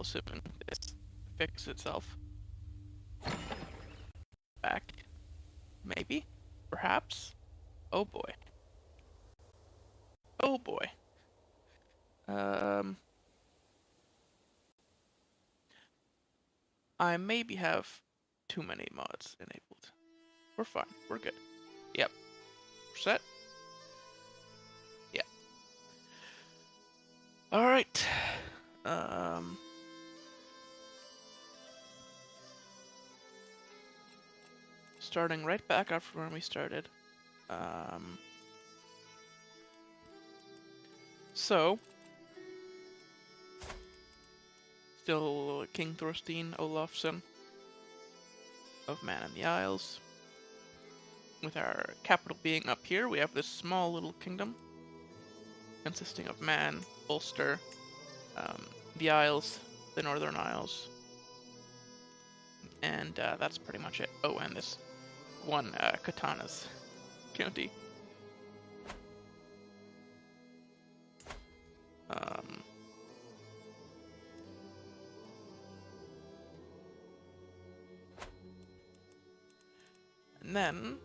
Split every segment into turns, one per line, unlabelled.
assuming this fixes itself. Back. Maybe? Perhaps? Oh boy. Oh boy. I maybe have too many mods enabled. We're fine. We're good. Yep. We're set. Yeah. Alright. Starting right back after when we started. So, still King Thorstein Olafsson of Man in the Isles. With our capital being up here, we have this small little kingdom consisting of Man, Ulster, the Isles, the Northern Isles, and that's pretty much it. Oh, and this one Katana's county. And then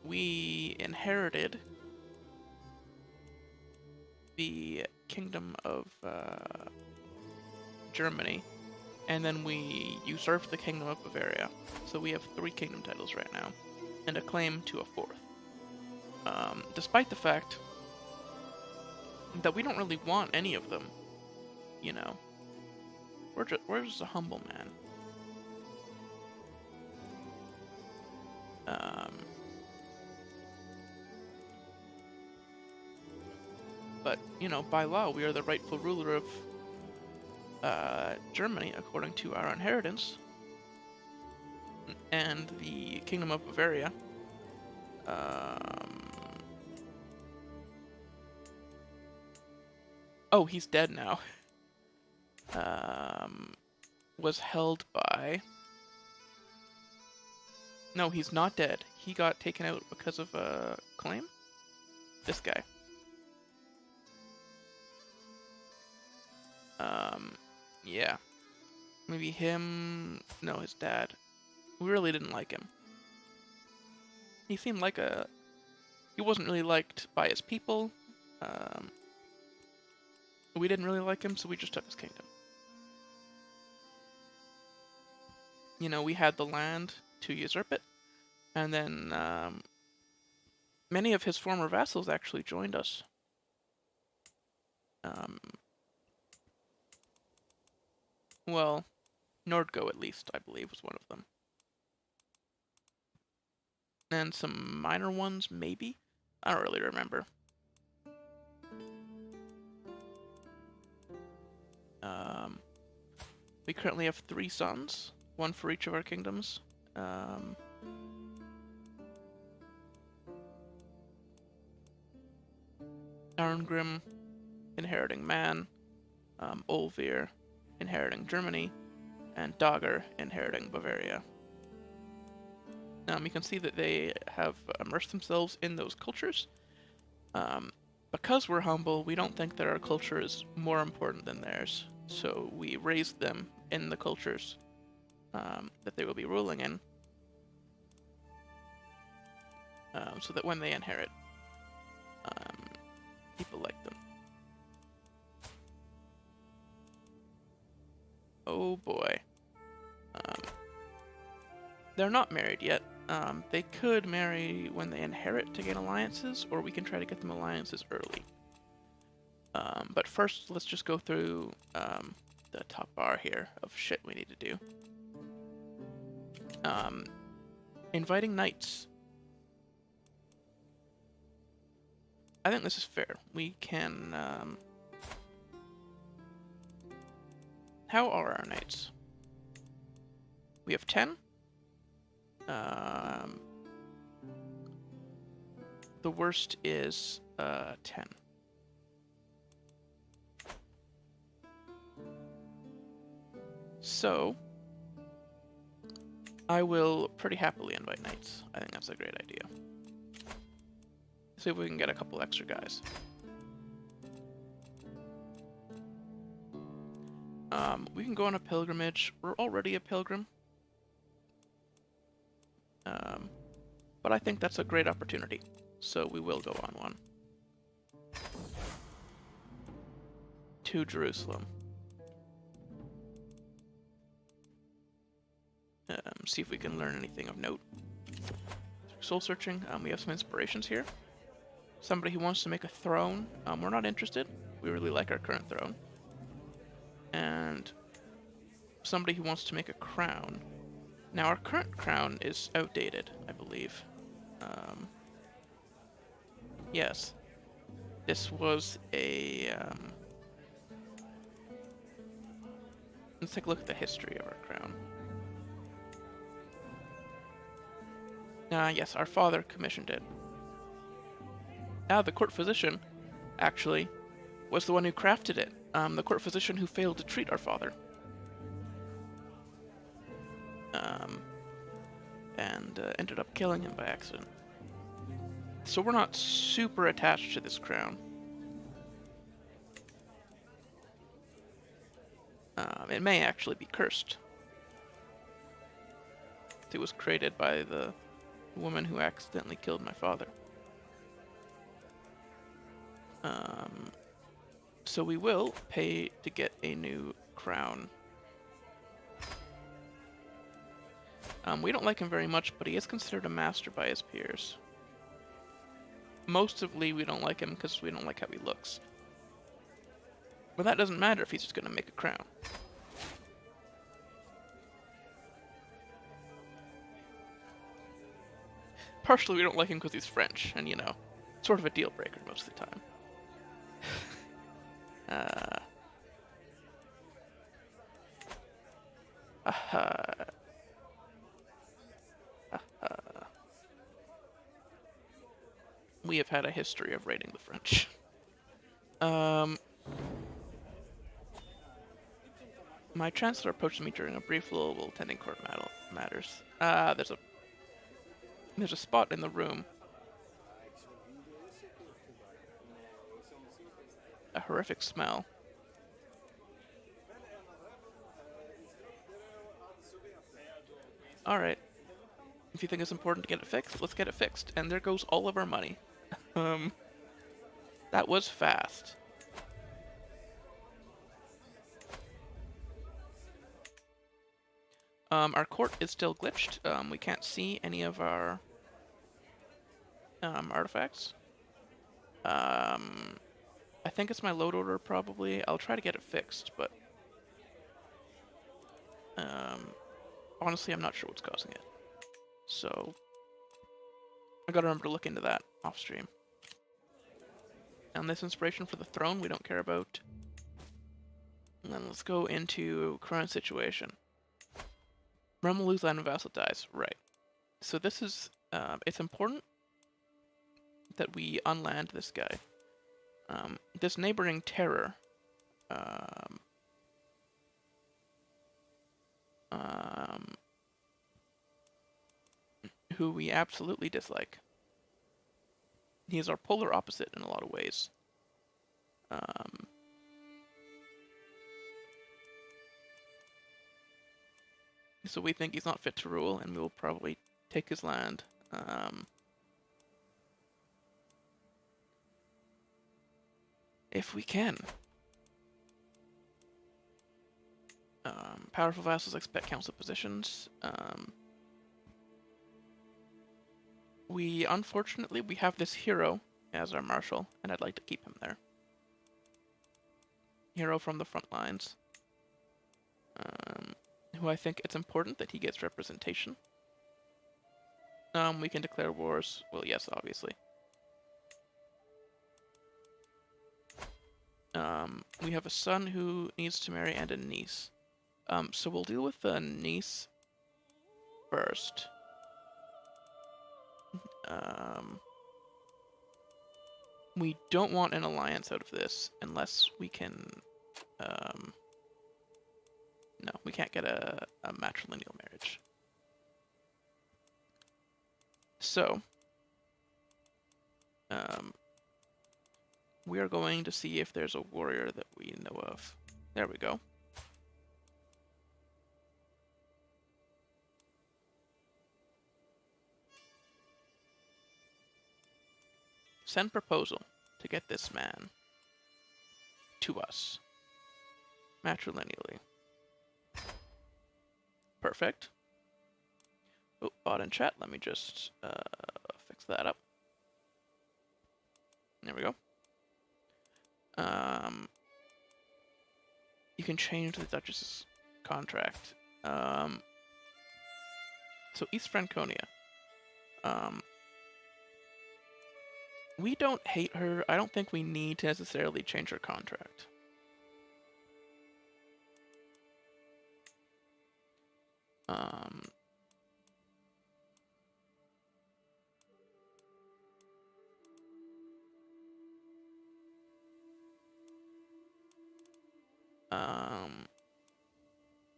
we inherited the Kingdom of Germany, and then we usurped the Kingdom of Bavaria. So we have 3 kingdom titles right now, and a claim to a 4th. Despite the fact that we don't really want any of them, you know. We're just a humble man. But, you know, by law, we are the rightful ruler of Germany according to our inheritance. And the Kingdom of Bavaria. Oh, he's dead now. Was held by... No, he's not dead. He got taken out because of a claim? This guy. Yeah. Maybe him... No, his dad. We really didn't like him. He seemed like a... He wasn't really liked by his people. We didn't really like him, so we just took his kingdom. You know, we had the land to usurp it, and then many of his former vassals actually joined us. Well, Nordgo at least, I believe, was one of them. And some minor ones, maybe? I don't really remember. We currently have 3 sons, 1 for each of our kingdoms. Arngrim inheriting Man, Olvir inheriting Germany, and Dagr inheriting Bavaria. You can see that they have immersed themselves in those cultures. Because we're humble, we don't think that our culture is more important than theirs. So we raised them in the cultures that they will be ruling in. So that when they inherit, people like them. Oh boy. They're not married yet. They could marry when they inherit to gain alliances, or we can try to get them alliances early. But first, let's just go through the top bar here of shit we need to do. Inviting knights. I think this is fair. We can... How are our knights? We have 10. The worst is 10. So, I will pretty happily invite knights. I think that's a great idea. See if we can get a couple extra guys. We can go on a pilgrimage. We're already a pilgrim. But I think that's a great opportunity, so we will go on one. To Jerusalem. See if we can learn anything of note. Soul searching. We have some inspirations here. Somebody who wants to make a throne. We're not interested. We really like our current throne. And somebody who wants to make a crown. Now, our current crown is outdated, I believe. Yes. This was a... let's take a look at the history of our crown. Yes, our father commissioned it. The court physician, actually, was the one who crafted it. The court physician who failed to treat our father. And ended up killing him by accident. So we're not super attached to this crown. It may actually be cursed. It was created by the woman who accidentally killed my father. So we will pay to get a new crown. We don't like him very much, but he is considered a master by his peers. Mostly we don't like him because we don't like how he looks. But that doesn't matter if he's just going to make a crown. Partially we don't like him because he's French, and you know, sort of a deal breaker most of the time. We have had a history of raiding the French. My chancellor approached me during a brief lull while attending court matters. There's a spot in the room. A horrific smell. Alright. If you think it's important to get it fixed, let's get it fixed. And there goes all of our money. That was fast. Our court is still glitched. We can't see any of our artifacts. I think it's my load order, probably. I'll try to get it fixed, but honestly, I'm not sure what's causing it. So I gotta remember to look into that off stream. And this inspiration for the throne we don't care about. And then let's go into current situation. Realm will lose land and vassal dies. Right. So this is, it's important that we unland this guy. This neighboring terror, who we absolutely dislike. He is our polar opposite in a lot of ways. So we think he's not fit to rule, and we will probably take his land. If we can. Powerful vassals expect council positions. Unfortunately, we have this hero as our marshal, and I'd like to keep him there. Hero from the front lines. Who I think it's important that he gets representation. We can declare wars. Well, yes, obviously. We have a son who needs to marry and a niece. So we'll deal with the niece first. We don't want an alliance out of this unless we can... no, we can't get a matrilineal marriage. So, we are going to see if there's a warrior that we know of. There we go. Send proposal to get this man to us. Matrilineally. Perfect. Oh, bot in chat. Let me just fix that up. There we go. You can change the Duchess's contract. So East Franconia. We don't hate her. I don't think we need to necessarily change her contract.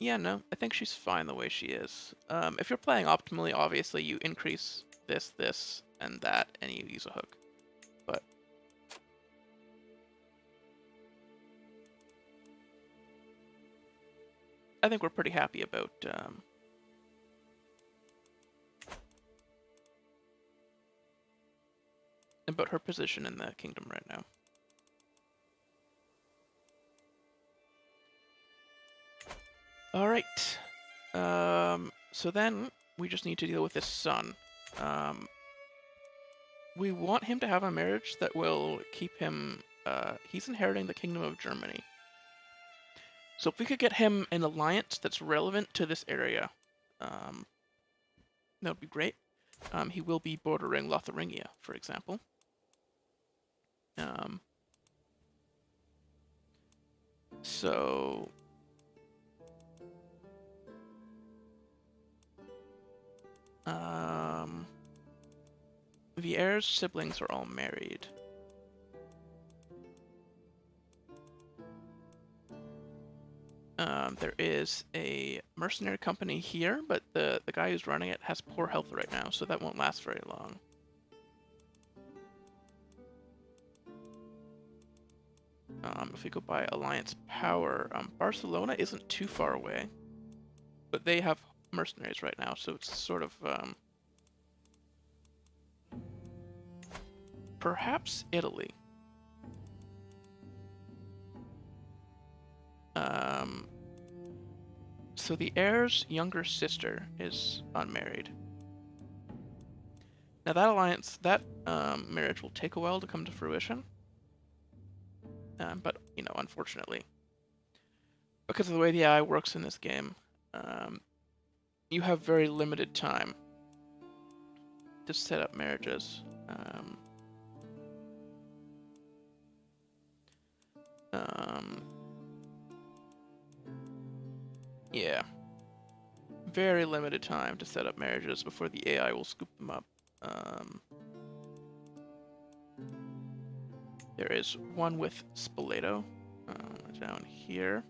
Yeah, no, I think she's fine the way she is. If you're playing optimally, obviously you increase this, and that, and you use a hook. But I think we're pretty happy about her position in the kingdom right now. All right. So then we just need to deal with this son. We want him to have a marriage that will keep him. He's inheriting the kingdom of Germany. So if we could get him an alliance that's relevant to this area, that would be great. He will be bordering Lotharingia, for example. So the heir's siblings are all married. There is a mercenary company here, but the guy who's running it has poor health right now, so that won't last very long. If we go by alliance power, Barcelona isn't too far away, but they have mercenaries right now, so it's sort of perhaps Italy. So the heir's younger sister is unmarried. Now that alliance, that marriage will take a while to come to fruition. But, you know, unfortunately, because of the way the AI works in this game, you have very limited time to set up marriages. Yeah. Very limited time to set up marriages before the AI will scoop them up. There is one with Spoleto down here.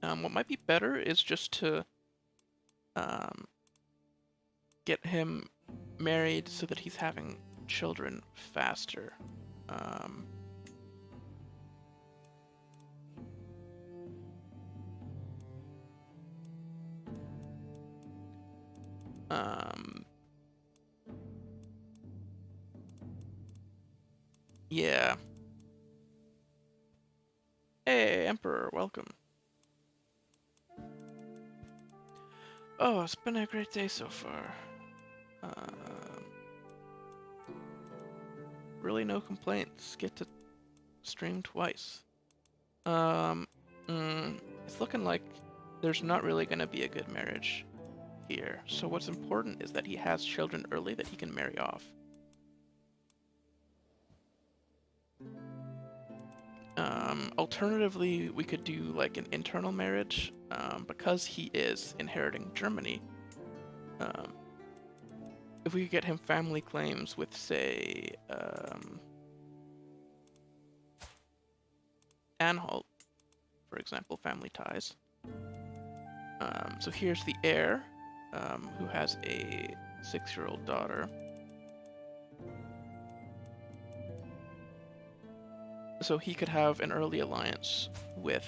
What might be better is just to get him married so that he's having children faster. Yeah. Hey, Emperor, welcome. Oh, it's been a great day so far. Really no complaints. Get to stream twice. It's looking like there's not really going to be a good marriage here. So what's important is that he has children early that he can marry off. Alternatively, we could do like an internal marriage, because he is inheriting Germany. If we could get him family claims with, say, Anhalt, for example, family ties. So here's the heir, who has a 6-year-old daughter. So he could have an early alliance with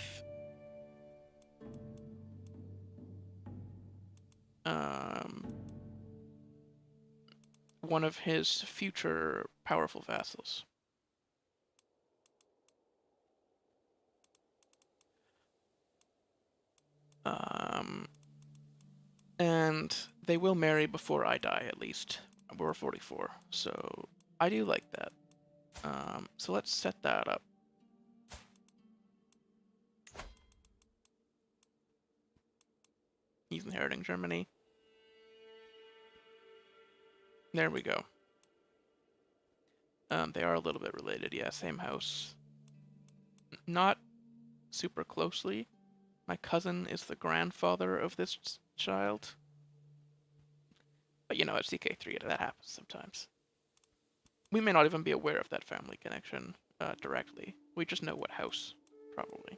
one of his future powerful vassals. And they will marry before I die, at least. We're 44, so I do like that. So let's set that up. He's inheriting Germany. There we go. They are a little bit related, yeah, same house. Not super closely. My cousin is the grandfather of this child. But you know, at CK3, that happens sometimes. We may not even be aware of that family connection directly. We just know what house, probably.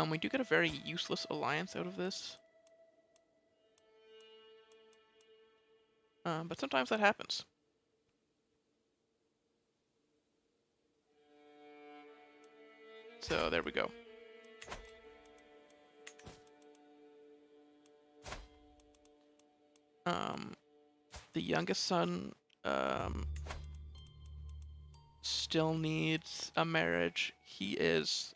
We do get a very useless alliance out of this. But sometimes that happens. So there we go. The youngest son still needs a marriage. He is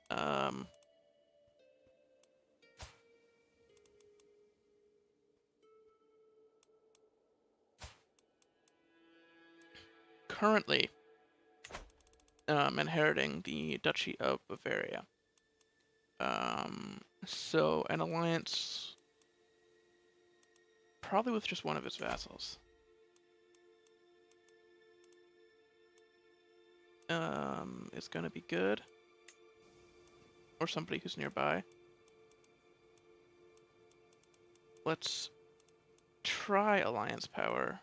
currently inheriting the Duchy of Bavaria. So an alliance probably with just one of his vassals. Is gonna be good. Or somebody who's nearby. Let's try alliance power.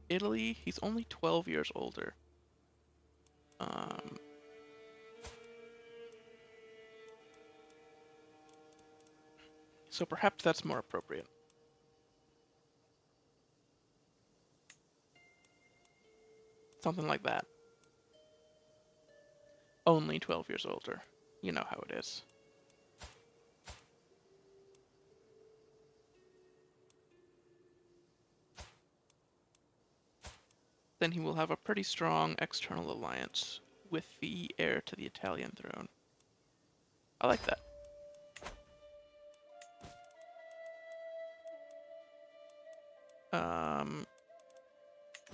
Italy, he's only 12 years older. So perhaps that's more appropriate. Something like that. Only 12 years older. You know how it is. Then he will have a pretty strong external alliance with the heir to the Italian throne. I like that.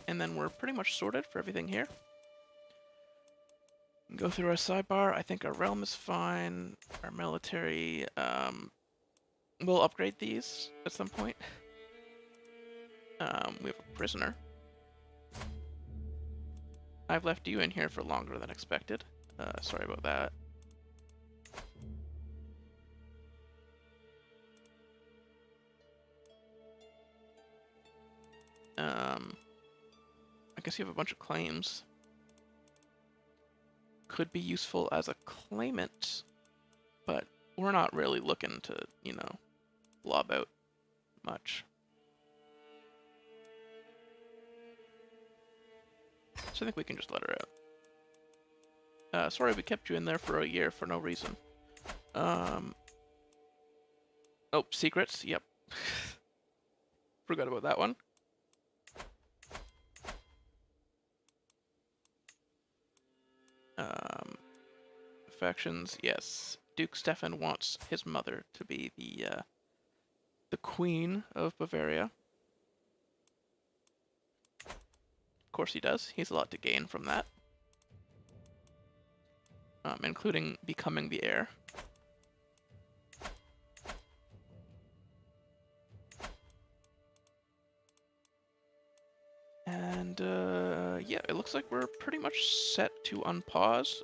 And then we're pretty much sorted for everything here. Go through our sidebar. I think our realm is fine. Our military, we'll upgrade these at some point. We have a prisoner. I've left you in here for longer than expected. Sorry about that. I guess you have a bunch of claims. Could be useful as a claimant, but we're not really looking to, you know, lob out much. So I think we can just let her out. Sorry we kept you in there for a year for no reason. Oh, secrets? Yep. Forgot about that one. Affections, yes. Duke Stefan wants his mother to be the queen of Bavaria. Of course he does. He's a lot to gain from that. Including becoming the heir. And, yeah, it looks like we're pretty much set to unpause.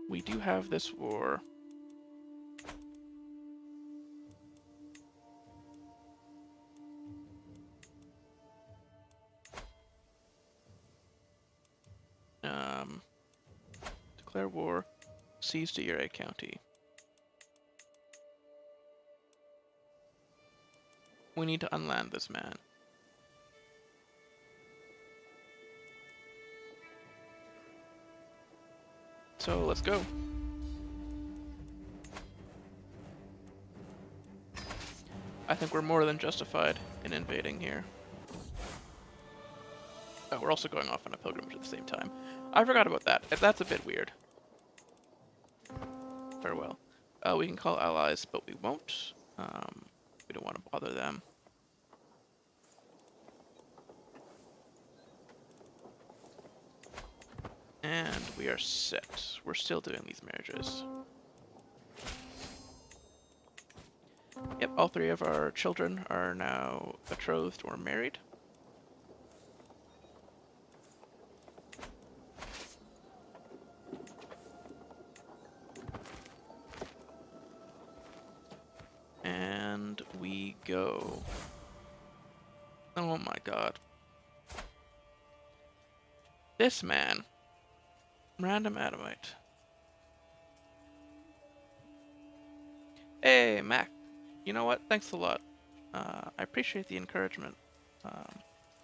We do have this war. Declare war. Seize de Jure County. We need to unland this man. So let's go. I think we're more than justified in invading here. Oh, we're also going off on a pilgrimage at the same time. I forgot about that. That's a bit weird. Farewell. We can call allies, but we won't. We don't want to bother them. And we are set. We're still doing these marriages. Yep, all three of our children are now betrothed or married. And we go. Oh my god. This man. Random Adamite. Hey, Mac. You know what? Thanks a lot. I appreciate the encouragement.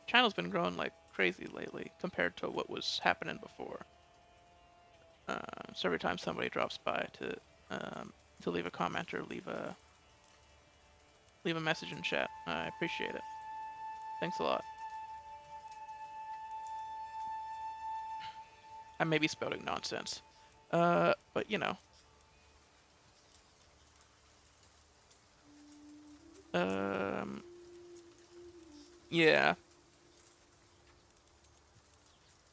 Channel's been growing like crazy lately compared to what was happening before. So every time somebody drops by to leave a comment or leave a message in chat, I appreciate it. Thanks a lot. I may be spouting nonsense, but you know. Yeah.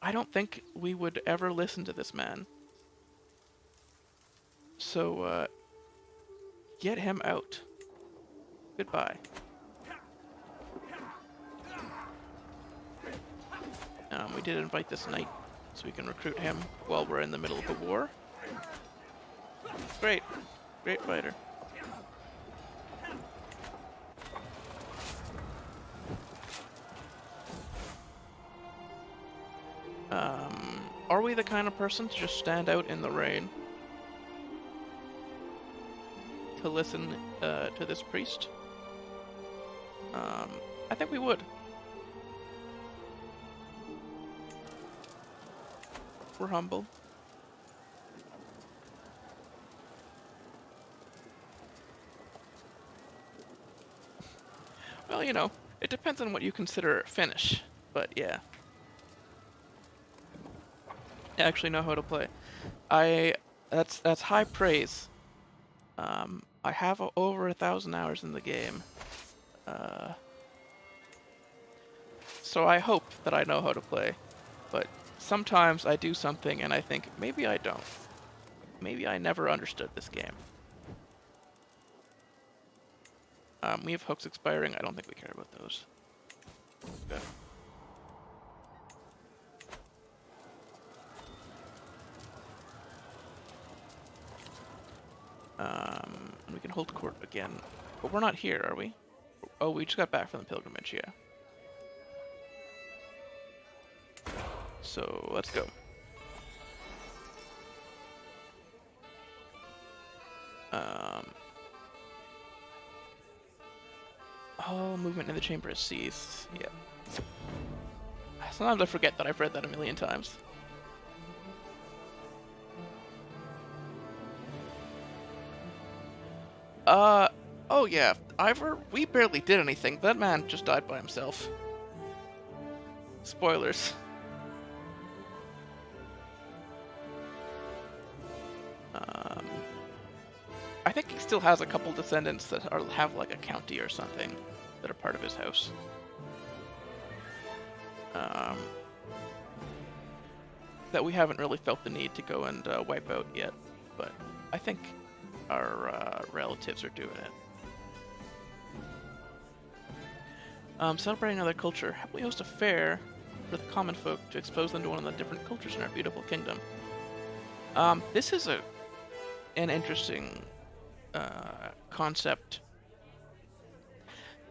I don't think we would ever listen to this man. So, get him out. Goodbye. We did invite this knight, so we can recruit him while we're in the middle of a war. Great. Great fighter. Are we the kind of person to just stand out in the rain to listen to this priest? I think we would. We're humble. Well, you know, it depends on what you consider finish, but yeah. I actually know how to play. That's high praise. I have over 1,000 hours in the game. So I hope that I know how to play, but sometimes I do something and I think, maybe I don't. Maybe I never understood this game. We have hooks expiring. I don't think we care about those. Okay. We can hold court again. But we're not here, are we? Oh, we just got back from the pilgrimage, yeah. So, let's go. All movement in the chamber is ceased. Yeah. Sometimes I forget that I've read that a million times. Oh yeah, Ivor, we barely did anything. That man just died by himself. Spoilers. I think he still has a couple descendants that have like a county or something that are part of his house. That we haven't really felt the need to go and wipe out yet, but I think our relatives are doing it. Celebrating another culture. How about we host a fair for the common folk to expose them to one of the different cultures in our beautiful kingdom? This is an interesting concept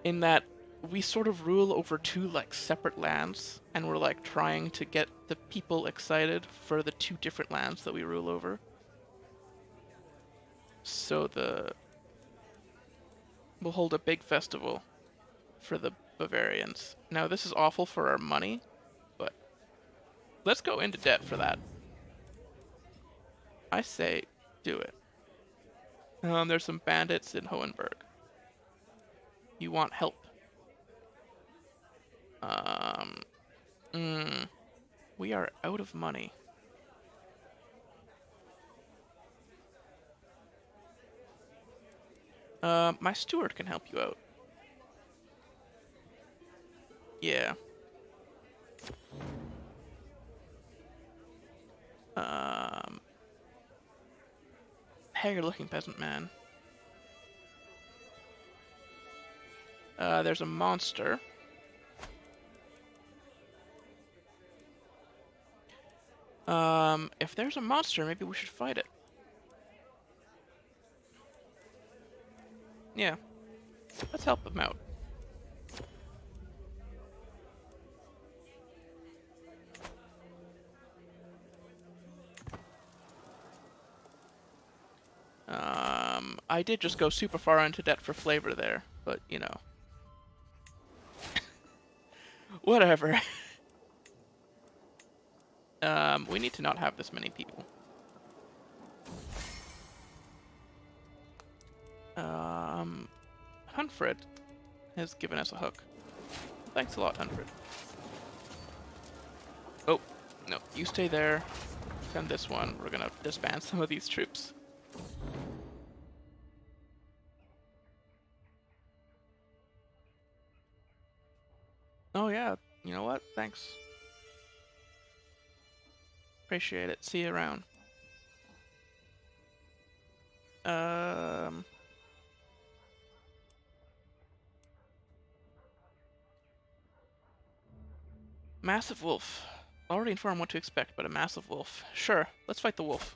in that we sort of rule over two like separate lands, and we're like trying to get the people excited for the two different lands that we rule over. So we'll hold a big festival for the Bavarians. Now this is awful for our money, but let's go into debt for that. I say do it. There's some bandits in Hohenberg. You want help. Um, we are out of money. My steward can help you out. Yeah. Haggard-looking peasant man. There's a monster. If there's a monster, maybe we should fight it. Yeah. Let's help him out. I did just go super far into debt for flavor there, but, you know. Whatever. We need to not have this many people. Hunfred has given us a hook. Thanks a lot, Hunfred. Oh, no, you stay there. Send this one. We're gonna disband some of these troops. Oh yeah, you know what? Thanks. Appreciate it. See you around. Massive wolf. Already informed what to expect, but a massive wolf. Sure, let's fight the wolf.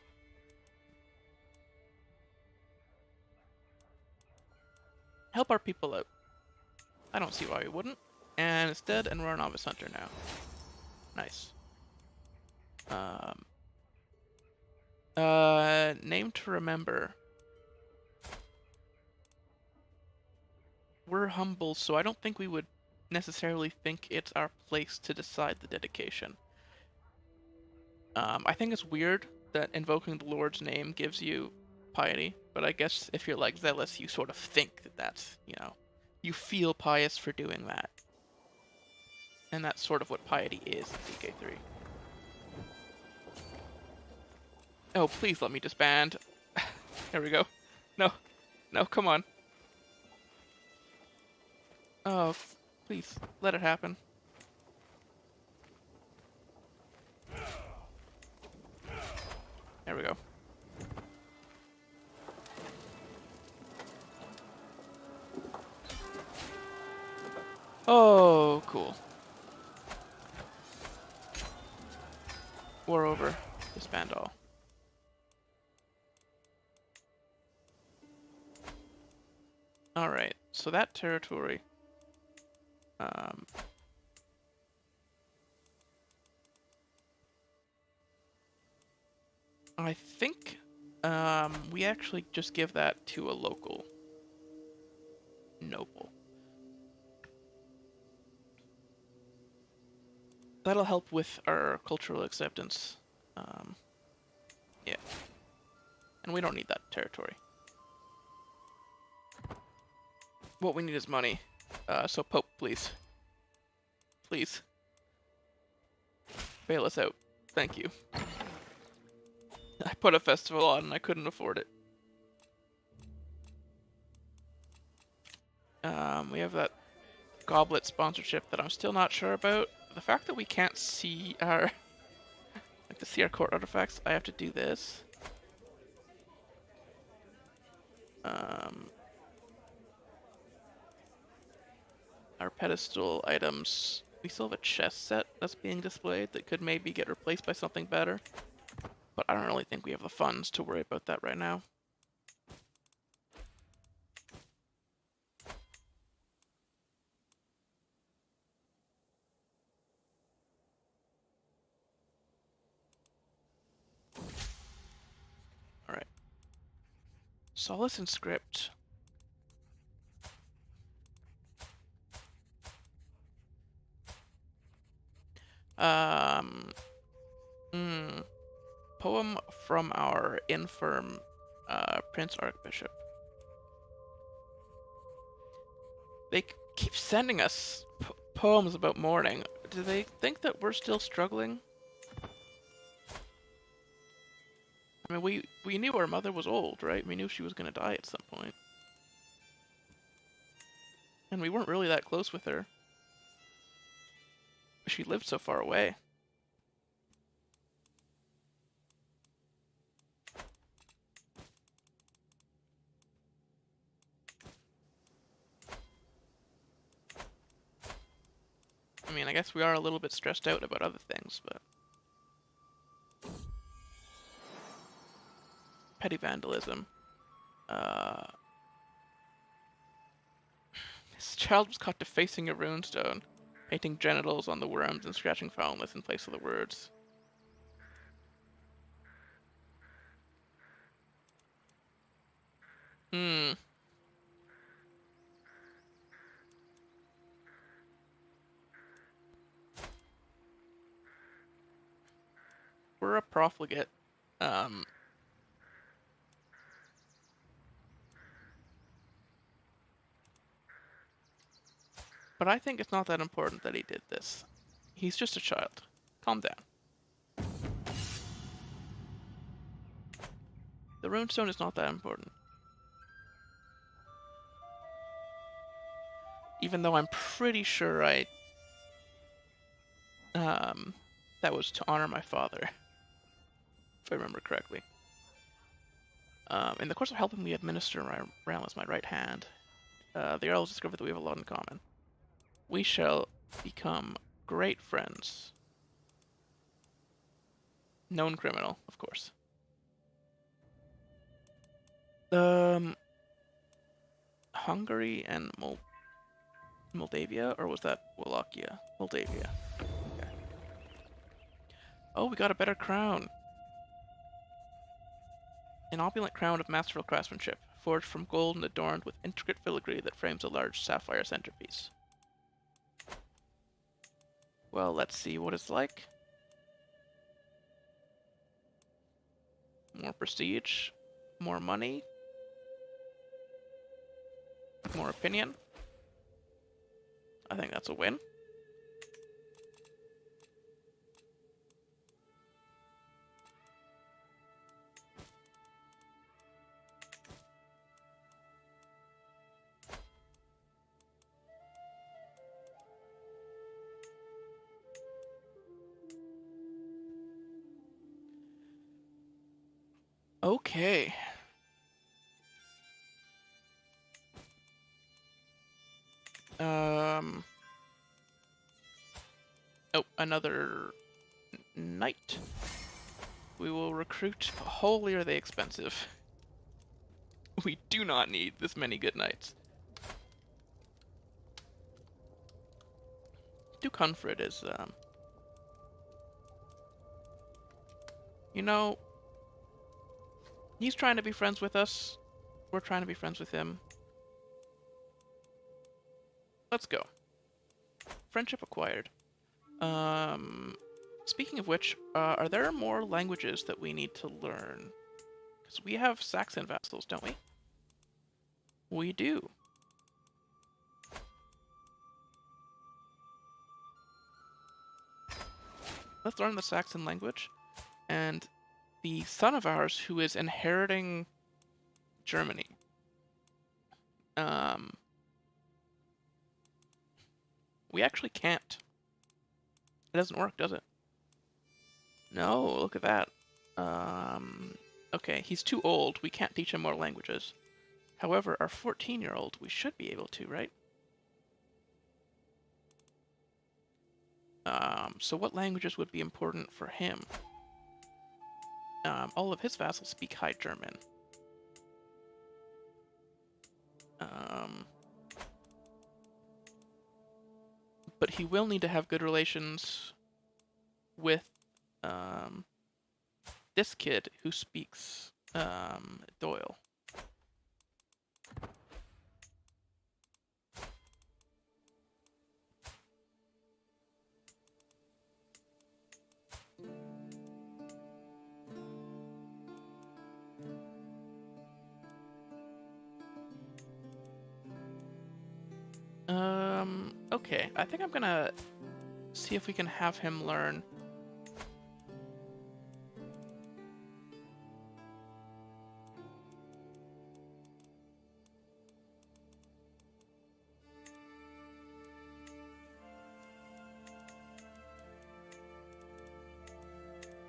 Help our people out. I don't see why we wouldn't. And it's dead, and we're a novice hunter now. Nice. Name to remember. We're humble, so I don't think we would necessarily think it's our place to decide the dedication. I think it's weird that invoking the Lord's name gives you piety, but I guess if you're like zealous, you sort of think that that's, you know, you feel pious for doing that. And that's sort of what piety is in CK3. Oh, please let me disband. There we go. No. No, come on. Oh, please, let it happen. There we go. Oh, cool. War over. Disband all. Alright, so that territory... I think we actually just give that to a local noble. That'll help with our cultural acceptance. Yeah. And we don't need that territory. What we need is money. So Pope, please. Please. Bail us out. Thank you. I put a festival on and I couldn't afford it. We have that goblet sponsorship that I'm still not sure about. The fact that we can't see our... like to see our court artifacts, I have to do this. Our pedestal items... We still have a chest set that's being displayed that could maybe get replaced by something better. But I don't really think we have the funds to worry about that right now. Alright. Solace and script. Poem from our infirm Prince Archbishop. They keep sending us poems about mourning. Do they think that we're still struggling? I mean, we knew our mother was old, right? We knew she was going to die at some point. And we weren't really that close with her. She lived so far away. I mean, I guess we are a little bit stressed out about other things, but... Petty vandalism. This child was caught defacing a runestone, painting genitals on the worms and scratching foulness in place of the words. We're a profligate. But I think it's not that important that he did this. He's just a child. Calm down. The runestone is not that important. Even though I'm pretty sure that was to honor my father, if I remember correctly. In the course of helping me administer my realm as my right hand, the Earls discovered that we have a lot in common. We shall become great friends. Known criminal, of course. Hungary and Moldavia, or was that Wallachia? Moldavia. Okay. Oh, we got a better crown. An opulent crown of masterful craftsmanship, forged from gold and adorned with intricate filigree that frames a large sapphire centerpiece. Well, let's see what it's like. More prestige, more money, more opinion. I think that's a win. Okay. Oh, another knight. We will recruit. Holy, are they expensive. We do not need this many good knights. Duke Hunfred is, you know, he's trying to be friends with us. We're trying to be friends with him. Let's go. Friendship acquired. Speaking of which, are there more languages that we need to learn? Because we have Saxon vassals, don't we? We do. Let's learn the Saxon language. And the son of ours who is inheriting Germany. We actually can't. It doesn't work, does it? No, look at that. Okay, he's too old. We can't teach him more languages. However, our 14-year-old, we should be able to, right? So what languages would be important for him? All of his vassals speak High German. But he will need to have good relations with this kid who speaks Doyle. Okay, I think I'm gonna see if we can have him learn.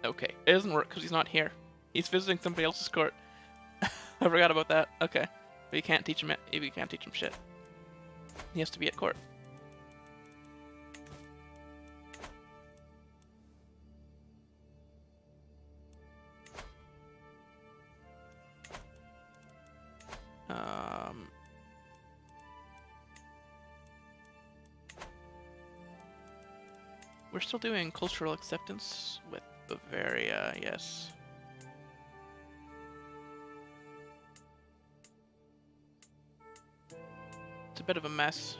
Okay, it doesn't work because he's not here. He's visiting somebody else's court. I forgot about that. Okay, but you can't teach him it. You can't teach him shit. He has to be at court. We're still doing cultural acceptance with Bavaria, yes. It's a bit of a mess.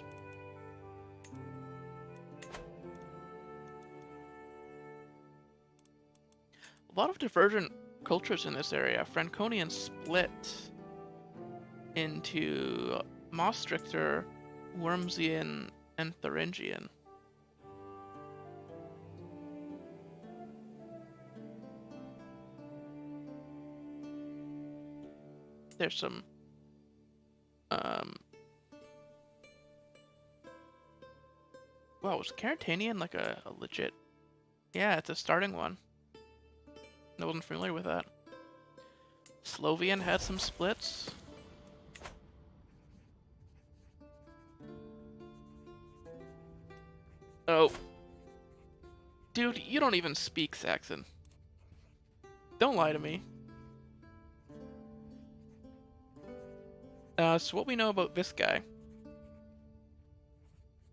A lot of divergent cultures in this area. Franconian split into Maastrichter, Wormsian, and Thuringian. There's some wow, was Caritanian like a legit? Yeah, it's a starting one. I wasn't familiar with that. Slovian had some splits. Oh. Dude, you don't even speak Saxon. Don't lie to me. So what we know about this guy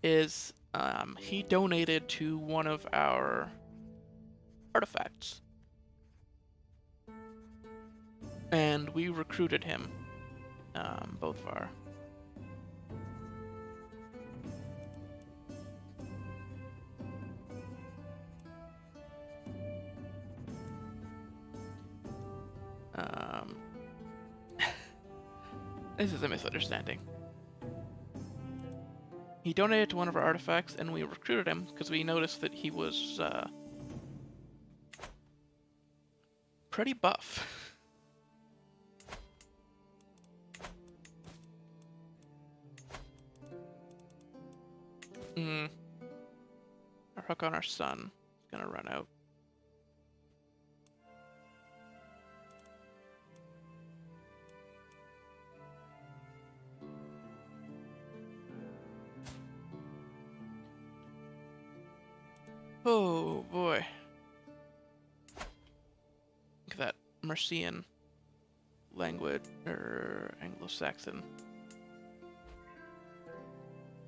is he donated to one of our artifacts. And we recruited him, both of our... This is a misunderstanding. He donated to one of our artifacts, and we recruited him because we noticed that he was pretty buff. Our hook on our son is gonna run out. Oh boy. Look at that Mercian language, or Anglo-Saxon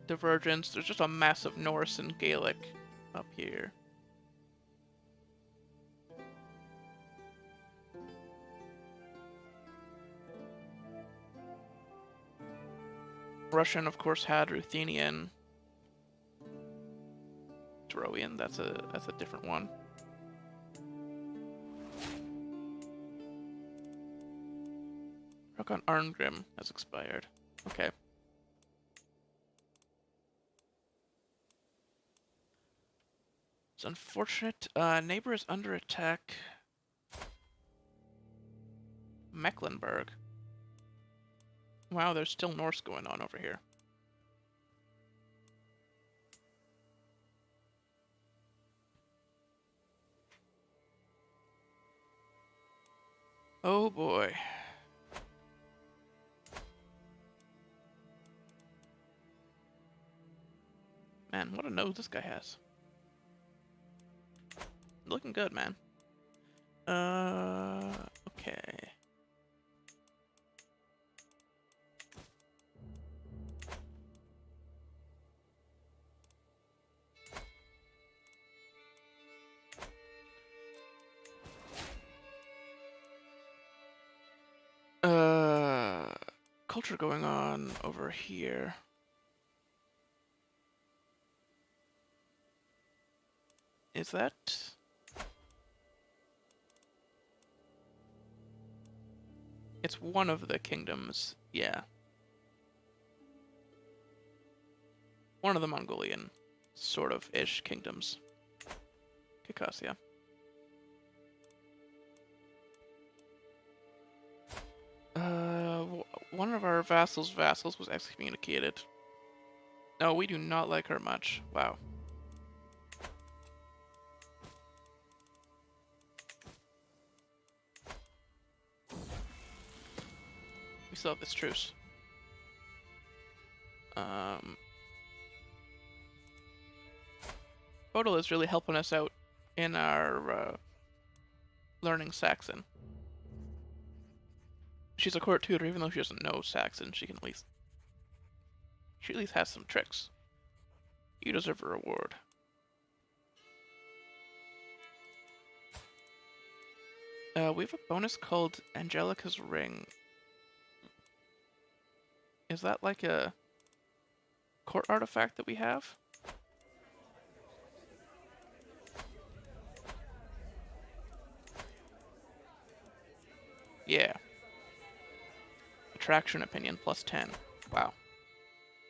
divergence. There's just a massive Norse and Gaelic up here. Russian, of course, had Ruthenian. Trojan, that's a different one. Rock on Arngrim has expired. Okay. It's unfortunate. Neighbor is under attack. Mecklenburg. Wow, there's still Norse going on over here. Oh boy. Man, what a nose this guy has. Looking good, man. Okay. Culture going on over here. Is that? It's one of the kingdoms, yeah. one of the Mongolian sort of ish kingdoms. Khakassia. One of our vassals' was excommunicated. No, we do not like her much. Wow. We still have this truce. Feudal is really helping us out in our learning Saxon. She's a court tutor, even though she doesn't know Saxon. She at least has some tricks. You deserve a reward. We have a bonus called Angelica's Ring. Is that like a court artifact that we have? Yeah. Attraction opinion plus 10. Wow.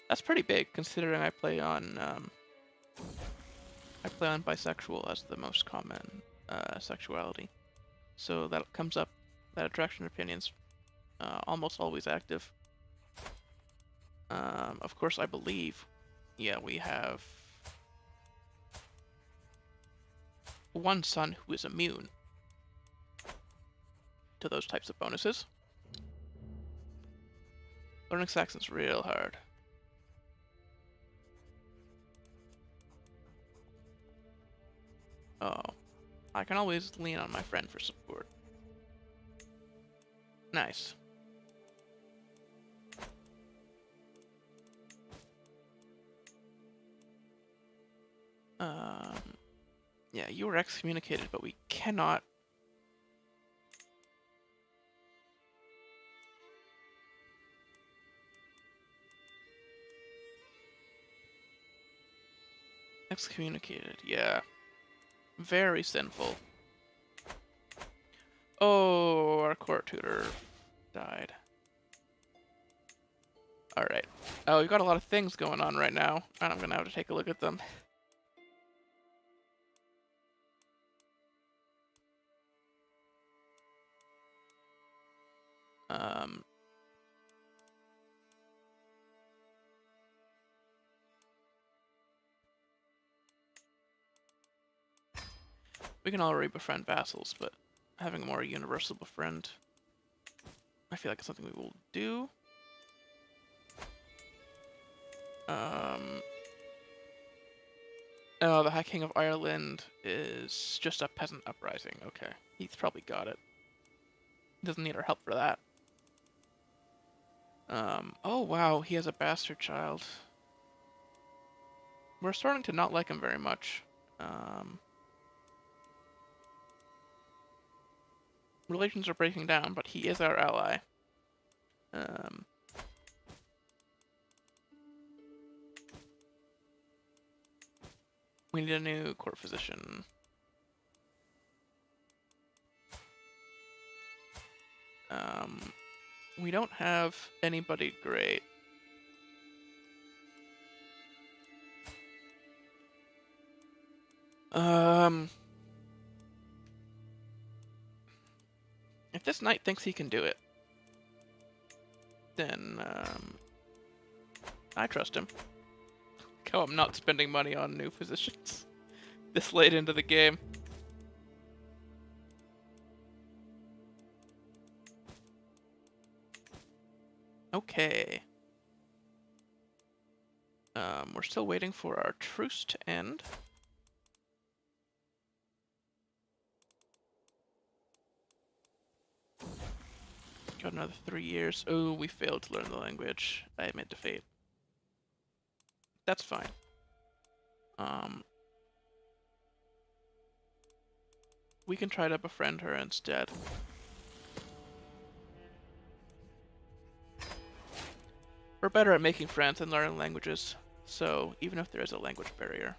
That's pretty big considering I play on bisexual as the most common sexuality. So that comes up, that attraction opinion's almost always active. Of course, I believe, yeah, we have one son who is immune to those types of bonuses. Learning Saxon's real hard. Oh, I can always lean on my friend for support. Nice. Yeah, you were excommunicated, but we cannot... Excommunicated, yeah. Very sinful. Oh, our court tutor died. Alright. Oh, we've got a lot of things going on right now, and I'm gonna have to take a look at them. We can already befriend vassals, but having a more universal befriend, I feel like it's something we will do. Oh, the High King of Ireland is just a peasant uprising. Okay, he's probably got it. He doesn't need our help for that. Oh wow, he has a bastard child. We're starting to not like him very much. Relations are breaking down, but he is our ally. We need a new court physician. We don't have anybody great. If this knight thinks he can do it, then, I trust him. How I'm not spending money on new physicians this late into the game. Okay. We're still waiting for our truce to end. Got another 3 years. Oh, we failed to learn the language. I admit defeat. That's fine. We can try to befriend her instead. We're better at making friends than learning languages, so even if there is a language barrier.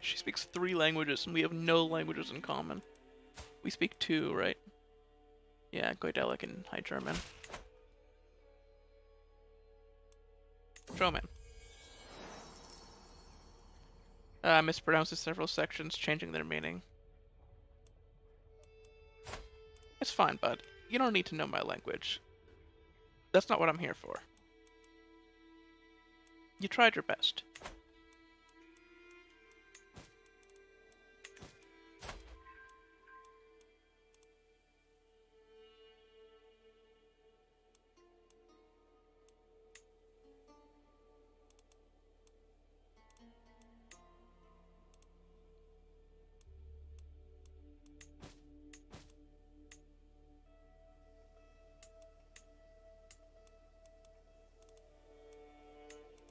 She speaks 3 languages and we have no languages in common. We speak 2, right? Yeah, Goidelic and High German. Showman. Mispronounces several sections, changing their meaning. It's fine, bud. You don't need to know my language. That's not what I'm here for. You tried your best.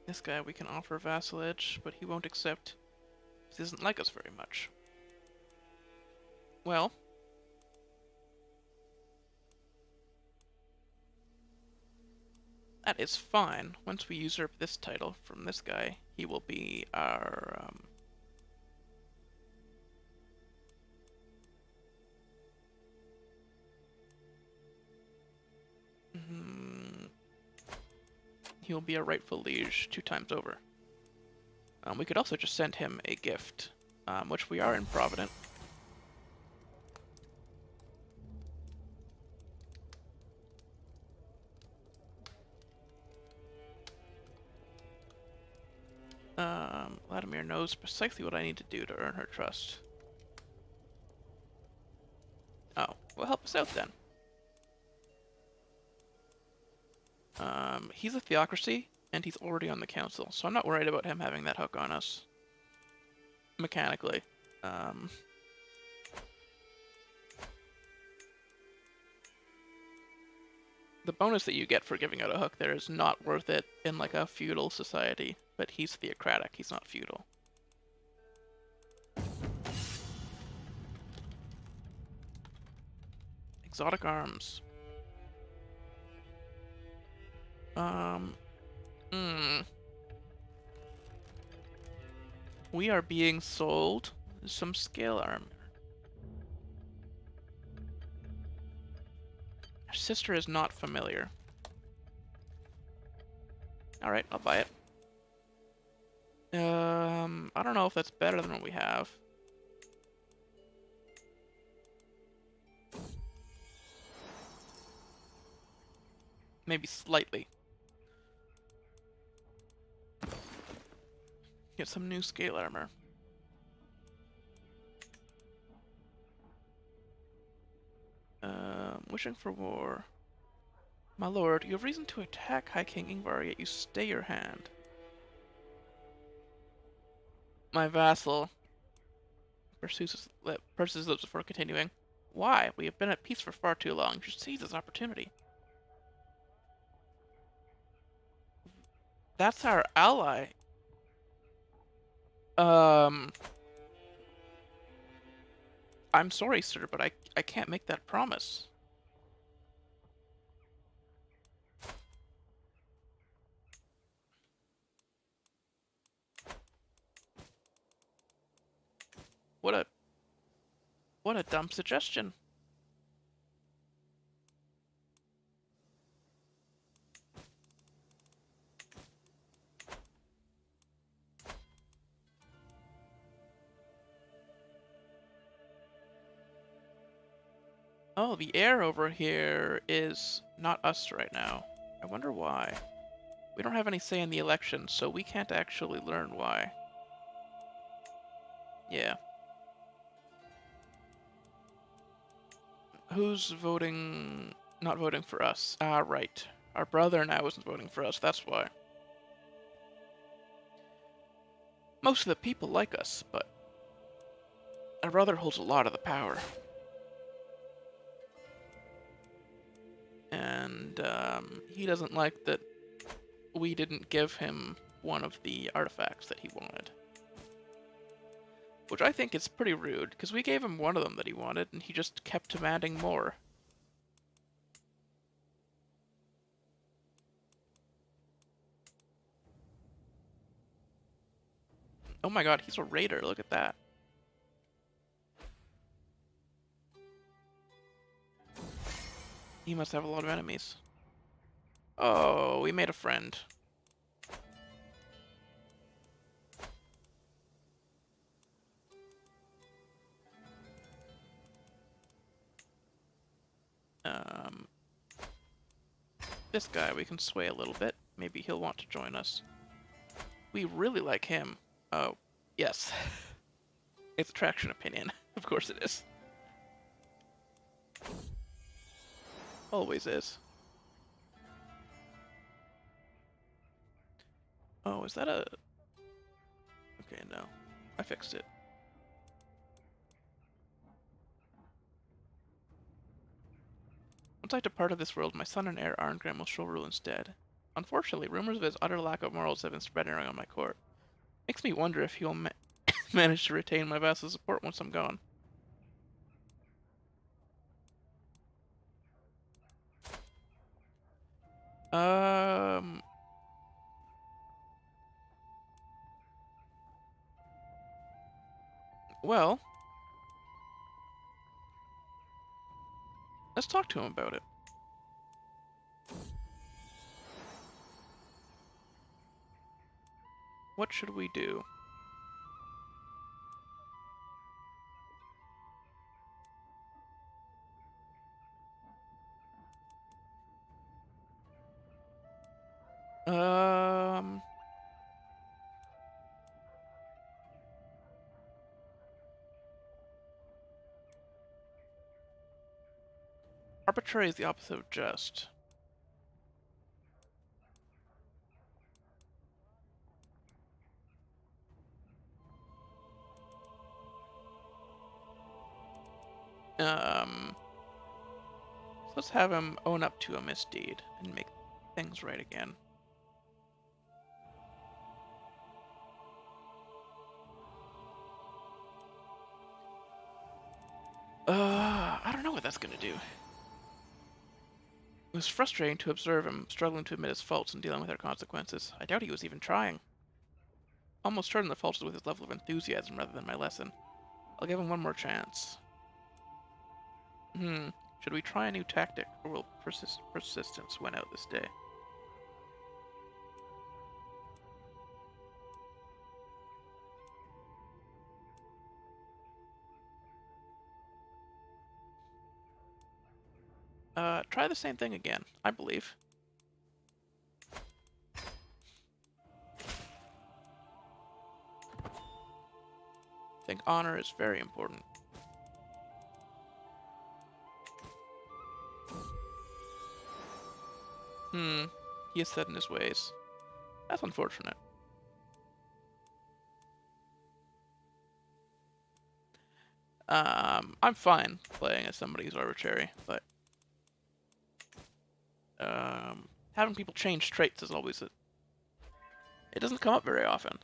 This guy we can offer vassalage, but he won't accept. He doesn't like us very much. Well, that is fine. Once we usurp this title from this guy, he will be our, he'll be a rightful liege 2 times over. We could also just send him a gift, which we are in Provident. Vladimir knows precisely what I need to do to earn her trust. Oh, well, help us out then. He's a theocracy, and he's already on the council, so I'm not worried about him having that hook on us. Mechanically. The bonus that you get for giving out a hook there is not worth it in like a feudal society, but he's theocratic, he's not feudal. Exotic arms. We are being sold some scale armor. Our sister is not familiar. Alright, I'll buy it. I don't know if that's better than what we have. Maybe slightly. Get some new scale armor. Wishing for war. My lord, you have reason to attack High King Ingvar, yet you stay your hand. My vassal purses lips before continuing. Why? We have been at peace for far too long. You should seize this opportunity. That's our ally. I'm sorry, sir, but I can't make that promise. What a dumb suggestion. Oh, the air over here is not us right now. I wonder why. We don't have any say in the election, so we can't actually learn why. Yeah. Who's voting... not voting for us? Ah, right. Our brother now isn't voting for us, that's why. Most of the people like us, but... our brother holds a lot of the power. And, he doesn't like that we didn't give him one of the artifacts that he wanted. Which I think is pretty rude, because we gave him one of them that he wanted, and he just kept demanding more. Oh my god, he's a raider, look at that. He must have a lot of enemies. Oh, we made a friend. This guy we can sway a little bit. Maybe he'll want to join us. We really like him. Oh, yes. It's a traction opinion. Of course it is. Always is. Oh, is that a... Okay, no. I fixed it. Once I depart of this world, my son and heir Arngrim will show rule instead. Unfortunately, rumors of his utter lack of morals have been spreading around my court. Makes me wonder if he'll manage to retain my vassal support once I'm gone. Well, let's talk to him about it. What should we do? Arbitrary is the opposite of just. So let's have him own up to a misdeed and make things right again. I don't know what that's gonna do. It was frustrating to observe him struggling to admit his faults and dealing with their consequences. I doubt he was even trying. Almost certain the fault was with his level of enthusiasm rather than my lesson. I'll give him one more chance. Should we try a new tactic, or will persistence win out this day? Try the same thing again, I believe. I think honor is very important. He is set in his ways. That's unfortunate. I'm fine playing as somebody who's arbitrary, but having people change traits is always it doesn't come up very often.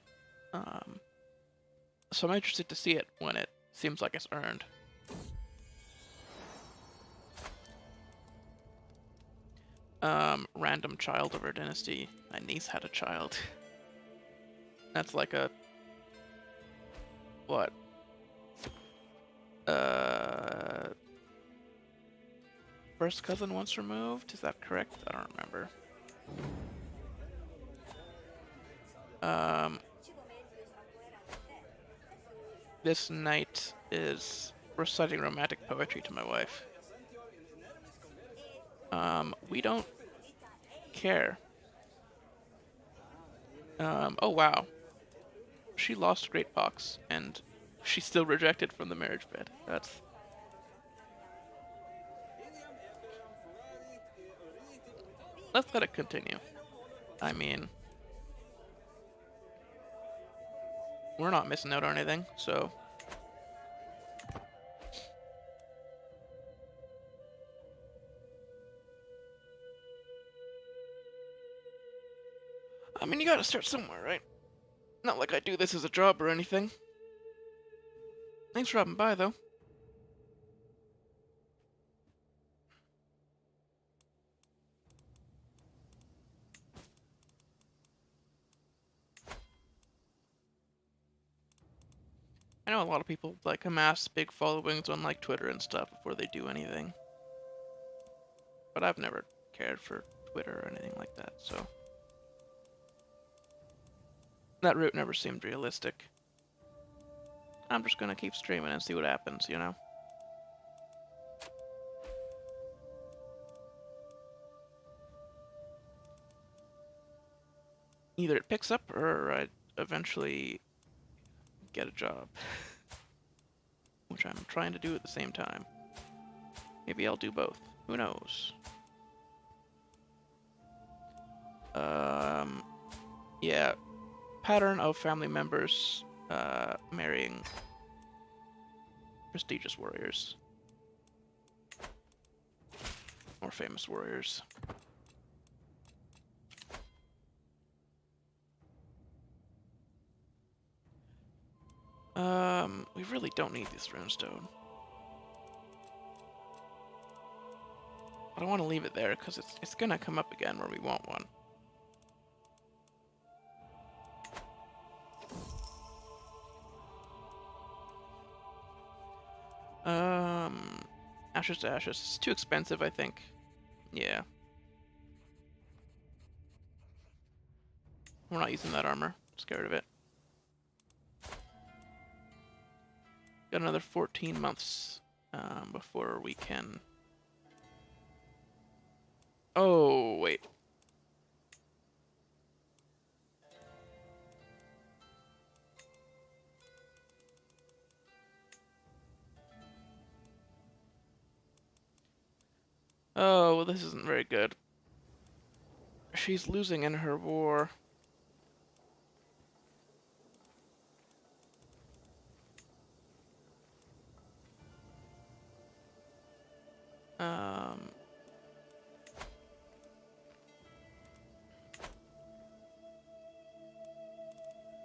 So I'm interested to see it when it seems like it's earned. Random child of our dynasty. My niece had a child. That's like a... What? First cousin once removed? Is that correct? I don't remember. This knight is reciting romantic poetry to my wife. We don't care. Oh wow. She lost Great Pox, and she's still rejected from the marriage bed. That's... Let's let it continue. I mean... We're not missing out on anything, so... I mean, you gotta start somewhere, right? Not like I do this as a job or anything. Thanks for dropping by, though. I know a lot of people, like, amass big followings on, like, Twitter and stuff before they do anything. But I've never cared for Twitter or anything like that, so... That route never seemed realistic. I'm just gonna keep streaming and see what happens, you know? Either it picks up or I eventually get a job. Which I'm trying to do at the same time. Maybe I'll do both. Who knows? Yeah. Pattern of family members marrying prestigious warriors. Or famous warriors. We really don't need this runestone. I don't want to leave it there because it's gonna come up again where we want one. Ashes to ashes. It's too expensive, I think. Yeah. We're not using that armor. Scared of it. Got another 14 months before we can... Oh, wait. Oh, well, this isn't very good. She's losing in her war.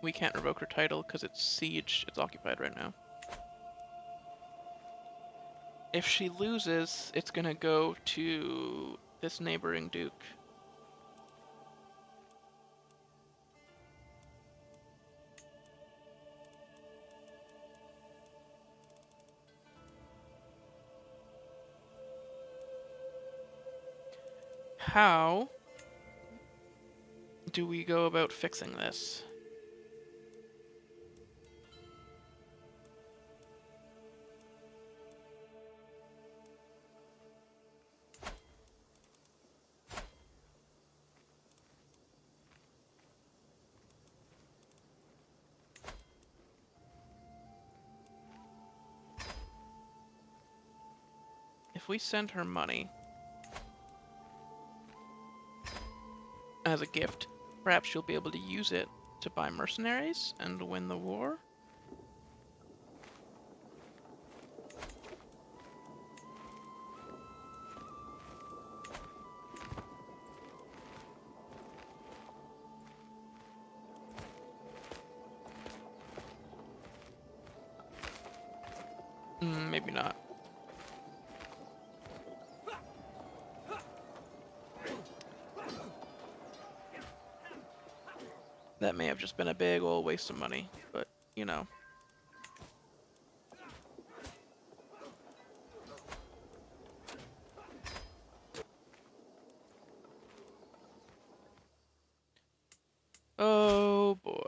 We can't revoke her title because it's siege. It's occupied right now. If she loses, it's gonna go to this neighboring duke. How do we go about fixing this? If we send her money as a gift, perhaps she'll be able to use it to buy mercenaries and win the war? Maybe not. That may have just been a big old waste of money, but, you know. Oh, boy.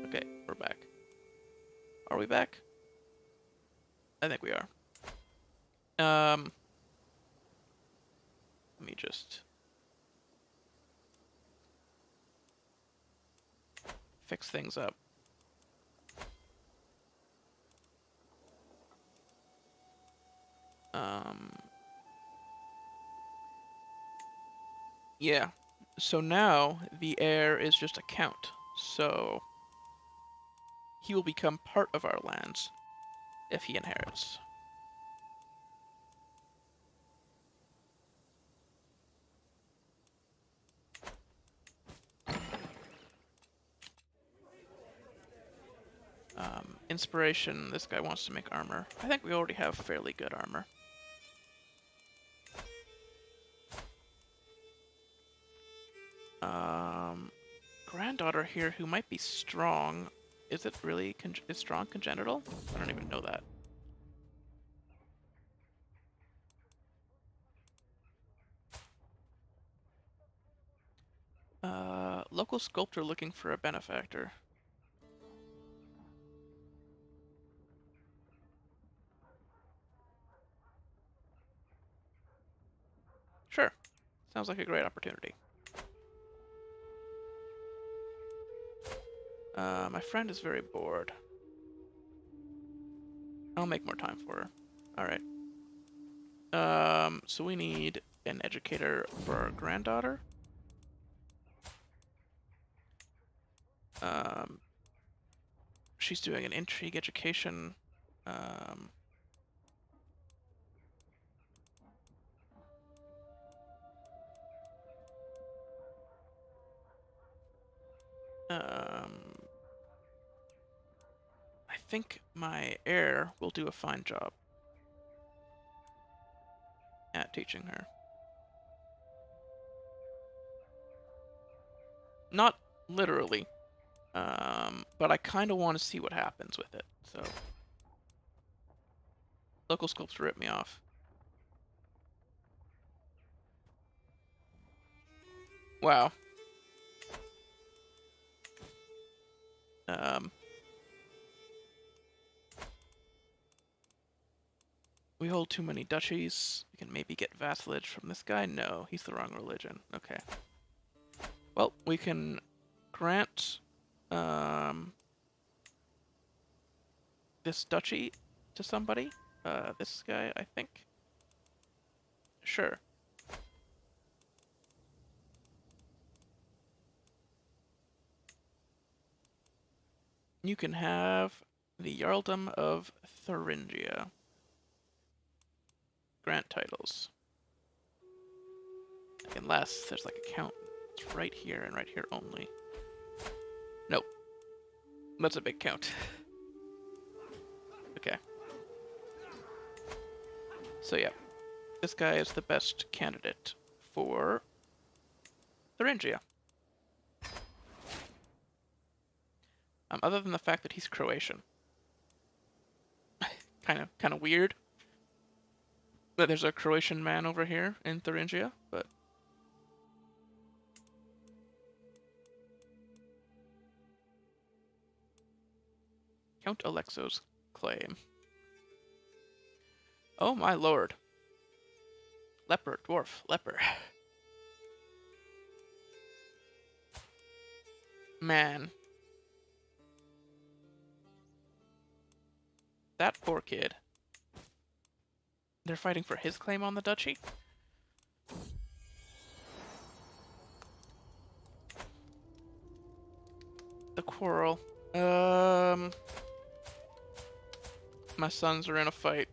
Okay, we're back. Are we back? I think we are. Let me just fix things up. Yeah. So now the heir is just a count. So he will become part of our lands if he inherits. Inspiration, this guy wants to make armor. I think we already have fairly good armor. Granddaughter here who might be strong. Is it really is strong congenital? I don't even know that. Local sculptor looking for a benefactor. Sure. Sounds like a great opportunity. My friend is very bored. I'll make more time for her. Alright. So we need an educator for our granddaughter. She's doing an intrigue education. Um, I think my heir will do a fine job at teaching her. Not literally, but I kind of want to see what happens with it, so... Local sculptor ripped me off. Wow. We hold too many duchies. We can maybe get vassalage from this guy. No, he's the wrong religion. Okay. Well, we can grant this duchy to somebody. This guy, I think. Sure. You can have the Jarldom of Thuringia. Grant titles. Unless there's like a count. It's right here and right here only. Nope. That's a big count. Okay. So yeah. This guy is the best candidate for Thuringia. Other than the fact that he's Croatian. kind of weird. But there's a Croatian man over here in Thuringia, but... Count Alexo's claim. Oh my lord. Leper, dwarf, leper. Man. That poor kid. They're fighting for his claim on the duchy? The quarrel. My sons are in a fight.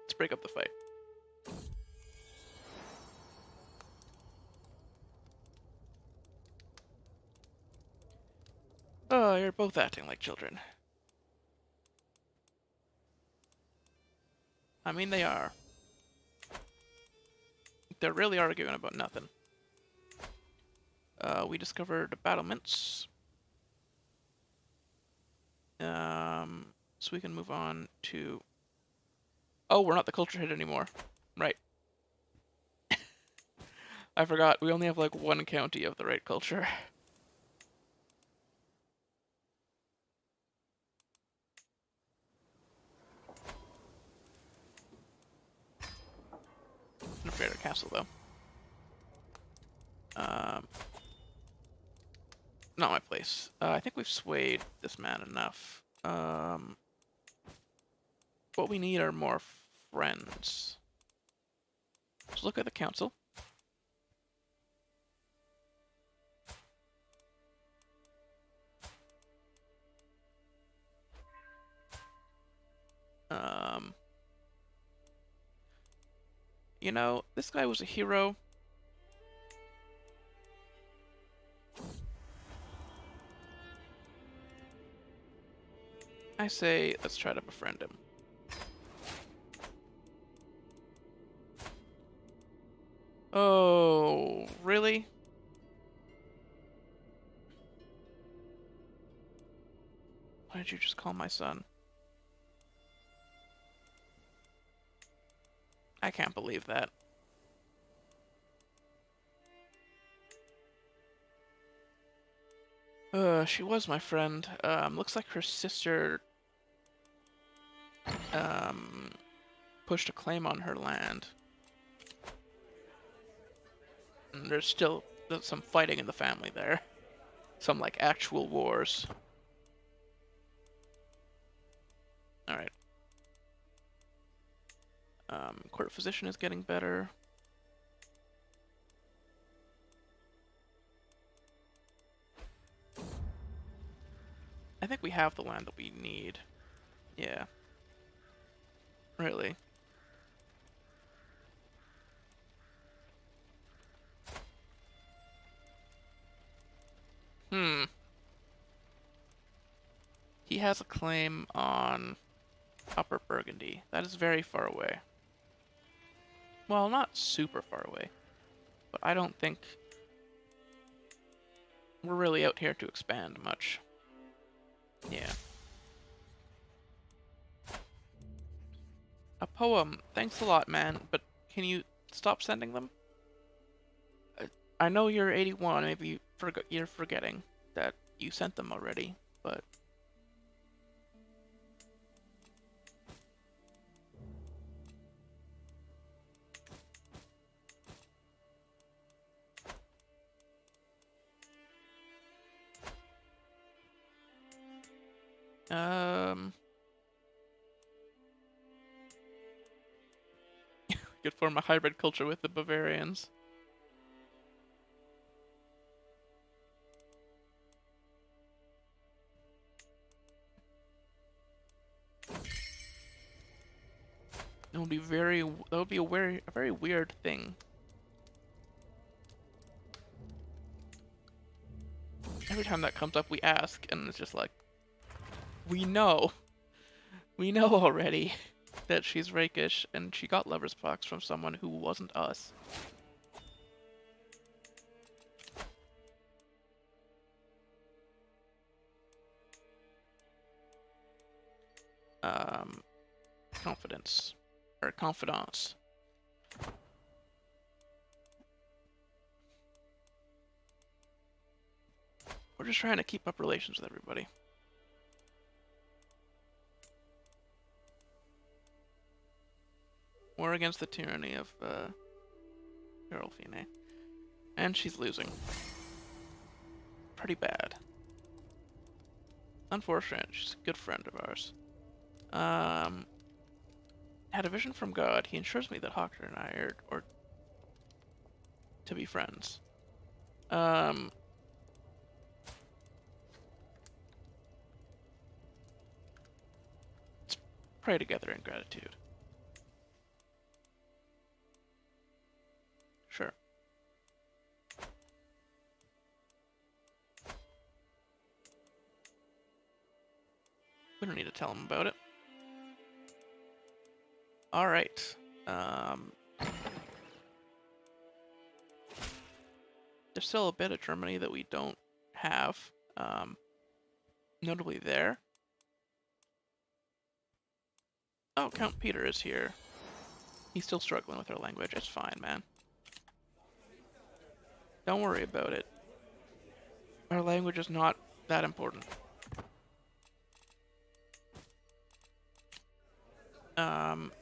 Let's break up the fight. Oh, you're both acting like children. I mean, they are. They're really arguing about nothing. We discovered battlements. So we can move on to... Oh, we're not the culture hit anymore. Right. I forgot, we only have like one county of the right culture. I'm afraid of castle, though. Not my place. I think we've swayed this man enough. What we need are more friends. Let's look at the council. You know, this guy was a hero. I say, let's try to befriend him. Oh, really? Why did you just call my son? I can't believe that. She was my friend. Looks like her sister pushed a claim on her land. And there's still some fighting in the family there. Some, like, actual wars. Alright. Court physician is getting better. I think we have the land that we need. Yeah. Really. He has a claim on Upper Burgundy. That is very far away. Well, not super far away. But I don't think we're really out here to expand much. Yeah. A poem. Thanks a lot, man. But can you stop sending them? I know you're 81. Maybe you're forgetting that you sent them already, but... Could form a hybrid culture with the Bavarians. That would be a very weird thing. Every time that comes up, we ask, and it's just like, we know already that she's rakish, and she got lover's box from someone who wasn't us. Confidence. Or confidence. We're just trying to keep up relations with everybody. War against the tyranny of, Karlsefni. And she's losing. Pretty bad. Unfortunate. She's a good friend of ours. Had a vision from God. He assures me that Hawker and I are to be friends. Let's pray together in gratitude. Sure. We don't need to tell him about it. Alright. There's still a bit of Germany that we don't have. Notably there. Oh, Count Peter is here. He's still struggling with our language. It's fine, man. Don't worry about it. Our language is not that important.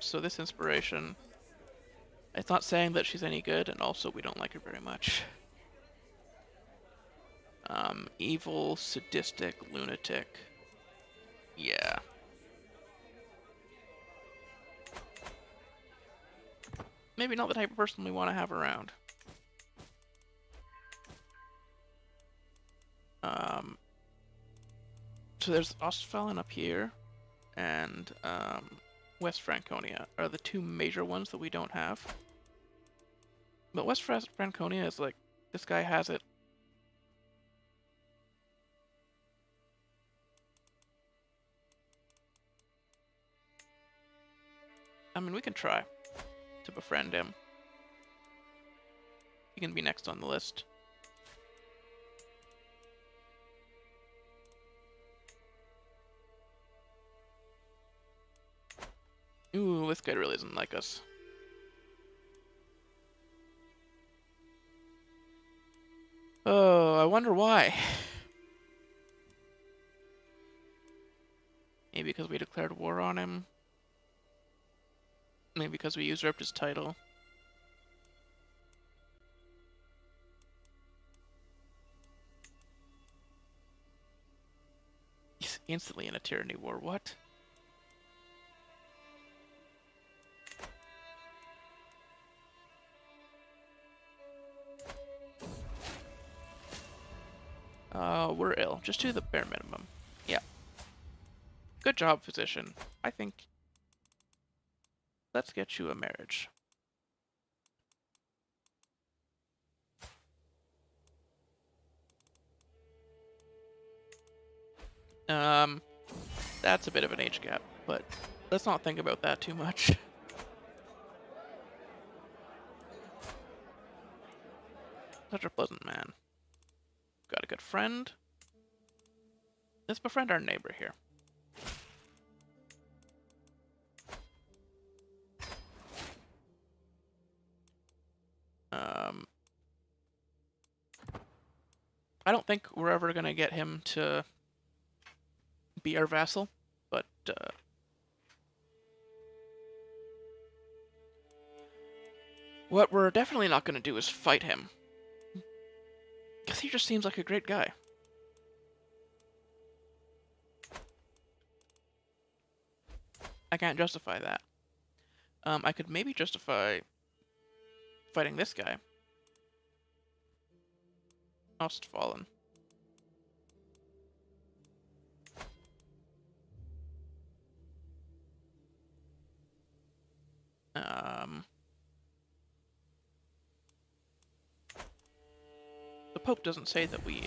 So this inspiration, it's not saying that she's any good, and also we don't like her very much. Evil, sadistic, lunatic. Yeah. Maybe not the type of person we want to have around. So there's Ostfalen up here, and West Franconia are the two major ones that we don't have. But West Franconia is like, this guy has it. I mean, we can try to befriend him. He can be next on the list. Ooh, this guy really doesn't like us. Oh, I wonder why. Maybe because we declared war on him. Maybe because we usurped his title. He's instantly in a tyranny war. What? We're ill. Just do the bare minimum. Yeah. Good job, physician. I think... Let's get you a marriage. That's a bit of an age gap, but let's not think about that too much. Such a pleasant man. Got a good friend. Let's befriend our neighbor here. I don't think we're ever gonna get him to be our vassal, but what we're definitely not gonna do is fight him. Because he just seems like a great guy. I can't justify that. I could maybe justify fighting this guy. Fallen. The Pope doesn't say that we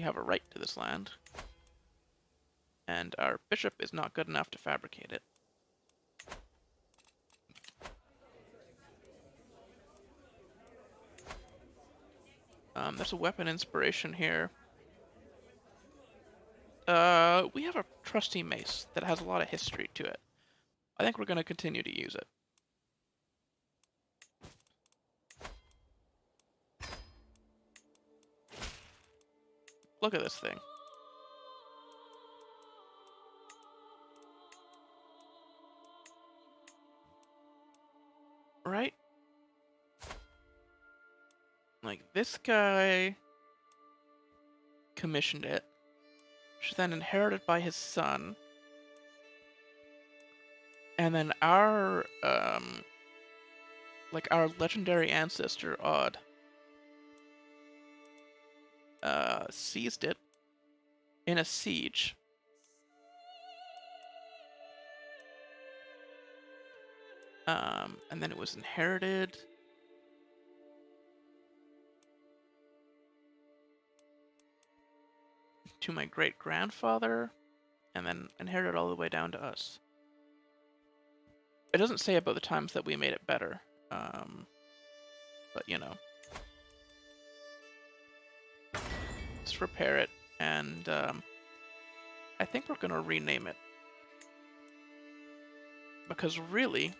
have a right to this land, and our bishop is not good enough to fabricate it. There's a weapon inspiration here. We have a trusty mace that has a lot of history to it. I think we're going to continue to use it. Look at this thing. Right? Like, this guy commissioned it, which is then inherited by his son. And then our legendary ancestor, Aud, seized it in a siege. And then it was inherited. To my great-grandfather, and then inherited all the way down to us. It doesn't say about the times that we made it better, but you know. Let's repair it, and I think we're gonna rename it. Because really,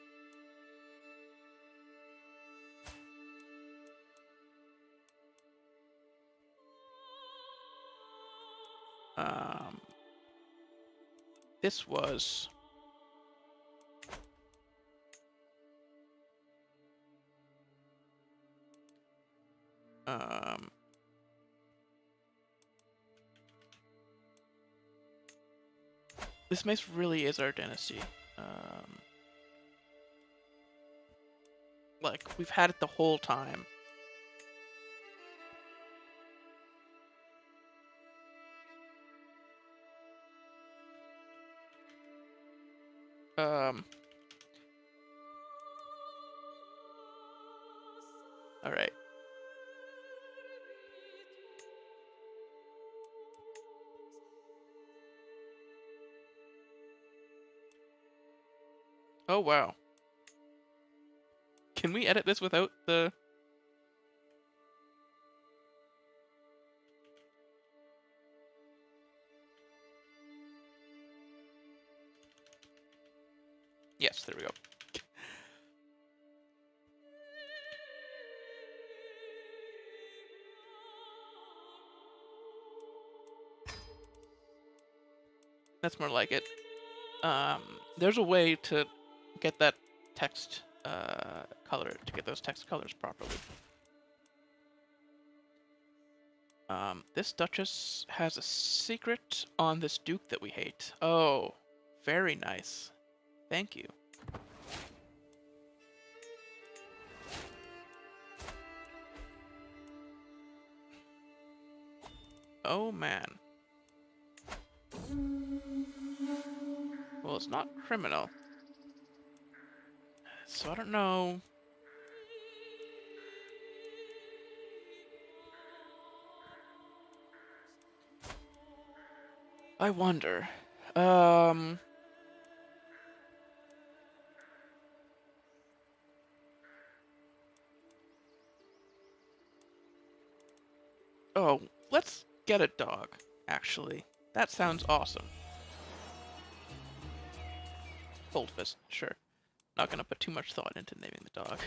this was this mace really is our dynasty. Like, we've had it the whole time. Alright. Oh, wow. Can we edit this without the... Yes, there we go. That's more like it. There's a way to get that text color, to get those text colors properly. This Duchess has a secret on this Duke that we hate. Oh, very nice. Thank you. Oh, man. Well, it's not criminal. So I don't know. I wonder. Oh, let's get a dog, actually. That sounds awesome. Goldfist, sure. Not gonna put too much thought into naming the dog.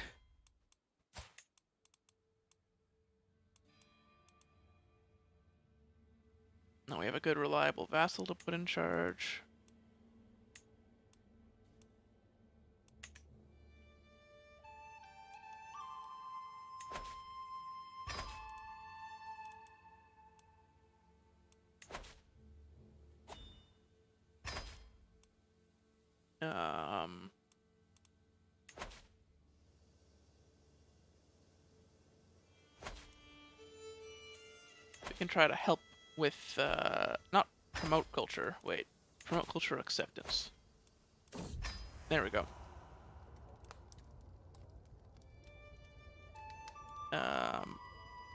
Now we have a good, reliable vassal to put in charge. We can try to help with, not promote culture, wait, promote culture acceptance. There we go.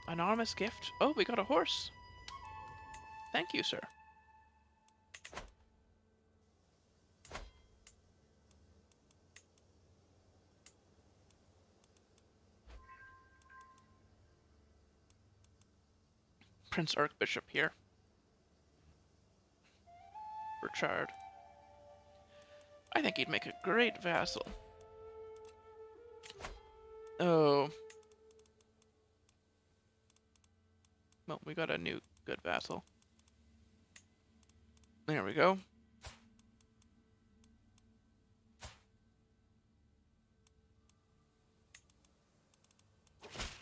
Anonymous gift. Oh, we got a horse. Thank you, sir. Prince Archbishop here. Richard. I think he'd make a great vassal. Oh. Well, we got a new good vassal. There we go.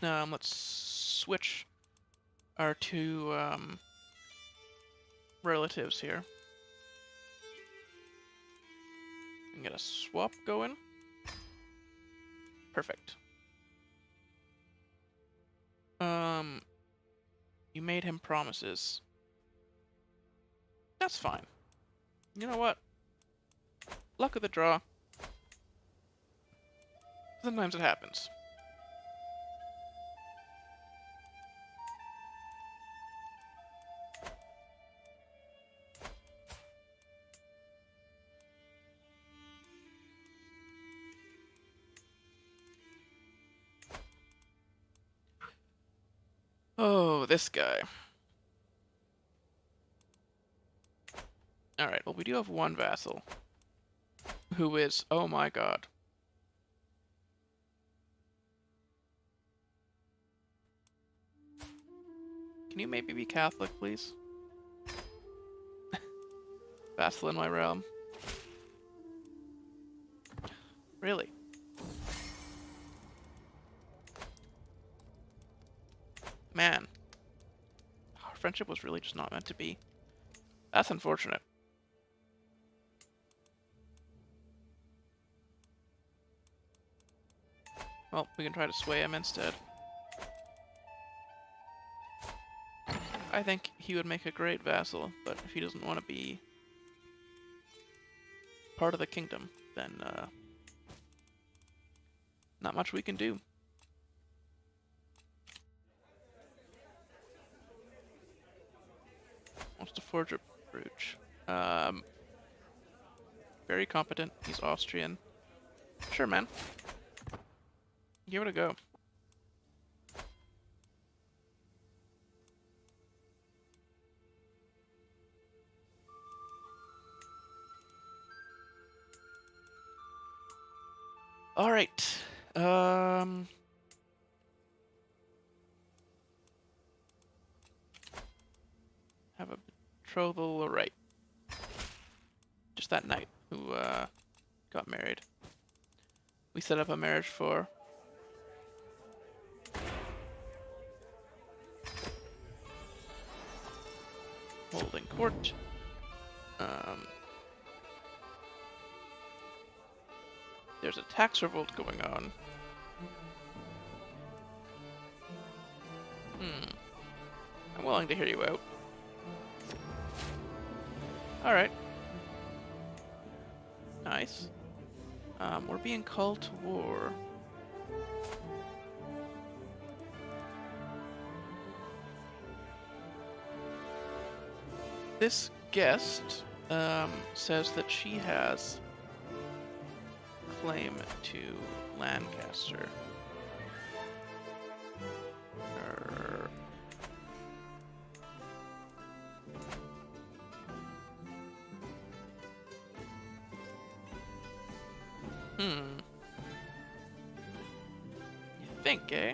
Let's switch our two relatives here. We can get a swap going. Perfect. You made him promises. That's fine. You know what? Luck of the draw. Sometimes it happens. Oh, this guy. Alright, well, we do have one vassal. Who is... Oh my god. Can you maybe be Catholic, please? Vassal in my realm. Really? Man. Our friendship was really just not meant to be. That's unfortunate. Well, we can try to sway him instead. I think he would make a great vassal, but if he doesn't want to be part of the kingdom, then not much we can do. Wants to forge a brooch. Very competent. He's Austrian. Sure, man. Give it a go. All right. Have a betrothal, right? just that knight who got married. We set up a marriage for. Holding court. There's a tax revolt going on. I'm willing to hear you out. Alright. Nice. We're being called to war. This guest says that she has claim to Lancaster. You think, eh?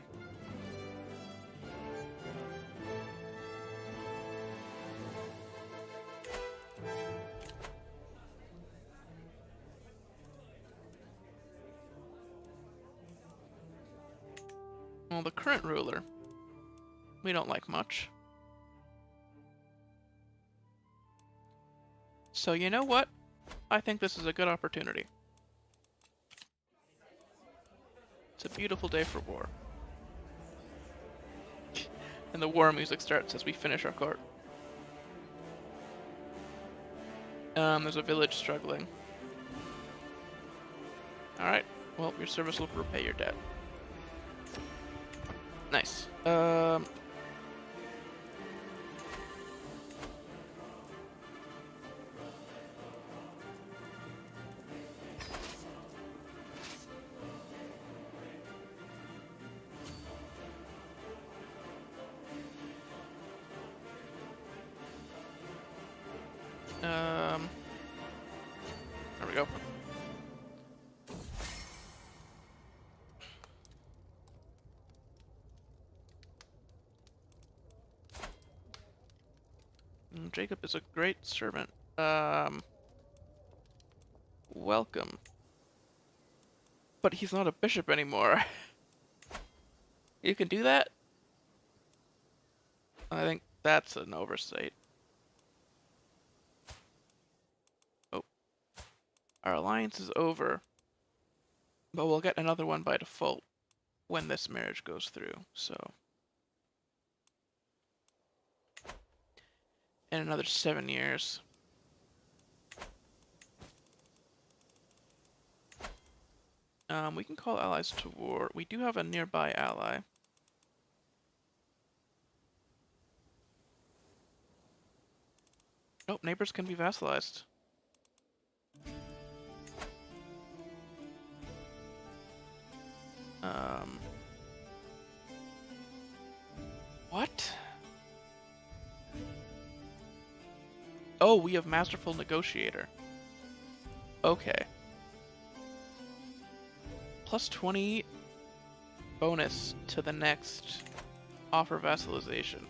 Well, the current ruler, we don't like much. So you know what? I think this is a good opportunity. It's a beautiful day for war. And the war music starts as we finish our court. There's a village struggling. Alright, well, your service will repay your debt. Nice. There we go. Jacob is a great servant. Welcome. But he's not a bishop anymore. You can do that? I think that's an oversight. Oh. Our alliance is over. But we'll get another one by default when this marriage goes through, so. In another 7 years. We can call allies to war. We do have a nearby ally. Nope, neighbors can be vassalized. What? Oh, we have Masterful Negotiator. Okay. Plus 20 bonus to the next offer vassalization.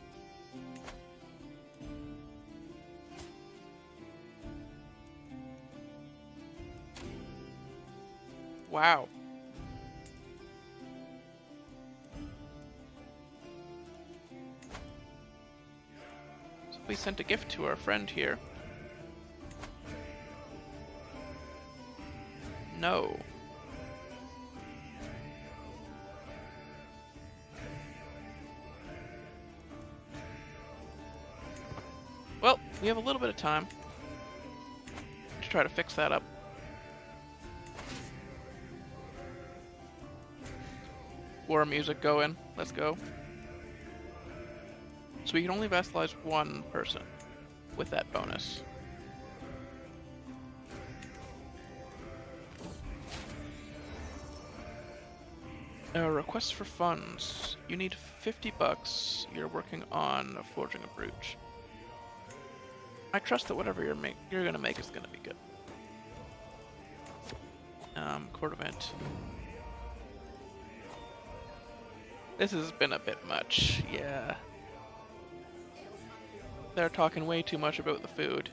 Wow. So we sent a gift to our friend here. No. Well, we have a little bit of time to try to fix that up. War music going. Let's go. So we can only vassalize one person with that bonus. Request for funds. You need 50 bucks. You're working on forging a brooch. I trust that whatever you're gonna make is gonna be good. Court event. This has been a bit much, yeah. They're talking way too much about the food.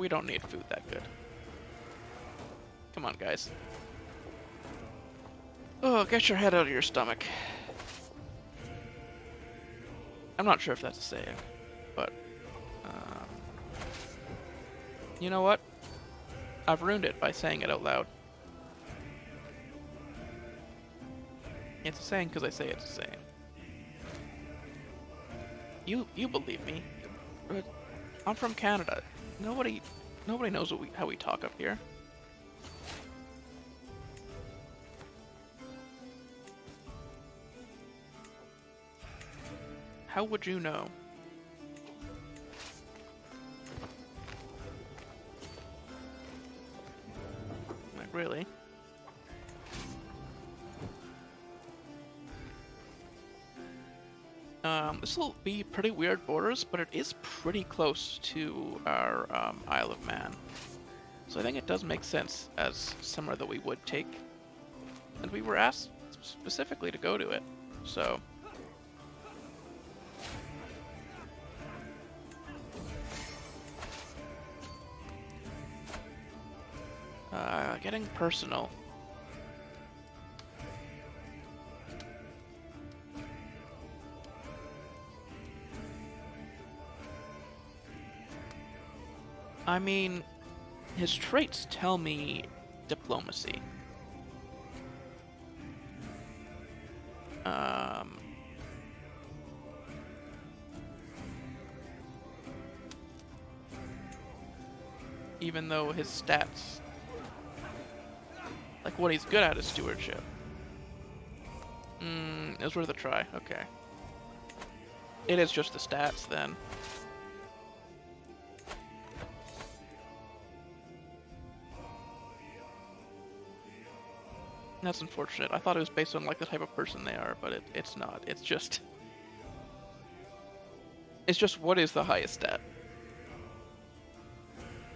We don't need food that good. Come on, guys. Oh, get your head out of your stomach. I'm not sure if that's a saying, but you know what? I've ruined it by saying it out loud. It's a saying because I say it's a saying. You believe me? But I'm from Canada. Nobody knows how we talk up here. How would you know? Like, really? This will be pretty weird borders, but it is pretty close to our Isle of Man. So I think it does make sense as somewhere that we would take. And we were asked specifically to go to it, so... getting personal. I mean, his traits tell me diplomacy. Even though his stats, like what he's good at is stewardship. It was worth a try. Okay. It is just the stats then. That's unfortunate. I thought it was based on like the type of person they are, but it's not. It's just what is the highest stat.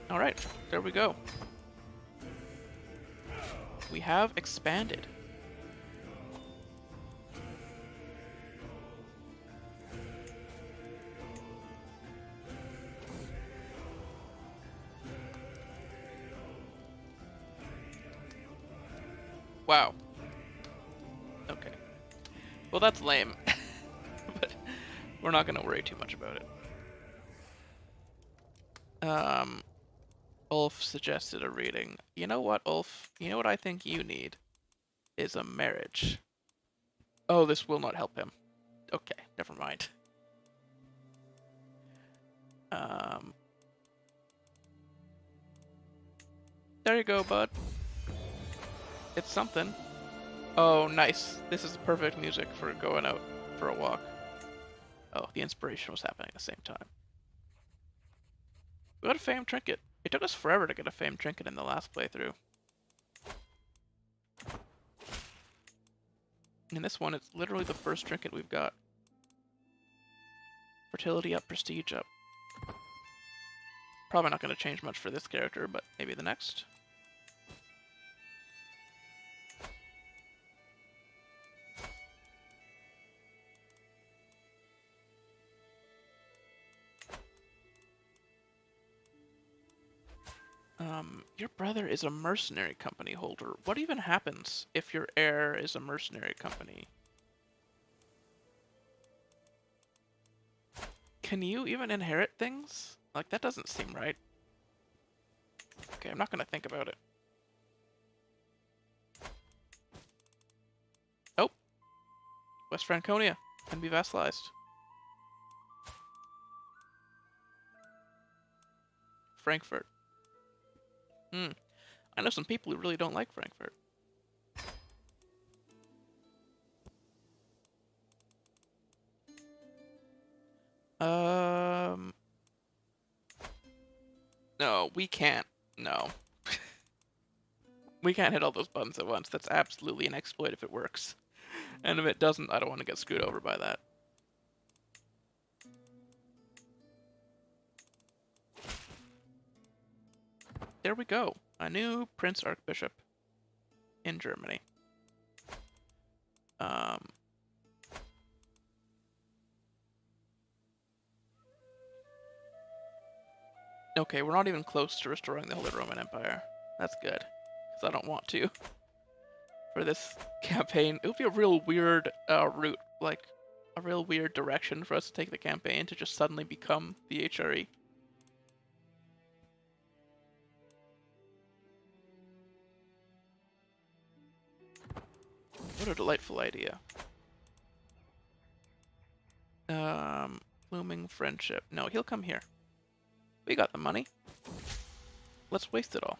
Alright, there we go. We have expanded. Wow. Okay. Well, that's lame. But we're not going to worry too much about it. Ulf suggested a reading. You know what, Ulf? You know what I think you need? Is a marriage. Oh, this will not help him. Okay, never mind. There you go, bud. It's something. Oh, nice. This is perfect music for going out for a walk. Oh, the inspiration was happening at the same time. We got a famed trinket. It took us forever to get a famed trinket in the last playthrough. In this one, it's literally the first trinket we've got. Fertility up, prestige up. Probably not going to change much for this character, but maybe the next. Your brother is a mercenary company holder. What even happens if your heir is a mercenary company? Can you even inherit things? Like, that doesn't seem right. Okay, I'm not gonna think about it. Oh! West Franconia can be vassalized. Frankfurt. I know some people who really don't like Frankfurt. No, we can't. No. We can't hit all those buttons at once. That's absolutely an exploit if it works. And if it doesn't, I don't want to get screwed over by that. There we go. A new Prince Archbishop in Germany. Okay, we're not even close to restoring the Holy Roman Empire. That's good, because I don't want to. For this campaign, it would be a real weird route, like a real weird direction for us to take the campaign to just suddenly become the HRE. What a delightful idea. Blooming friendship. No, he'll come here. We got the money. Let's waste it all.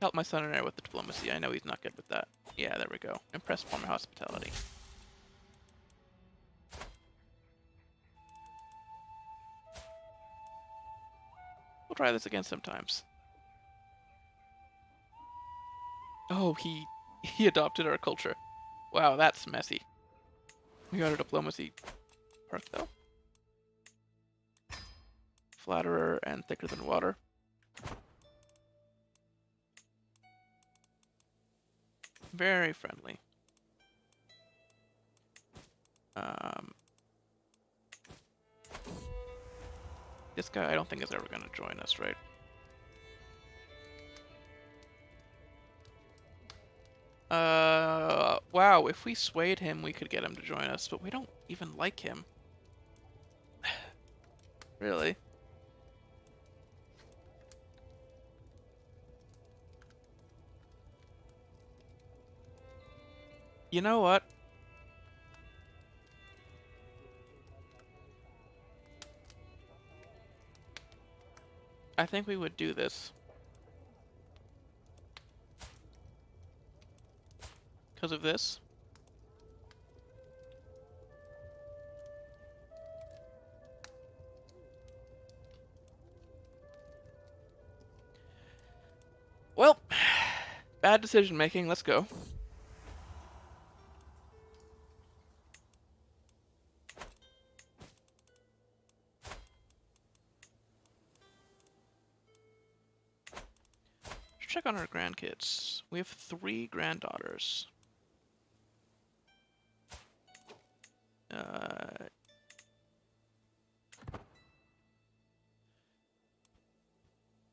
Help my son and heir with the diplomacy. I know he's not good with that. Yeah, there we go. Impress former hospitality. We'll try this again sometimes. Oh, he adopted our culture. Wow, that's messy. We got a diplomacy perk though. Flatterer and thicker than water. Very friendly. This guy I don't think is ever going to join us, right? Wow, if we swayed him, we could get him to join us, but we don't even like him. Really? You know what? I think we would do this. Because of this. Well, bad decision making. Let's go. Let's check on our grandkids. We have 3 granddaughters.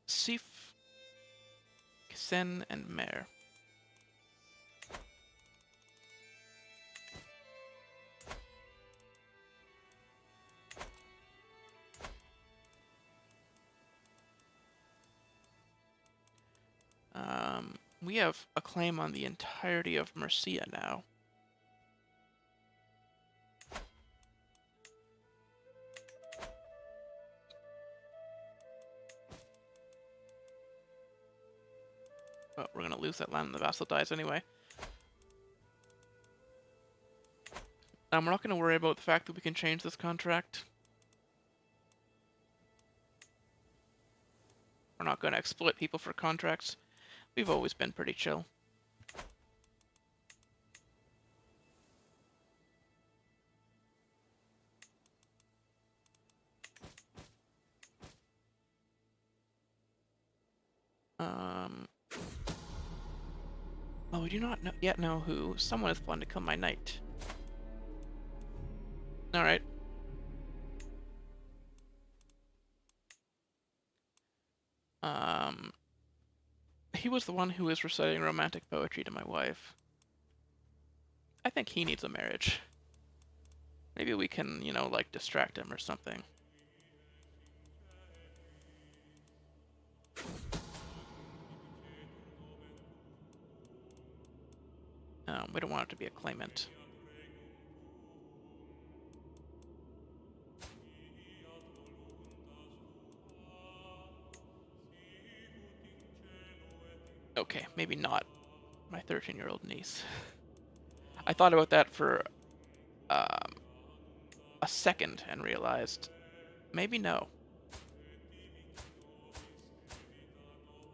Sif, Ksen, and Mare. We have a claim on the entirety of Mercia now. But we're gonna lose that land when the vassal dies anyway. We're not gonna worry about the fact that we can change this contract. We're not gonna exploit people for contracts. We've always been pretty chill. Oh, we do not yet know who. Someone is planning to kill my knight. Alright. He was the one who was reciting romantic poetry to my wife. I think he needs a marriage. Maybe we can, you know, like, distract him or something. We don't want it to be a claimant. Okay, maybe not my 13-year-old niece. I thought about that for a second and realized maybe no.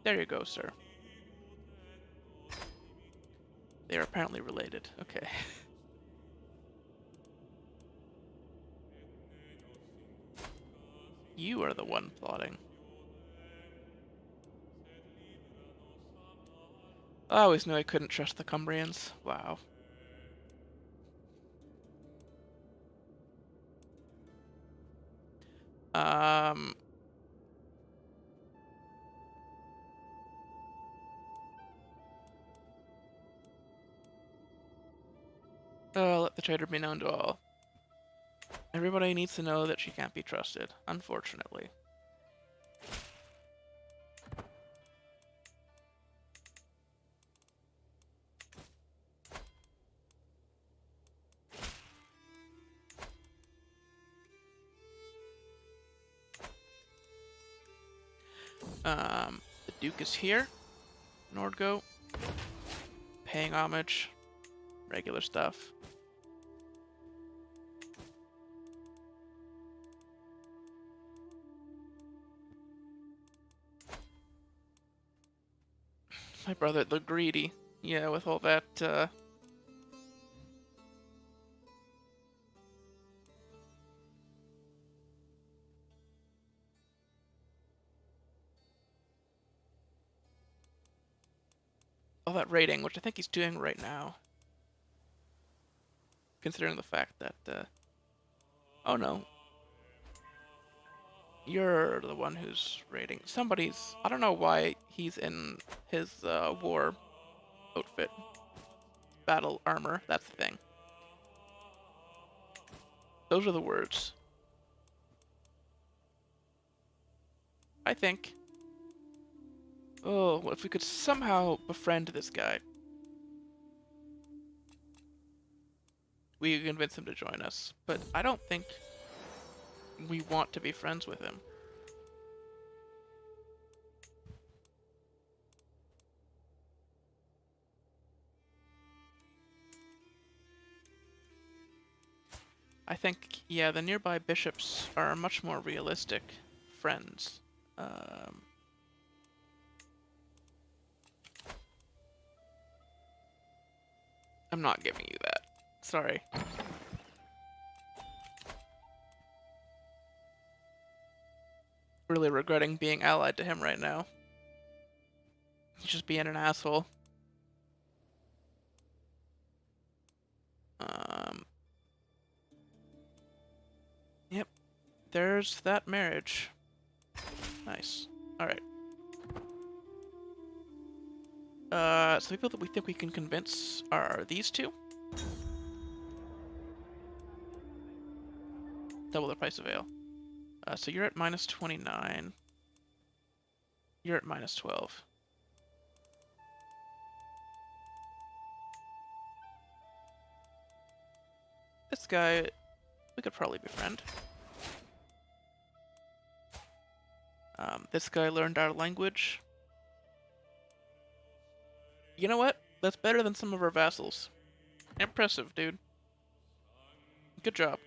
There you go, sir. They are apparently related. Okay. You are the one plotting. I always knew I couldn't trust the Cumbrians. Wow. Um, let the traitor be known to all. Everybody needs to know that she can't be trusted, unfortunately. The Duke is here. Nordgo. Paying homage. Regular stuff. My brother, the greedy. Yeah, with all that, all that raiding, which I think he's doing right now. Considering the fact that, oh no. You're the one who's raiding. Somebody's, I don't know why he's in his, war outfit. Battle armor, that's the thing. Those are the words. I think. Oh, what if we could somehow befriend this guy? We could convince him to join us, but I don't think we want to be friends with him. I think, yeah, the nearby bishops are much more realistic friends. I'm not giving you that. Sorry. Really regretting being allied to him right now. He's just being an asshole. Yep. There's that marriage. Nice. Alright. So people that we think we can convince are these two. Double the price of ale. So you're at minus 29. You're at minus 12. This guy, we could probably befriend. This guy learned our language. You know what? That's better than some of our vassals. Impressive, dude. Good job.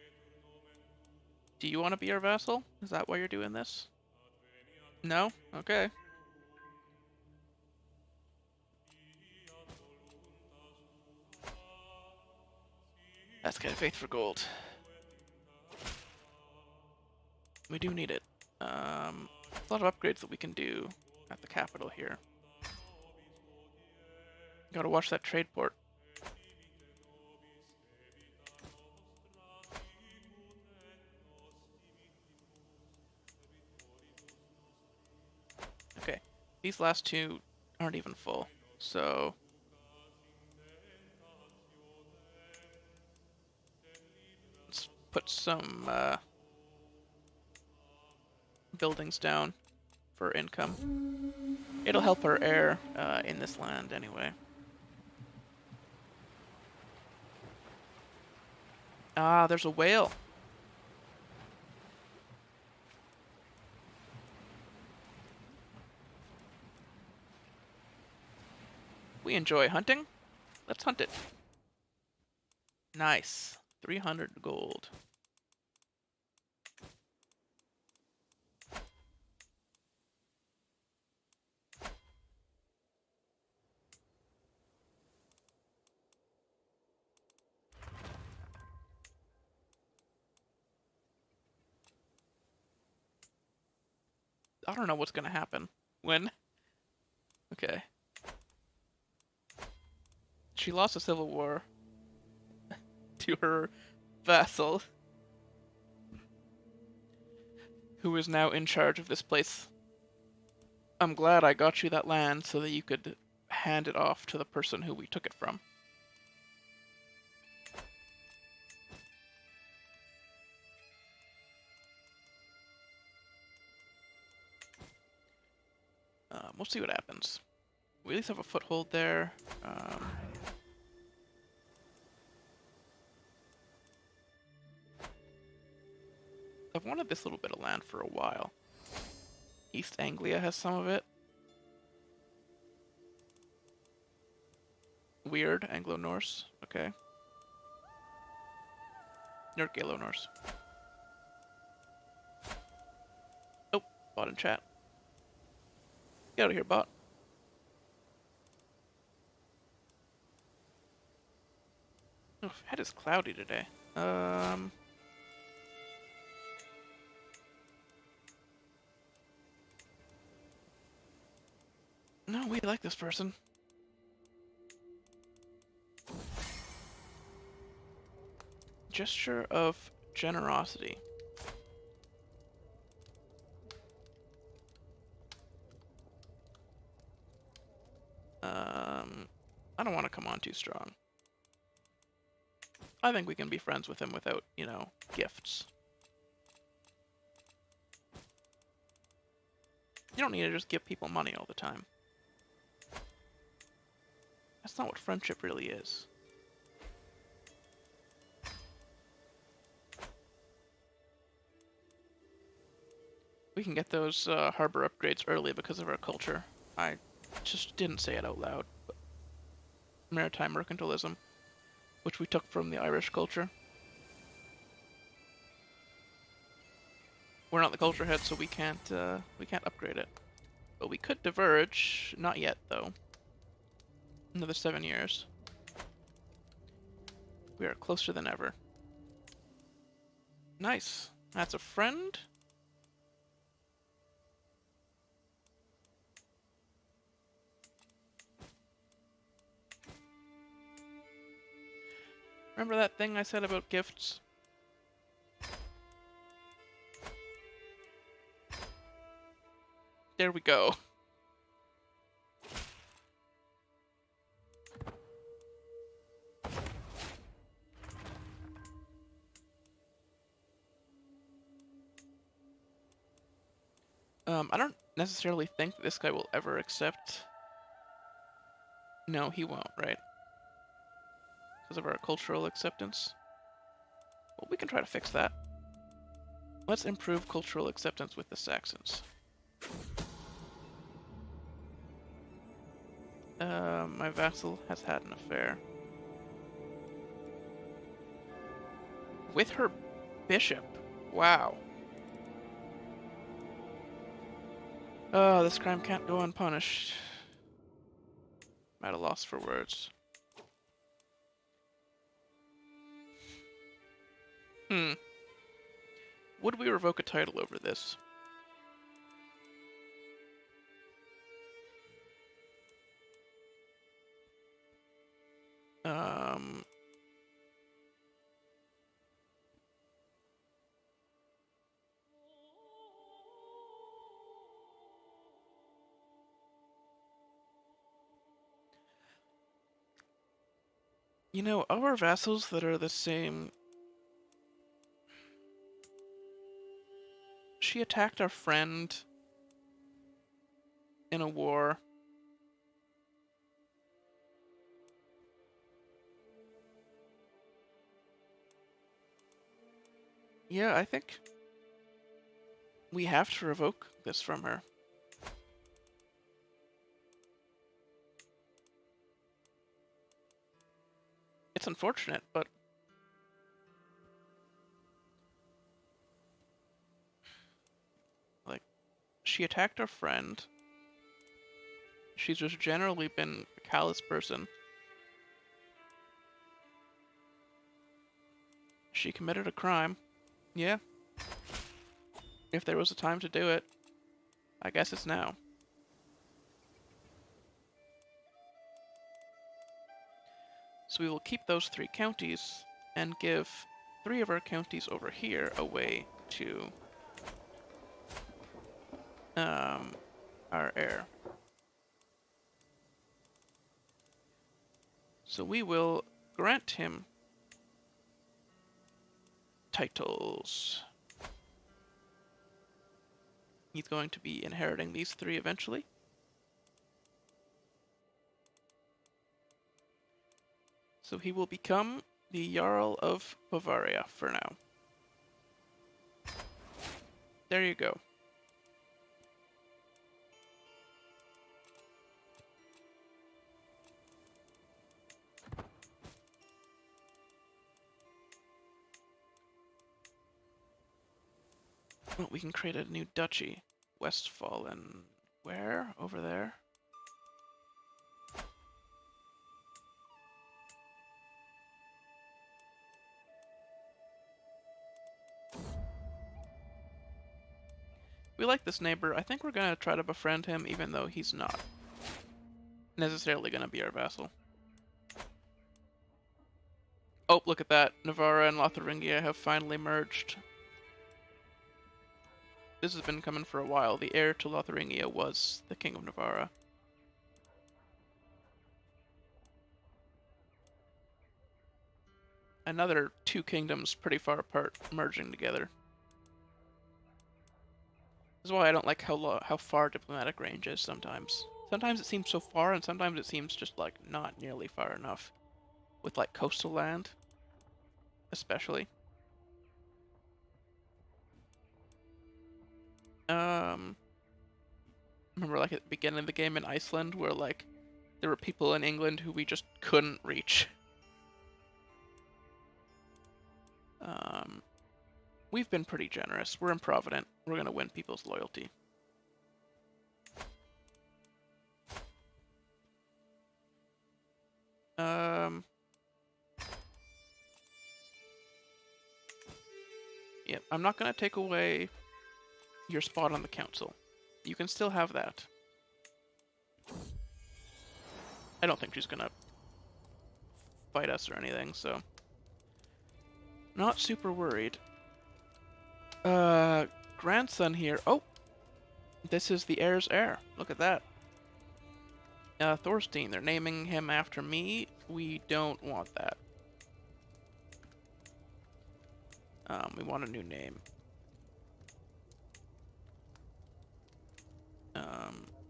Do you want to be our vassal? Is that why you're doing this? No? Okay. That's kind of faith for gold. We do need it. A lot of upgrades that we can do at the capital here. Gotta watch that trade port. Okay, these last two aren't even full, so... let's put some, buildings down for income. It'll help our heir, in this land anyway. Ah, there's a whale. We enjoy hunting. Let's hunt it. Nice. 300 gold. I don't know what's gonna happen. When? Okay. She lost a civil war to her vassal, who is now in charge of this place. I'm glad I got you that land so that you could hand it off to the person who we took it from. We'll see what happens. We at least have a foothold there. I've wanted this little bit of land for a while. East Anglia has some of it. Weird, Anglo-Norse. Okay. You're Galo-Norse. Oh, bot in chat. Get out of here, bot. Oh, head is cloudy today. No, we like this person. Gesture of generosity. I don't want to come on too strong. I think we can be friends with him without, you know, gifts. You don't need to just give people money all the time. That's not what friendship really is. We can get those harbor upgrades early because of our culture. I just didn't say it out loud. But maritime mercantilism, which we took from the Irish culture. We're not the culture head, so we can't upgrade it. But we could diverge. Not yet, though. Another 7 years. We are closer than ever. Nice. That's a friend. Remember that thing I said about gifts? There we go. I don't necessarily think this guy will ever accept. No, he won't, right? Because of our cultural acceptance. Well, we can try to fix that. Let's improve cultural acceptance with the Saxons. My vassal has had an affair. With her bishop. Wow. Oh, this crime can't go unpunished. I'm at a loss for words. Would we revoke a title over this? You know, our vassals that are the same... She attacked our friend in a war. Yeah, I think we have to revoke this from her. It's unfortunate, but... Like, she attacked our friend. She's just generally been a callous person. She committed a crime. Yeah. If there was a time to do it, I guess it's now. So we will keep those 3 counties and give 3 of our counties over here away to our heir. So we will grant him titles. He's going to be inheriting these 3 eventually. So he will become the Jarl of Bavaria for now. There you go. Well, we can create a new duchy. Westfalen. Where? Over there? We like this neighbor. I think we're gonna try to befriend him even though he's not necessarily gonna be our vassal. Oh, look at that. Navarra and Lotharingia have finally merged. This has been coming for a while. The heir to Lotharingia was the King of Navarra. Another 2 kingdoms pretty far apart merging together. This is why I don't like how far diplomatic range is sometimes. Sometimes it seems so far, and sometimes it seems just like not nearly far enough. With like coastal land, especially. Remember like at the beginning of the game in Iceland where like there were people in England who we just couldn't reach. We've been pretty generous. We're improvident. We're gonna win people's loyalty. Yep, I'm not gonna take away your spot on the council. You can still have that. I don't think she's gonna fight us or anything, so not super worried. Grandson here. Oh, this is the heir's heir. Look at that. Thorstein. They're naming him after me. We don't want that. We want a new name.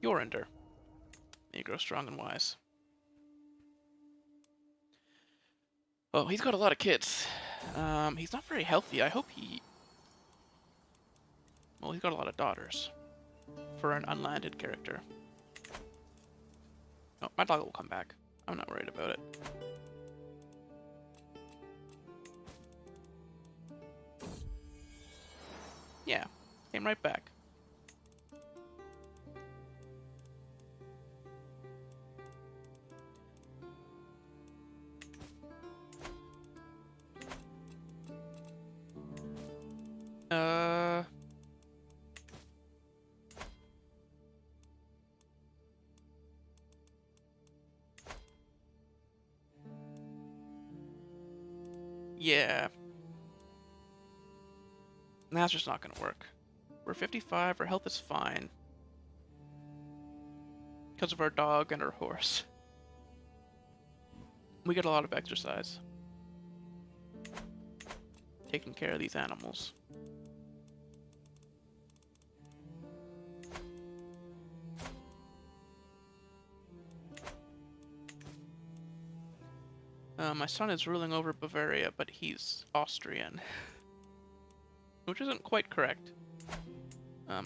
Jorinder. May you grow strong and wise. Well, he's got a lot of kids. He's not very healthy. I hope he... Well, he's got a lot of daughters. For an unlanded character. Oh, my dog will come back. I'm not worried about it. Yeah, came right back. Yeah. That's just not gonna work. We're 55, our health is fine. Because of our dog and our horse. We get a lot of exercise. Taking care of these animals. My son is ruling over Bavaria, but he's Austrian. Which isn't quite correct.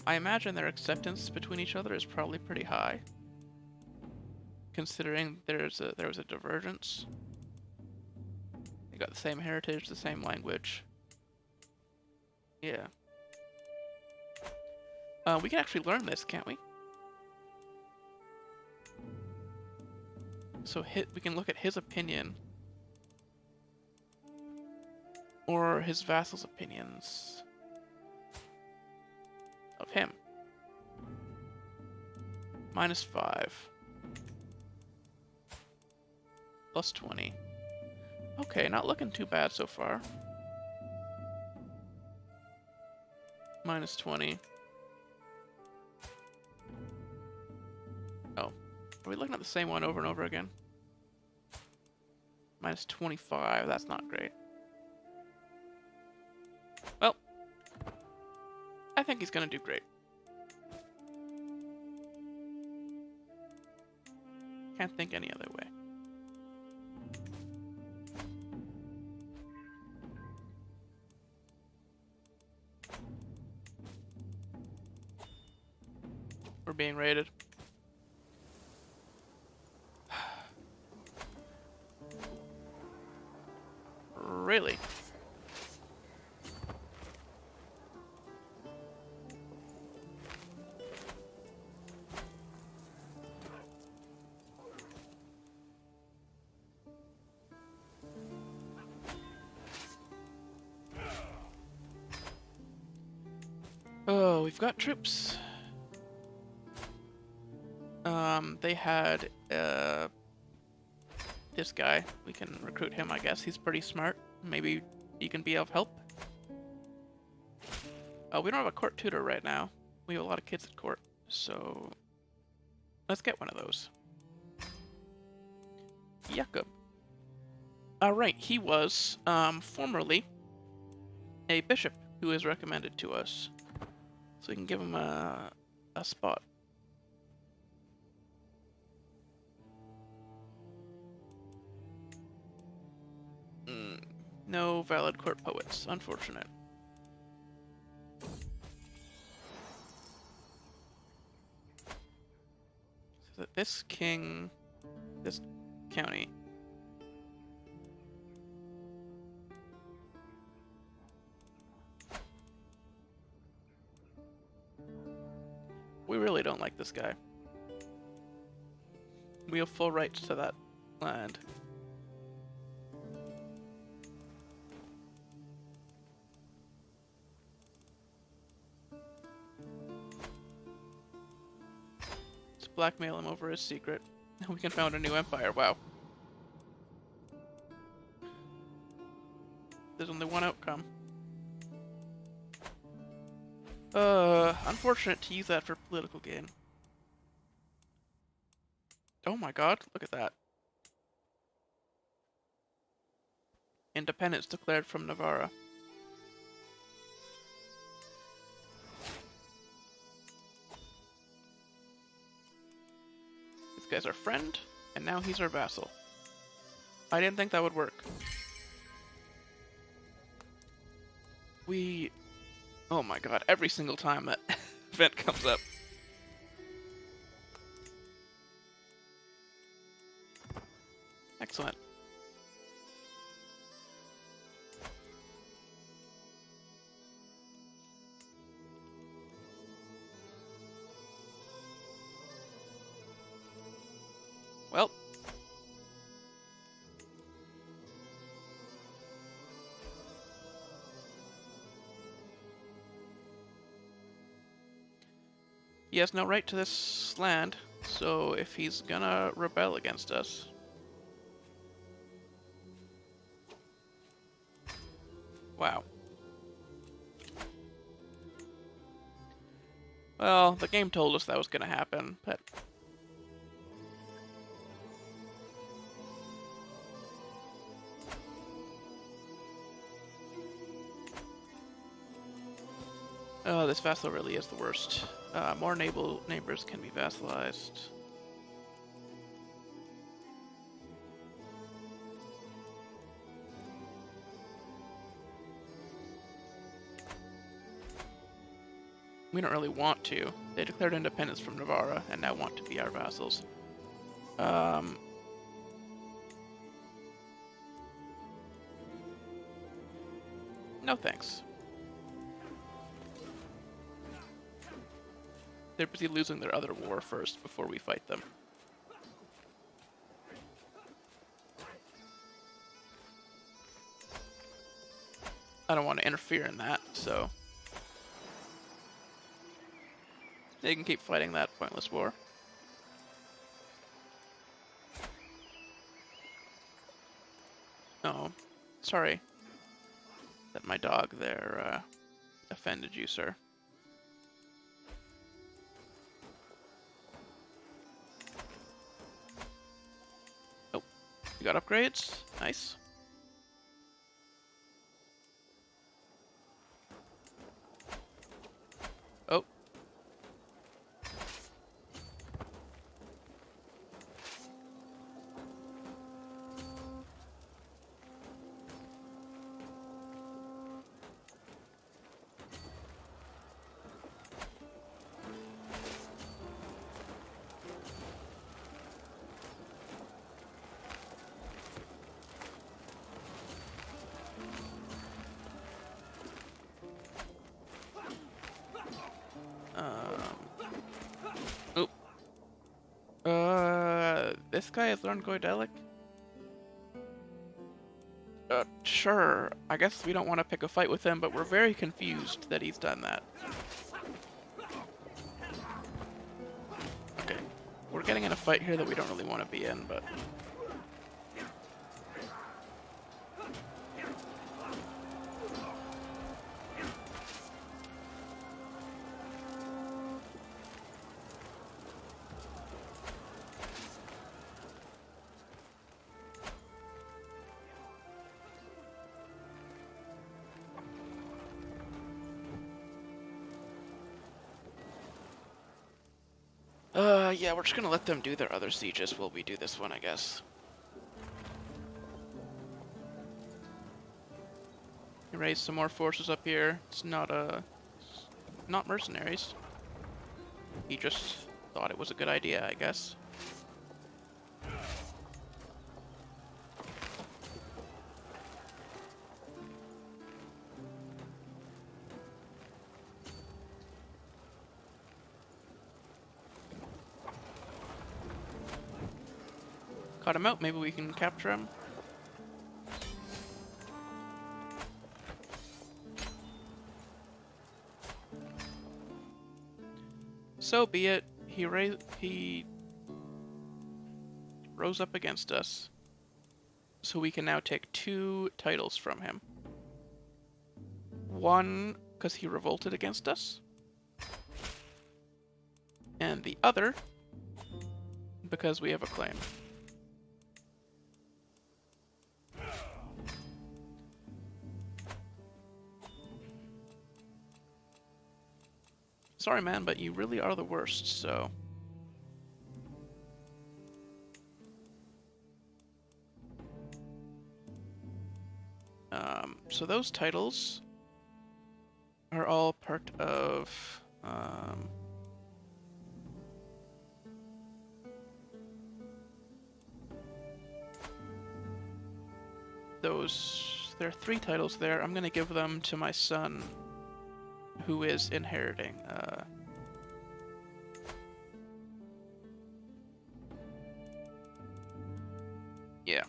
I imagine their acceptance between each other is probably pretty high. Considering there was a divergence. They got the same heritage, the same language. Yeah. We can actually learn this, can't we? So we can look at his opinion. Or his vassals' opinions of him. -5. +20. Okay, not looking too bad so far. -20. Are we looking at the same one over and over again? Minus 25, that's not great. Well, I think he's gonna do great. Can't think any other way. We're being raided. Really? Oh, we've got troops. They had this guy. We can recruit him, I guess. He's pretty smart. Maybe he can be of help. We don't have a court tutor right now. We have a lot of kids at court, so let's get one of those. Jakob. Alright, he was formerly a bishop who is recommended to us. So we can give him a spot. No valid court poets, unfortunate. So this king, this county. We really don't like this guy. We have full rights to that land. Blackmail him over his secret. We can found a new empire. Wow. There's only one outcome. Unfortunate to use that for political gain. Oh my god, look at that. Independence declared from Navarra. This guy's our friend, and now he's our vassal. I didn't think that would work. Oh my god, every single time that event comes up. Excellent. Well. He has no right to this land, so if he's gonna rebel against us... Wow. Well, the game told us that was gonna happen, but... Oh, this vassal really is the worst. More neighbors can be vassalized. We don't really want to. They declared independence from Navarra and now want to be our vassals. No thanks. They're busy losing their other war first before we fight them. I don't want to interfere in that, so... They can keep fighting that pointless war. Oh, sorry that my dog there offended you, sir. got upgrades. Nice. Oh. This guy has learned Goidelic? Sure. I guess we don't want to pick a fight with him, but we're very confused that he's done that. Okay. We're getting in a fight here that we don't really want to be in, but... yeah, we're just gonna let them do their other sieges while we do this one, I guess. Raise some more forces up here. It's not mercenaries. He just thought it was a good idea, I guess. Cut him out, maybe we can capture him. So be it. He rose up against us. So we can now take 2 titles from him. One, because he revolted against us. And the other, because we have a claim. Sorry, man, but you really are the worst, so... So those titles are all part of... there are 3 titles there. I'm gonna give them to my son, who is inheriting. Yeah.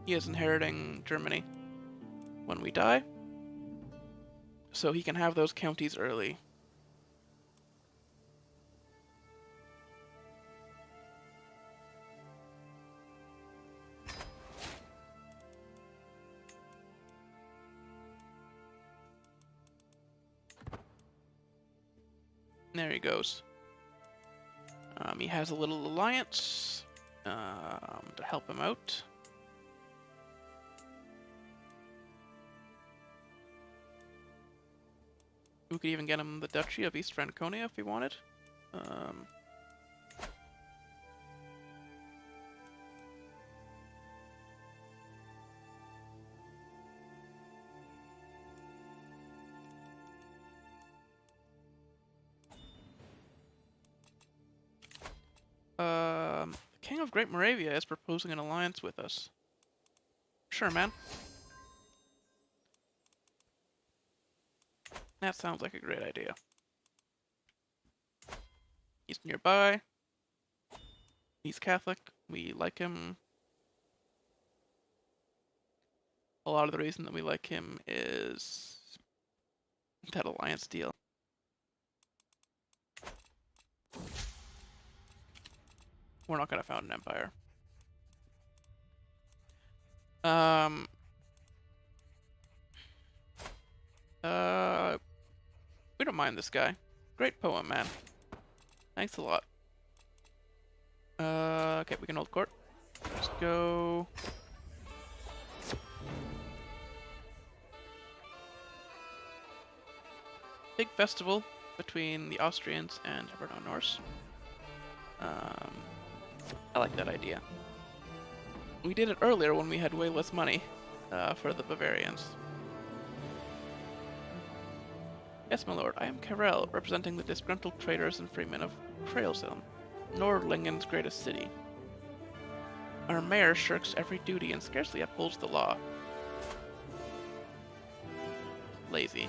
He is inheriting Germany when we die, so he can have those counties early. There he goes. He has a little alliance to help him out. We could even get him the Duchy of East Franconia if we wanted. The King of Great Moravia is proposing an alliance with us. Sure, man. That sounds like a great idea. He's nearby. He's Catholic. We like him. A lot of the reason that we like him is that alliance deal. We're not going to found an empire. We don't mind this guy. Great poem, man. Thanks a lot. Okay, we can hold court. Let's go. Big festival between the Austrians and Hiberno-Norse. I like that idea. We did it earlier when we had way less money for the Bavarians. Yes, my lord, I am Karel, representing the disgruntled traders and freemen of Krailshelm, Nordlingen's greatest city. Our mayor shirks every duty and scarcely upholds the law. Lazy.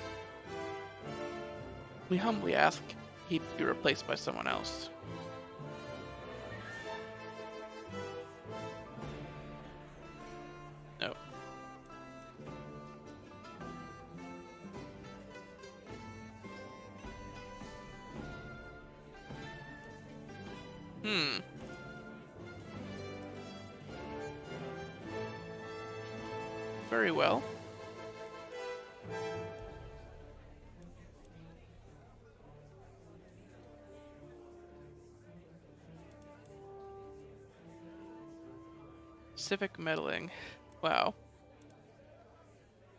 We humbly ask he be replaced by someone else. No. Very well. Civic meddling. Wow.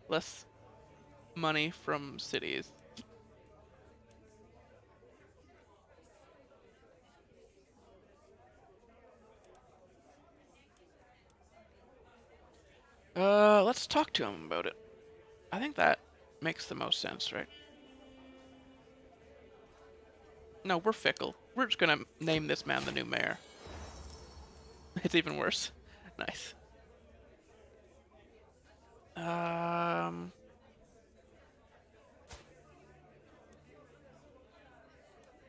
Less money from cities. Let's talk to him about it. I think that makes the most sense, right? No, we're fickle. We're just gonna name this man the new mayor. It's even worse. Nice.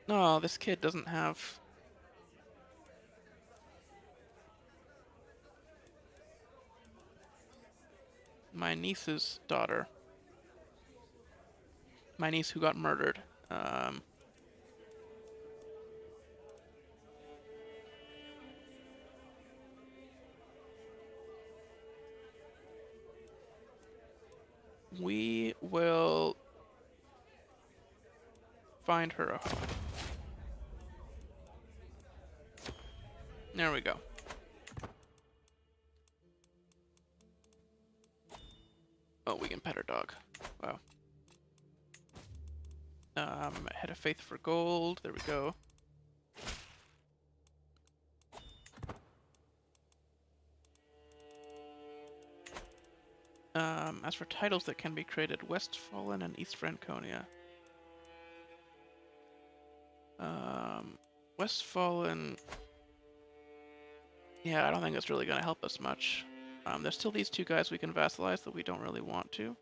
No, this kid doesn't have... My niece's daughter. My niece who got murdered. We will find her a home. There we go. Oh, we can pet her dog. Wow. Head of Faith for gold. There we go. As for titles that can be created, Westfalen and East Franconia. Westfalen... Yeah, I don't think it's really going to help us much. There's still these two guys we can vassalize that we don't really want to.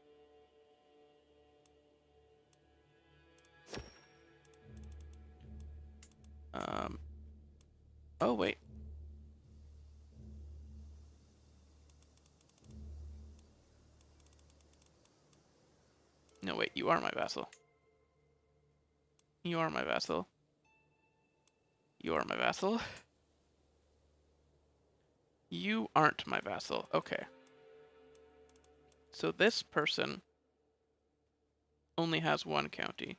Oh, wait. No, wait, you are my vassal. You are my vassal. You are my vassal. You aren't my vassal. Okay. So this person only has one county.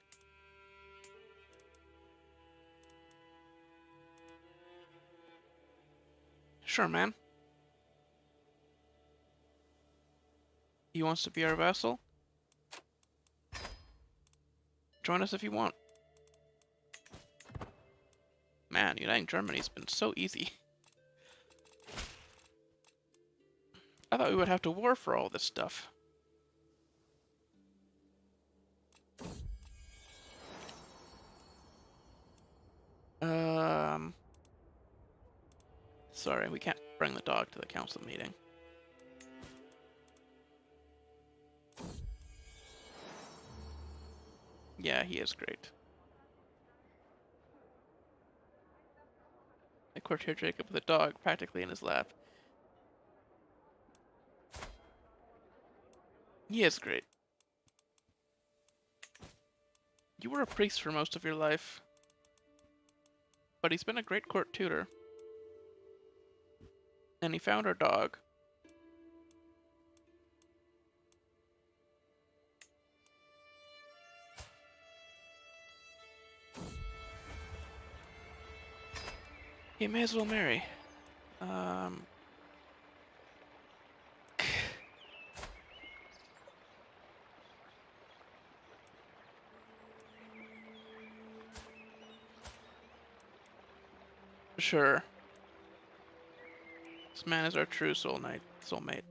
Sure, man. He wants to be our vassal? Join us if you want. Man, uniting Germany's been so easy. I thought we would have to war for all this stuff. Sorry, we can't bring the dog to the council meeting. Yeah, he is great. I courtier Jacob with a dog practically in his lap. He is great. You were a priest for most of your life, but he's been a great court tutor. And he found our dog. You may as well marry. Sure. This man is our true soulmate.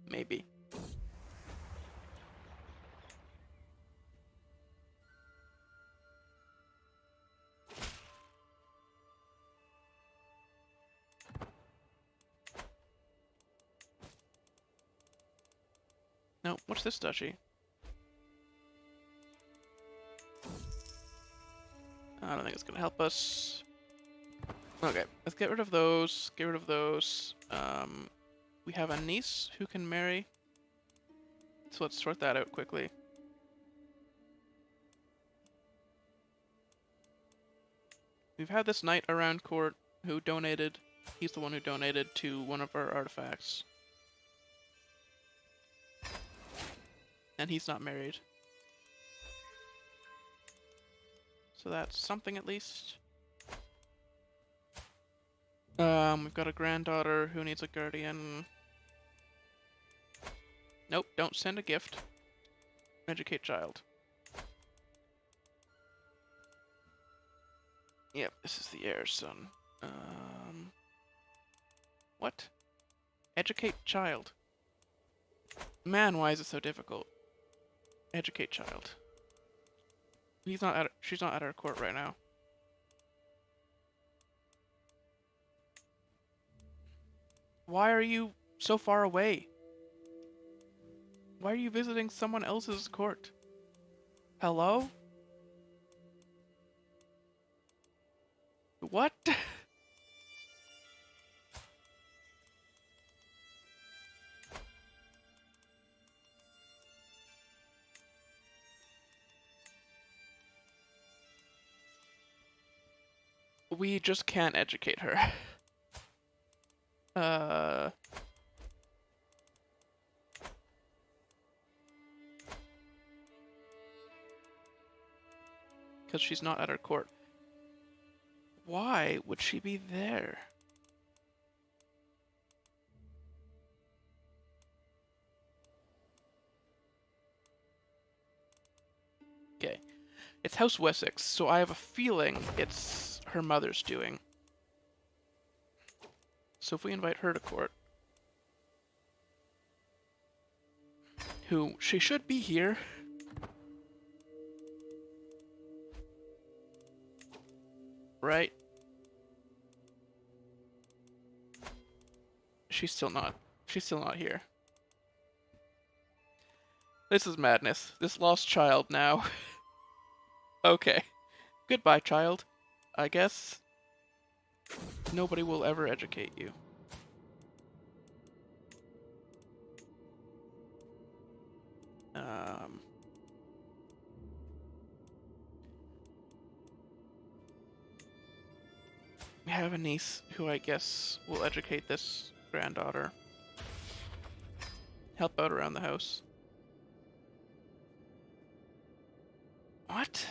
Maybe. No, what's this duchy? I don't think it's gonna help us. Okay, let's get rid of those. Get rid of those. We have a niece who can marry. So let's sort that out quickly. We've had this knight around court who donated. He's the one who donated to one of our artifacts. And he's not married. So that's something at least. We've got a granddaughter who needs a guardian. Nope, don't send a gift. Educate child. Yep, this is the heir's son. What? Educate child. Man, why is it so difficult? Educate child. She's not at our court right now. Why are you so far away? Why are you visiting someone else's court? Hello? What? We just can't educate her. Because she's not at our court. Why would she be there? Okay. It's House Wessex, so I have a feeling it's her mother's doing. So if we invite her to court, she should be here. Right? She's still not here. This is madness. This lost child now. Okay. Goodbye, child. I guess nobody will ever educate you. We have a niece who I guess will educate this granddaughter. Help out around the house. What?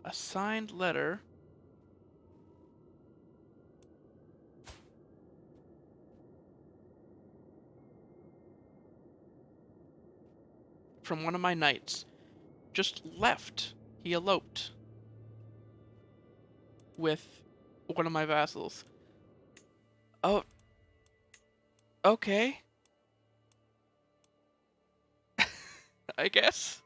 A signed letter. From one of my knights. Just left. He eloped. With one of my vassals. Oh. Okay. I guess.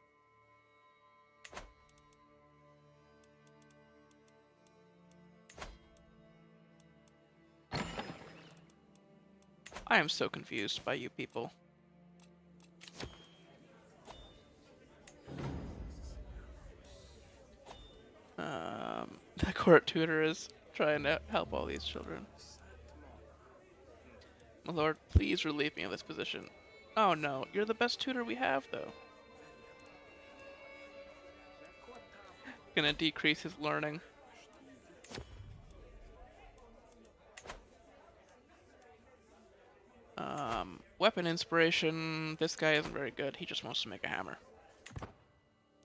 I am so confused by you people. The court tutor is trying to help all these children. My lord, please relieve me of this position. Oh no, you're the best tutor we have, though. Gonna decrease his learning. Weapon inspiration. This guy isn't very good. He just wants to make a hammer.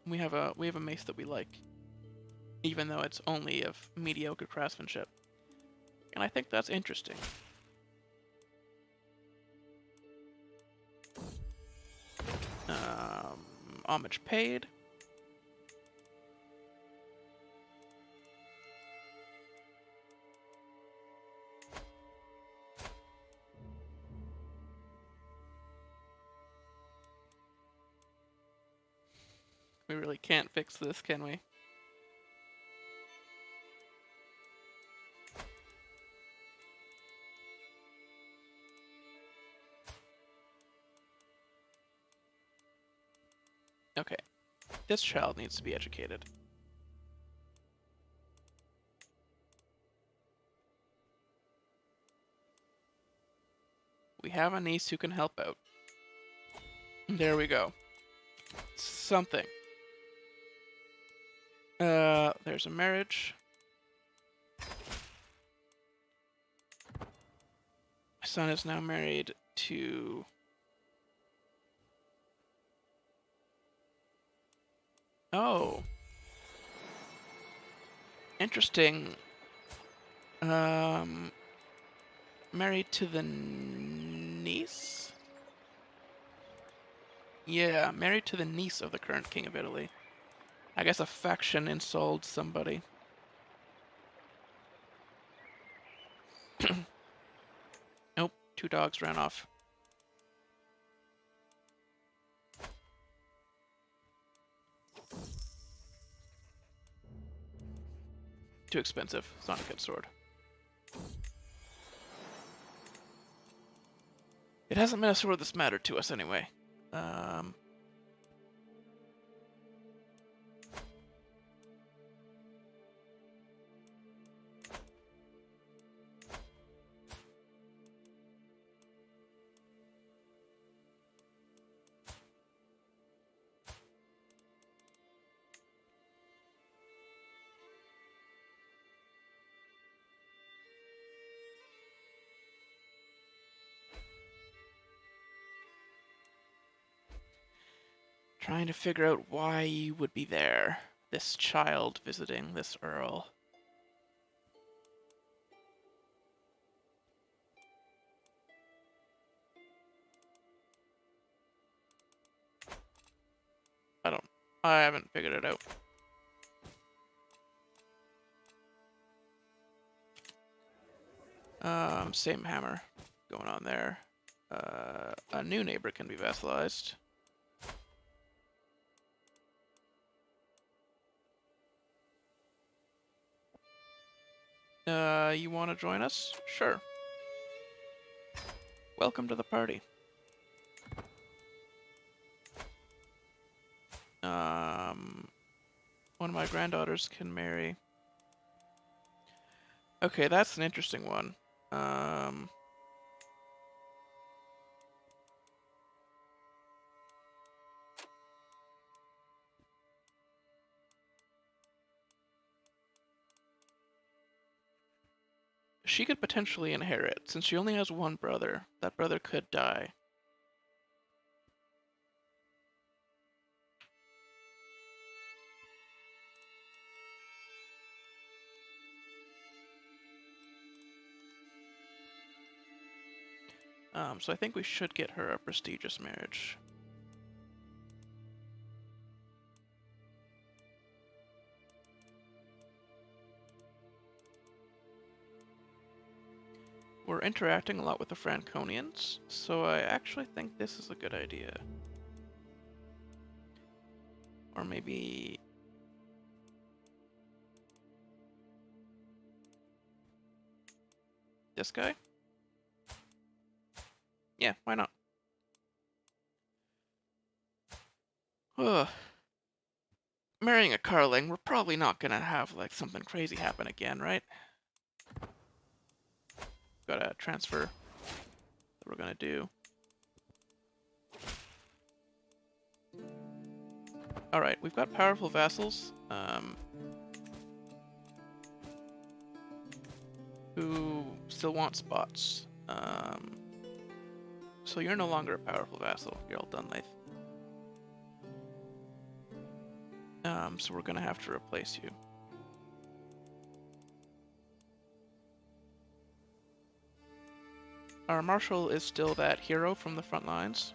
We have a mace that we like, even though it's only of mediocre craftsmanship. And I think that's interesting. Homage paid. We really can't fix this, can we? Okay. This child needs to be educated. We have a niece who can help out. There we go. Something. There's a marriage. My son is now married to... Oh. Interesting. Married to the niece? Yeah, married to the niece of the current king of Italy. I guess a faction installed somebody. Nope, 2 dogs ran off. Too expensive. It's not a good sword. It hasn't been a sword that's mattered to us anyway. Trying to figure out why you would be there. This child visiting this earl. I haven't figured it out. Same hammer going on there. A new neighbor can be vassalized. You want to join us? Sure. Welcome to the party. One of my granddaughters can marry. Okay, that's an interesting one. She could potentially inherit, since she only has one brother. That brother could die. So I think we should get her a prestigious marriage. We're interacting a lot with the Franconians, so I actually think this is a good idea. Or maybe... this guy? Yeah, why not? Ugh. Marrying a Carling, we're probably not gonna have, like, something crazy happen again, right? Got a transfer that we're gonna do. Alright, we've got powerful vassals, who still want spots. So you're no longer a powerful vassal, you're all done life. so we're gonna have to replace you. Our marshal is still that hero from the front lines.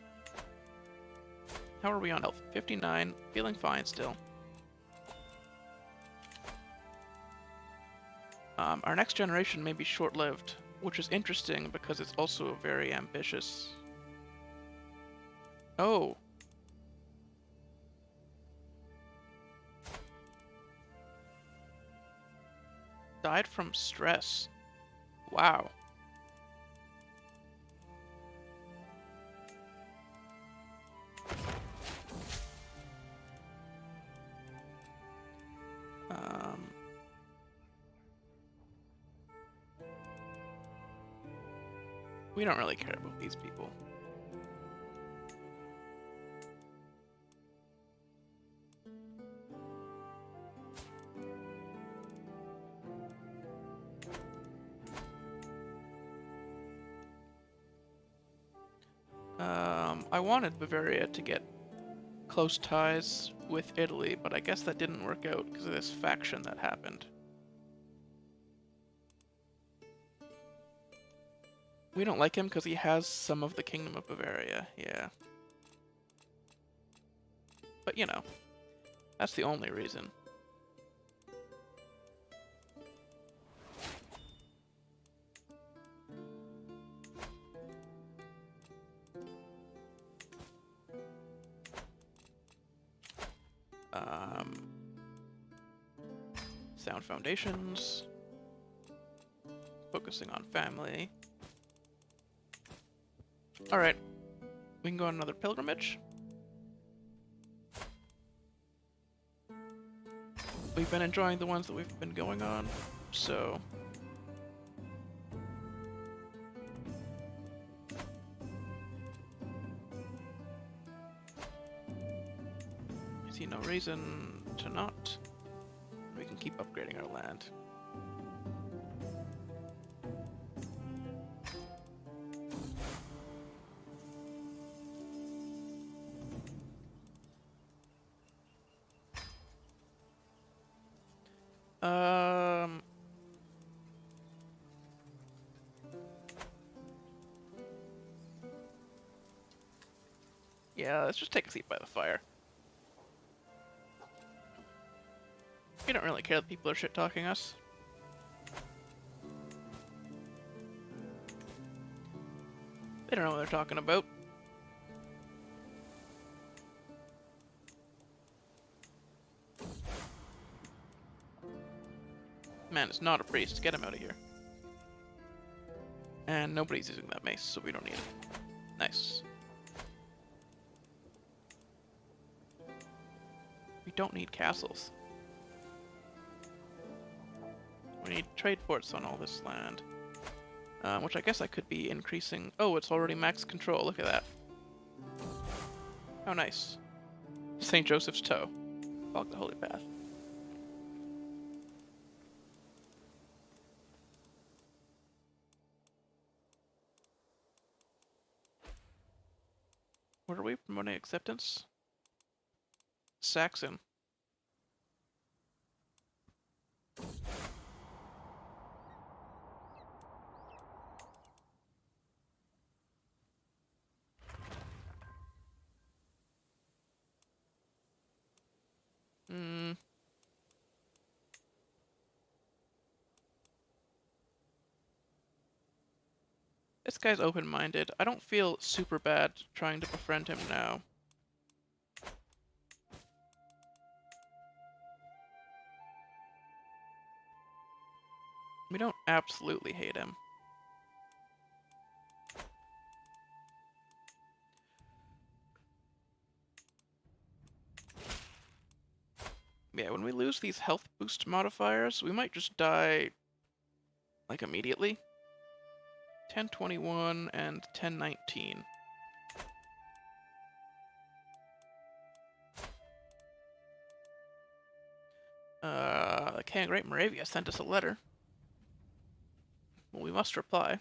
How are we on health? 59, feeling fine still. Our next generation may be short-lived, which is interesting because it's also very ambitious. Oh. Died from stress. Wow. We don't really care about these people. I wanted Bavaria to get close ties with Italy, but I guess that didn't work out because of this faction that happened. We don't like him because he has some of the Kingdom of Bavaria, yeah. But you know, that's the only reason. Sound foundations. Focusing on family. Alright. We can go on another pilgrimage. We've been enjoying the ones that we've been going on, so... I see no reason to not. We can keep upgrading our land. Yeah, let's just take a seat by the fire. We don't really care that people are shit-talking us. They don't know what they're talking about. Man, it's not a priest. Get him out of here. And nobody's using that mace, so we don't need it. Nice. We don't need castles. We need trade ports on all this land. Which I guess I could be increasing... Oh, it's already max control. Look at that. How nice. St. Joseph's Toe. Fog the Holy Path. What are we promoting? Acceptance? Saxon. This guy's open-minded. I don't feel super bad trying to befriend him now. We don't absolutely hate him. Yeah, when we lose these health boost modifiers, we might just die, like, immediately. 1021 and 1019. The King of Great Moravia sent us a letter. Well, we must reply.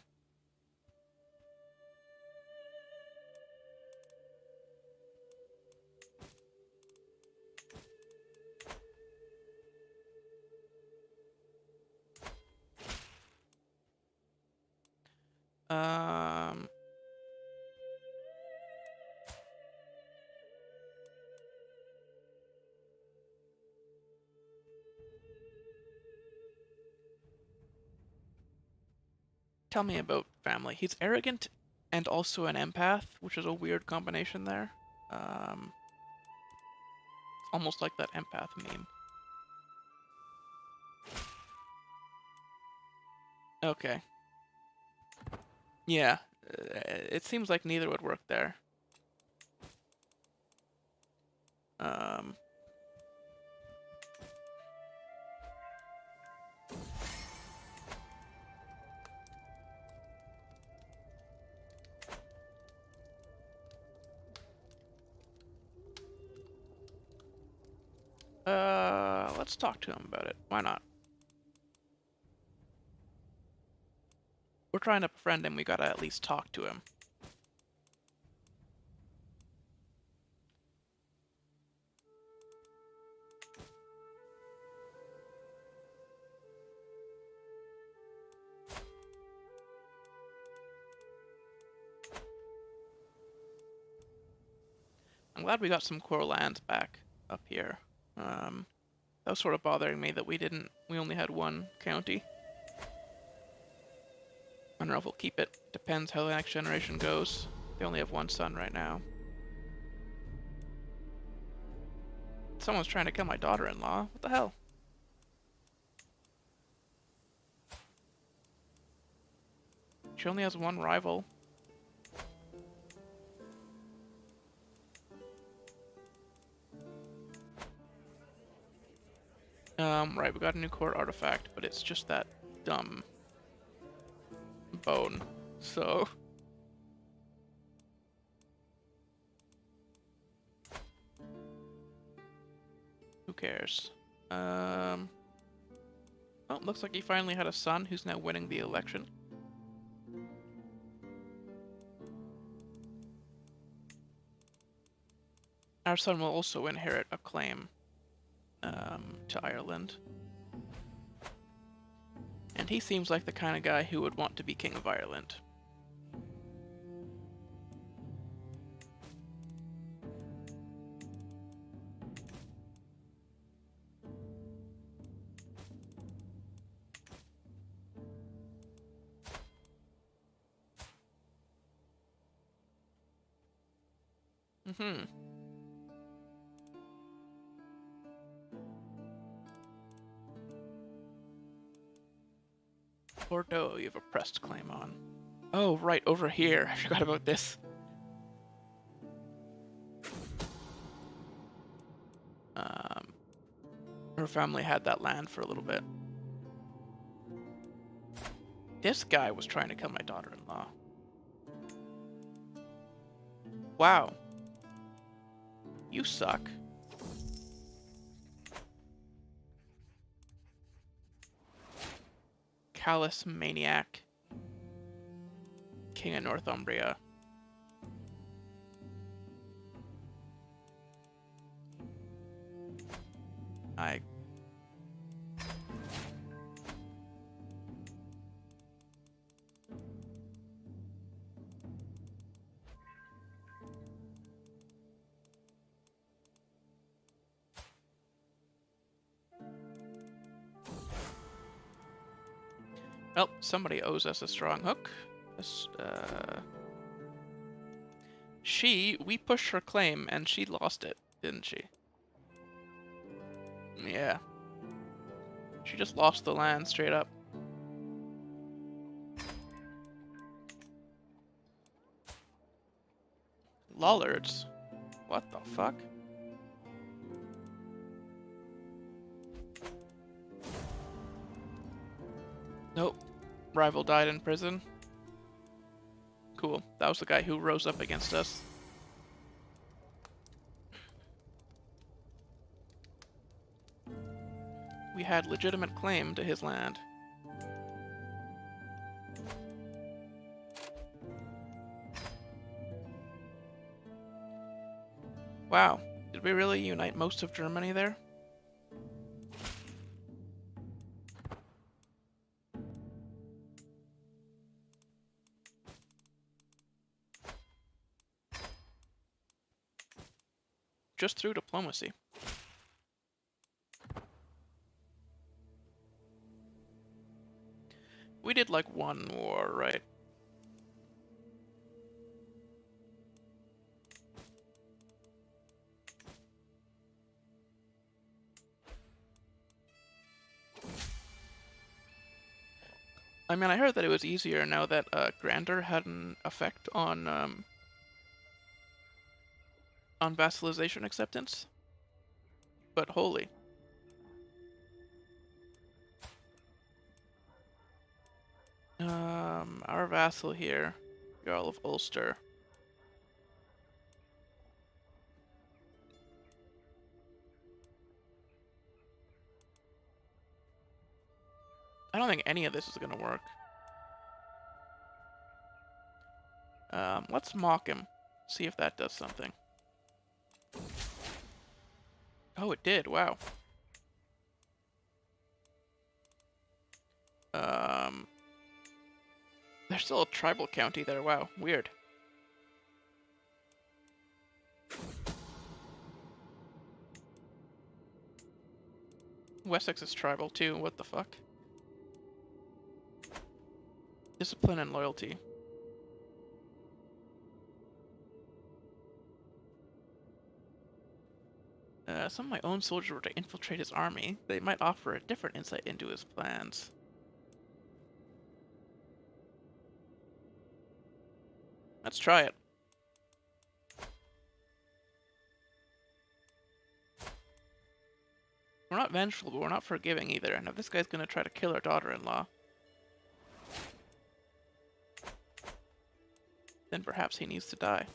Tell me about family. He's arrogant and also an empath, which is a weird combination there. Almost like that empath meme. Okay. Yeah, it seems like neither would work there. Let's talk to him about it. Why not? We're trying to befriend him, we gotta at least talk to him. I'm glad we got some core lands back up here. That was sort of bothering me that we only had one county. I don't know if we'll keep it. Depends how the next generation goes. They only have one son right now. Someone's trying to kill my daughter-in-law. What the hell? She only has one rival. Right, we got a new core artifact, but it's just that dumb bone, so... Who cares? Oh, looks like he finally had a son who's now winning the election. Our son will also inherit a claim to Ireland. And he seems like the kind of guy who would want to be King of Ireland. Mm-hmm. Bordeaux, you have a pressed claim on. Oh, right, over here. I forgot about this. Her family had that land for a little bit. This guy was trying to kill my daughter-in-law. Wow. You suck. Callous maniac. King of Northumbria. Well, somebody owes us a strong hook. We pushed her claim and she lost it, didn't she? Yeah. She just lost the land straight up. Lollards? What the fuck? Nope. Rival died in prison. Cool. That was the guy who rose up against us. We had legitimate claim to his land. Wow. Did we really unite most of Germany there? Just through diplomacy. We did like one war, right? I mean, I heard that it was easier now that grandeur had an effect on vassalization acceptance. But holy. Our vassal here, Jarl of Ulster. I don't think any of this is gonna work. Let's mock him. See if that does something. Oh, it did. Wow. There's still a tribal county there. Wow. Weird. Wessex is tribal too. What the fuck? Discipline and loyalty. Some of my own soldiers were to infiltrate his army. They might offer a different insight into his plans. Let's try it. We're not vengeful, but we're not forgiving either. And if this guy's gonna try to kill our daughter-in-law, then perhaps he needs to die.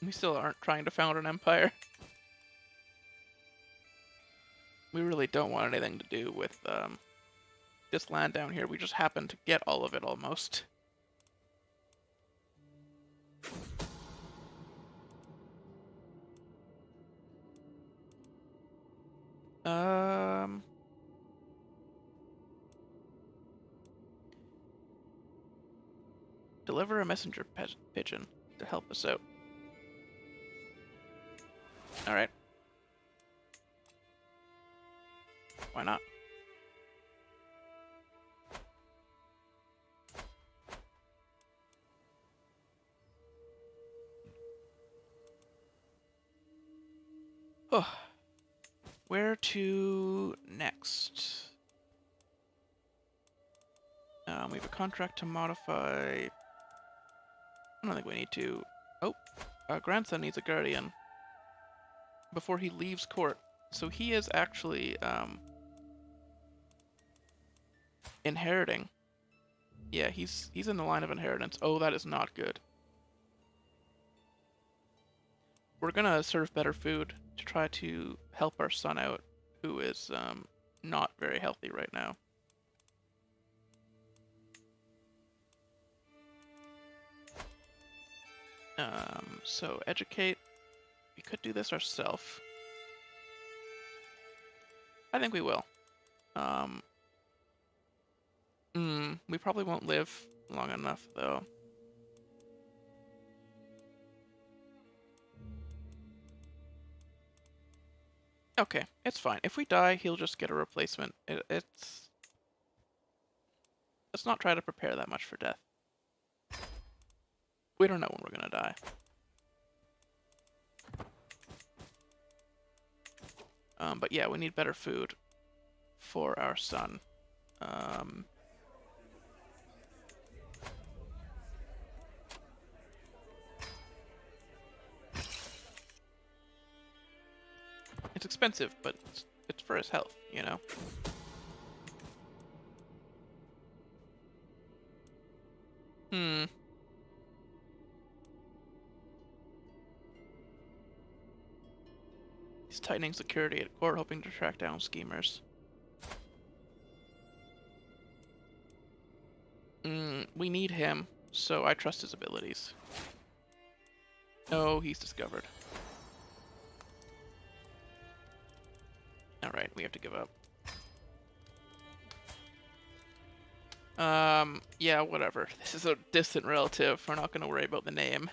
We still aren't trying to found an empire. We really don't want anything to do with this land down here. We just happen to get all of it almost. Deliver a messenger pigeon to help us out. Alright. Why not? Oh. Where to next? We have a contract to modify. I don't think we need to. Oh, grandson needs a guardian before he leaves court. So he is actually inheriting. Yeah, he's in the line of inheritance. Oh, that is not good. We're gonna serve better food to try to help our son out, who is not very healthy right now. So educate. We could do this ourselves. I think we will. We probably won't live long enough, though. Okay, it's fine. If we die, he'll just get a replacement. Let's not try to prepare that much for death. We don't know when we're gonna die. But yeah, we need better food for our son. It's expensive, but it's for his health, you know? He's tightening security at court, hoping to track down schemers. We need him, so I trust his abilities. Oh, he's discovered. Alright, we have to give up. Yeah, whatever. This is a distant relative. We're not gonna worry about the name.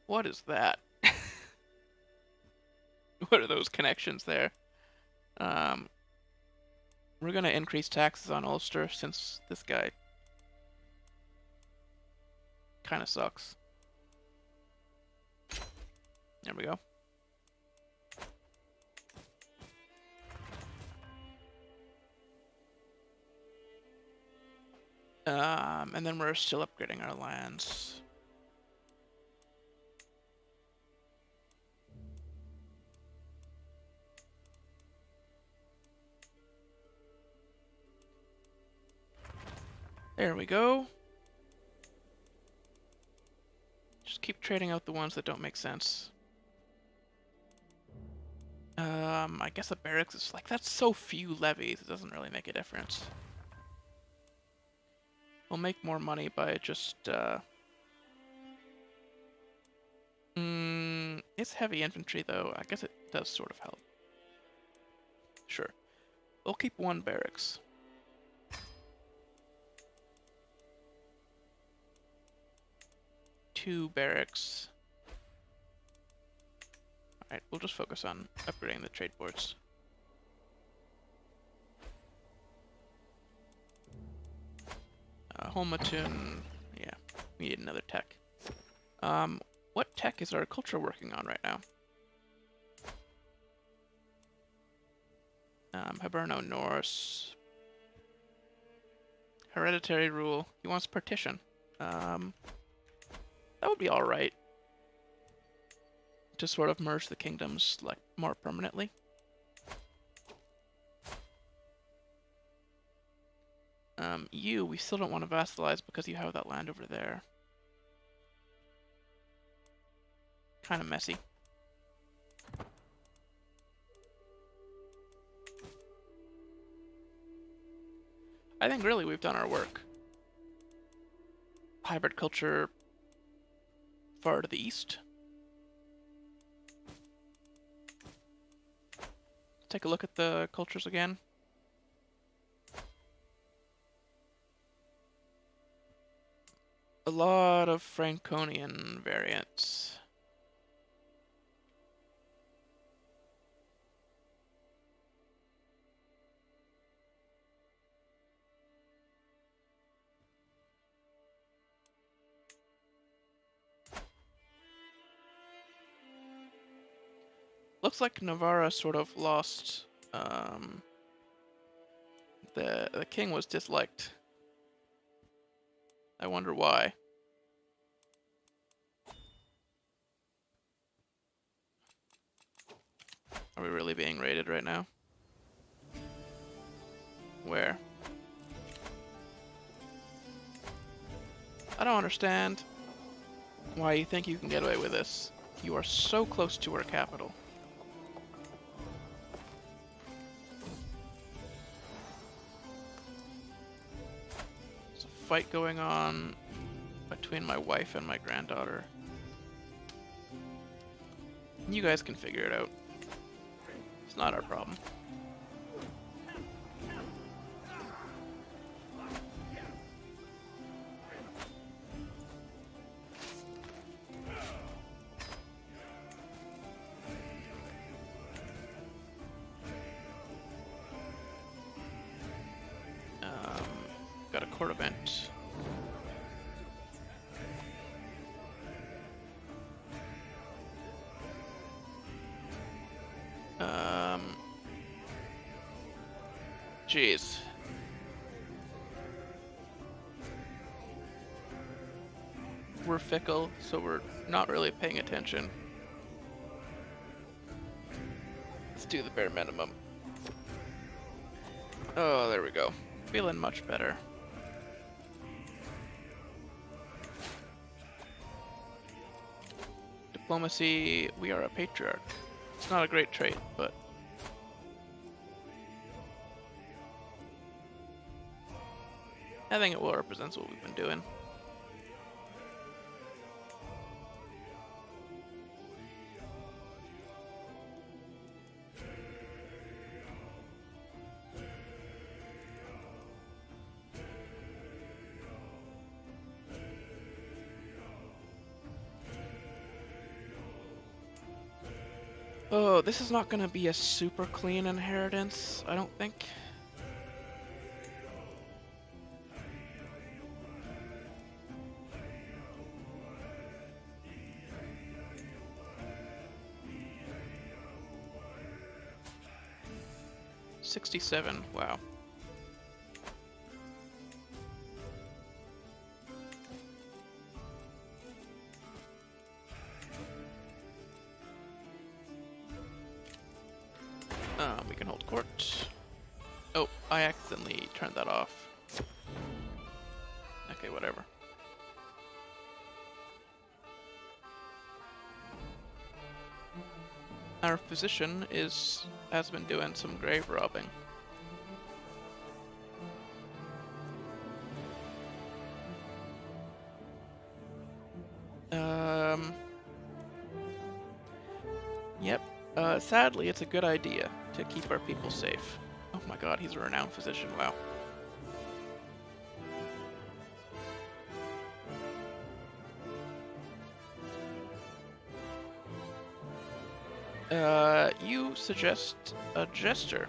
What is that? What are those connections there? Um, we're gonna increase taxes on Ulster since this guy kind of sucks. There we go. And then we're still upgrading our lands. There we go. Just keep trading out the ones that don't make sense. I guess a barracks is like, that's so few levies, it doesn't really make a difference. We'll make more money by just, it's heavy infantry though. I guess it does sort of help. Sure. We'll keep one barracks. Two barracks. Alright, we'll just focus on upgrading the trade ports. Holmatun, yeah, we need another tech. What tech is our culture working on right now? Hiberno-Norse. Hereditary rule. He wants partition. That would be alright. To sort of merge the kingdoms, like, more permanently. We still don't want to vassalize because you have that land over there. Kind of messy. I think really we've done our work. Hybrid culture far to the east. Take a look at the cultures again. A lot of Franconian variants. Looks like Navarra sort of lost. The king was disliked. I wonder why. Are we really being raided right now? Where? I don't understand why you think you can get away with this. You are so close to our capital. There's a fight going on between my wife and my granddaughter. You guys can figure it out. It's not our problem. Got a court event. Jeez. We're fickle, so we're not really paying attention. Let's do the bare minimum. Oh, there we go. Feeling much better. Diplomacy, we are a patriarch. It's not a great trait, but I think it well represents what we've been doing. Oh, this is not gonna be a super clean inheritance, I don't think. $67, wow. We can hold court. Oh, I accidentally turned that off. Okay, whatever. Our physician has been doing some grave robbing. Yep. Sadly, it's a good idea to keep our people safe. Oh my god, he's a renowned physician, wow. You suggest a jester.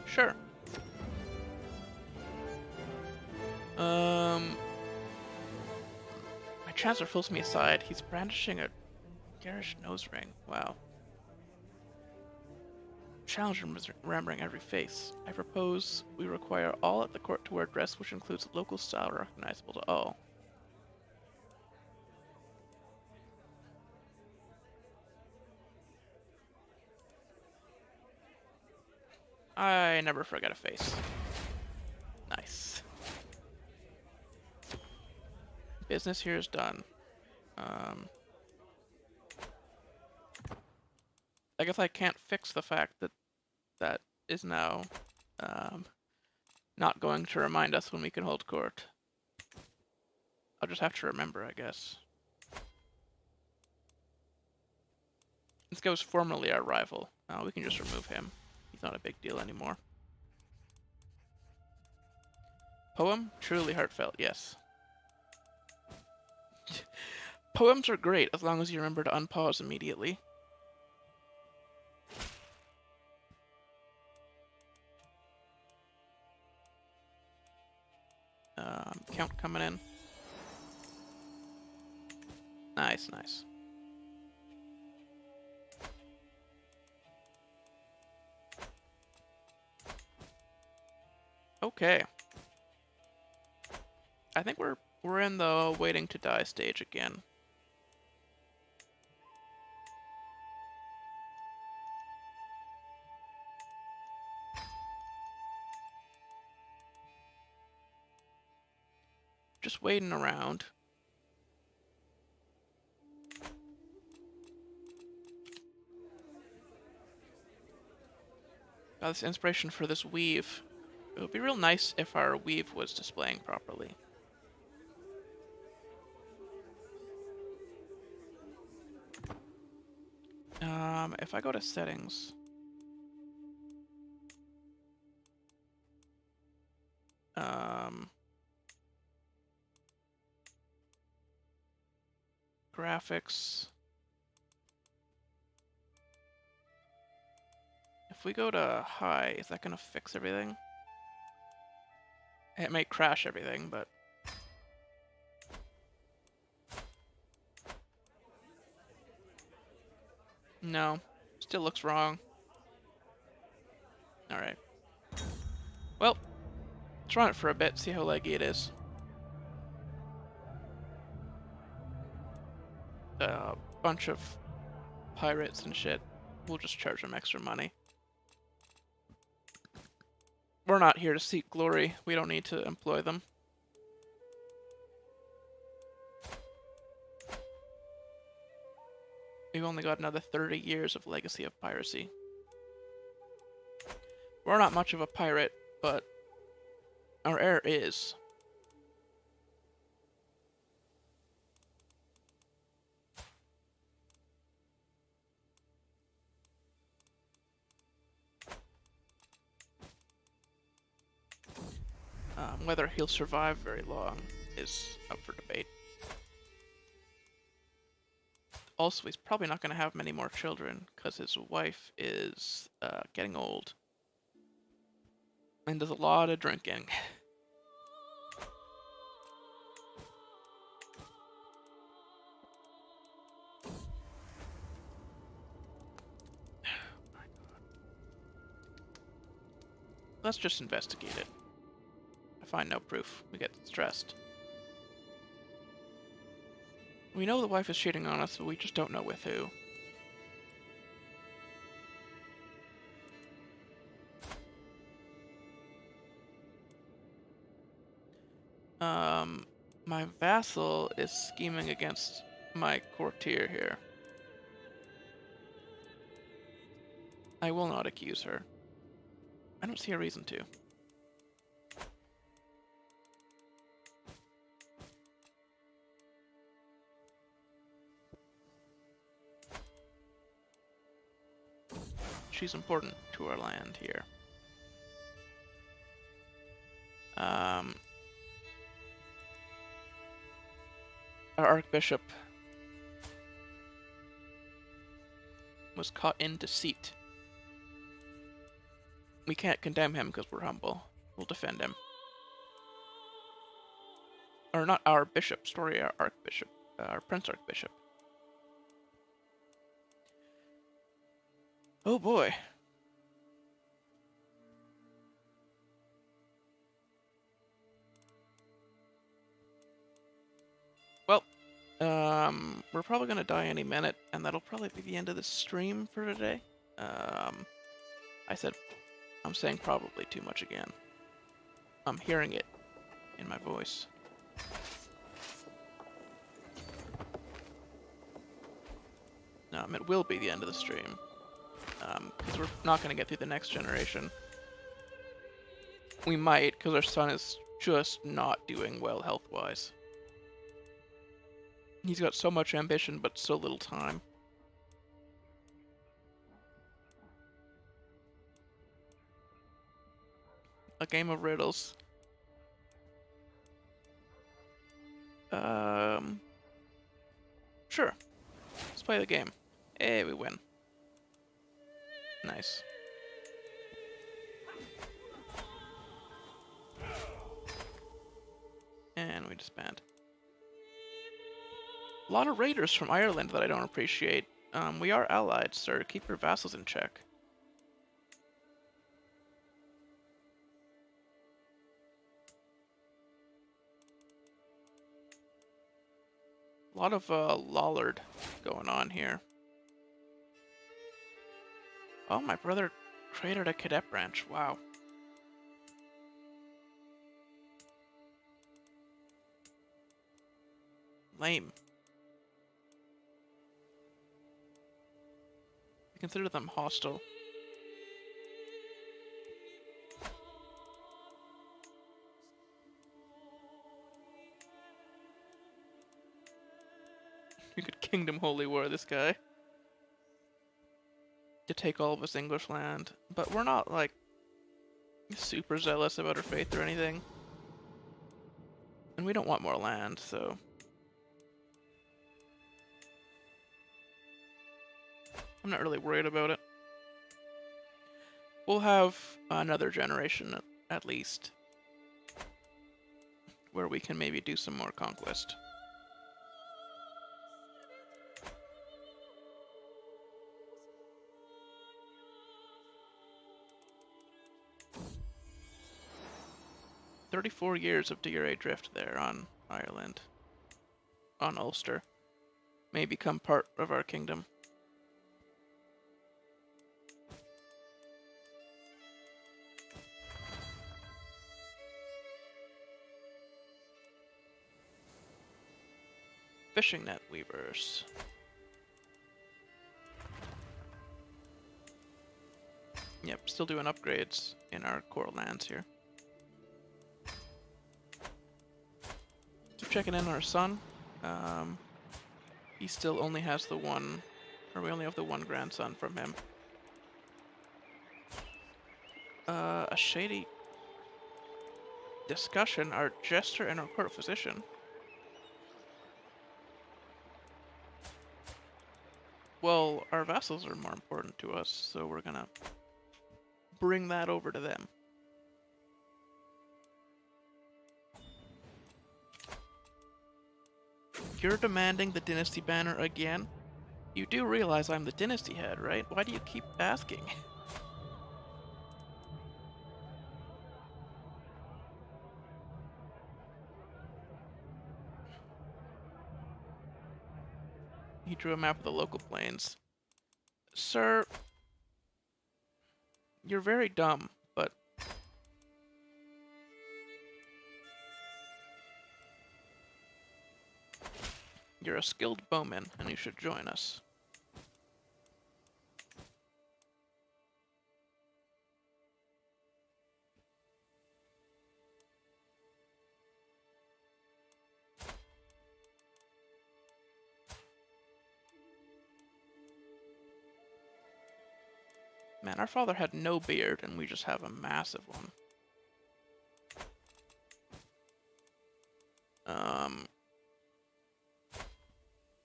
Sure. My chancellor pulls me aside. He's brandishing a garish nose ring. Wow. Challenge remembering every face. I propose we require all at the court to wear a dress which includes a local style recognizable to all. I never forget a face. Nice. Business here is done. I guess I can't fix the fact that that is now not going to remind us when we can hold court. I'll just have to remember, I guess. This guy's formerly our rival. We can just remove him. He's not a big deal anymore. Poem? Truly heartfelt, yes. Poems are great as long as you remember to unpause immediately. Count coming in. Nice, nice. Okay. I think we're in the waiting to die stage again. Just waiting around. Got this inspiration for this weave. It would be real nice if our weave was displaying properly. If I go to settings, graphics. If we go to high, is that gonna fix everything? It may crash everything, but... No. Still looks wrong. Alright. Well, let's run it for a bit, see how laggy it is. A bunch of pirates and shit. We'll just charge them extra money. We're not here to seek glory. We don't need to employ them. We've only got another 30 years of legacy of piracy. We're not much of a pirate, but our heir is. whether he'll survive very long is up for debate. Also, he's probably not going to have many more children, because his wife is getting old. And does a lot of drinking. Let's just investigate it. I find no proof. We get stressed. We know the wife is cheating on us, but we just don't know with who. My vassal is scheming against my courtier here. I will not accuse her. I don't see a reason to. She's important to our land here. Our Archbishop was caught in deceit. We can't condemn him because we're humble. We'll defend him. Or not our bishop, sorry, our Archbishop. Our Prince Archbishop. Oh boy. Well, we're probably gonna die any minute, and that'll probably be the end of the stream for today. I'm saying probably too much again. I'm hearing it in my voice. It will be the end of the stream. Because we're not going to get through the next generation. We might, because our son is just not doing well health-wise. He's got so much ambition, but so little time. A game of riddles. Sure. Let's play the game. Hey, we win. Nice. And we disband. A lot of raiders from Ireland that I don't appreciate. We are allied, sir. Keep your vassals in check. A lot of Lollard going on here. Oh, my brother created a cadet branch. Wow. Lame. I consider them hostile. You could Kingdom Holy War this guy. To take all of his English land. But we're not, like, super zealous about our faith or anything. And we don't want more land, so... I'm not really worried about it. We'll have another generation, at least, where we can maybe do some more conquest. "34 years of DRA drift there on Ireland, on Ulster, may become part of our kingdom." Fishing net weavers. Yep, still doing upgrades in our core lands here. Keep checking in on our son. He still only has the one, or we only have the one grandson from him. A shady... discussion, our jester and our court physician. Well, our vassals are more important to us, so we're gonna bring that over to them. You're demanding the dynasty banner again? You do realize I'm the dynasty head, right? Why do you keep asking? He drew a map of the local plains. Sir, you're very dumb, but you're a skilled bowman, and you should join us. Man, our father had no beard, and we just have a massive one.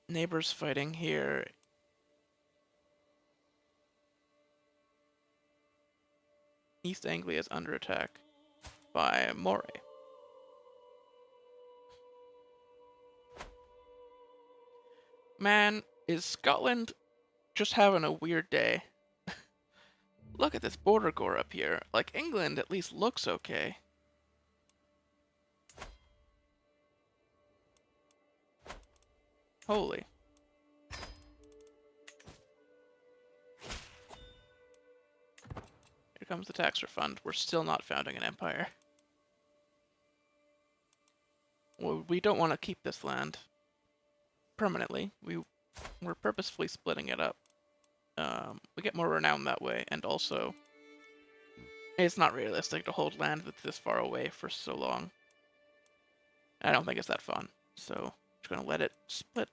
Neighbors fighting here. East Anglia is under attack by Moray. Man, is Scotland just having a weird day? Look at this border gore up here. Like, England at least looks okay. Holy. Here comes the tax refund. We're still not founding an empire. Well, we don't want to keep this land permanently. We're purposefully splitting it up. We get more renown that way, and also it's not realistic to hold land that's this far away for so long. I don't think it's that fun, so I'm just gonna let it split.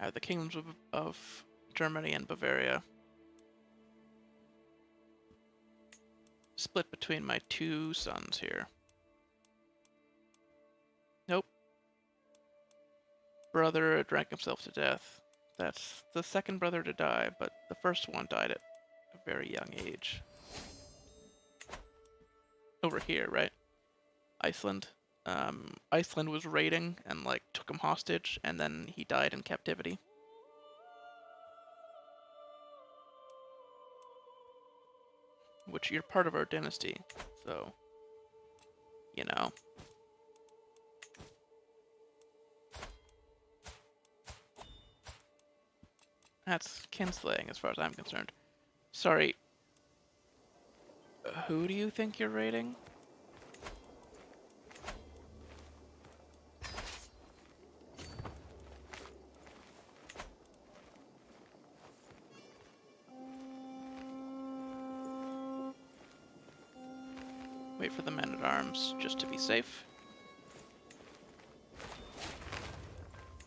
I have the kingdoms of Germany and Bavaria split between my two sons here. Nope. Brother drank himself to death. That's the second brother to die, but the first one died at a very young age. Over here, right? Iceland. Iceland was raiding and, like, took him hostage, and then he died in captivity. Which, you're part of our dynasty, so, you know. That's kinslaying as far as I'm concerned. Sorry. Who do you think you're raiding? Wait for the men-at-arms, just to be safe.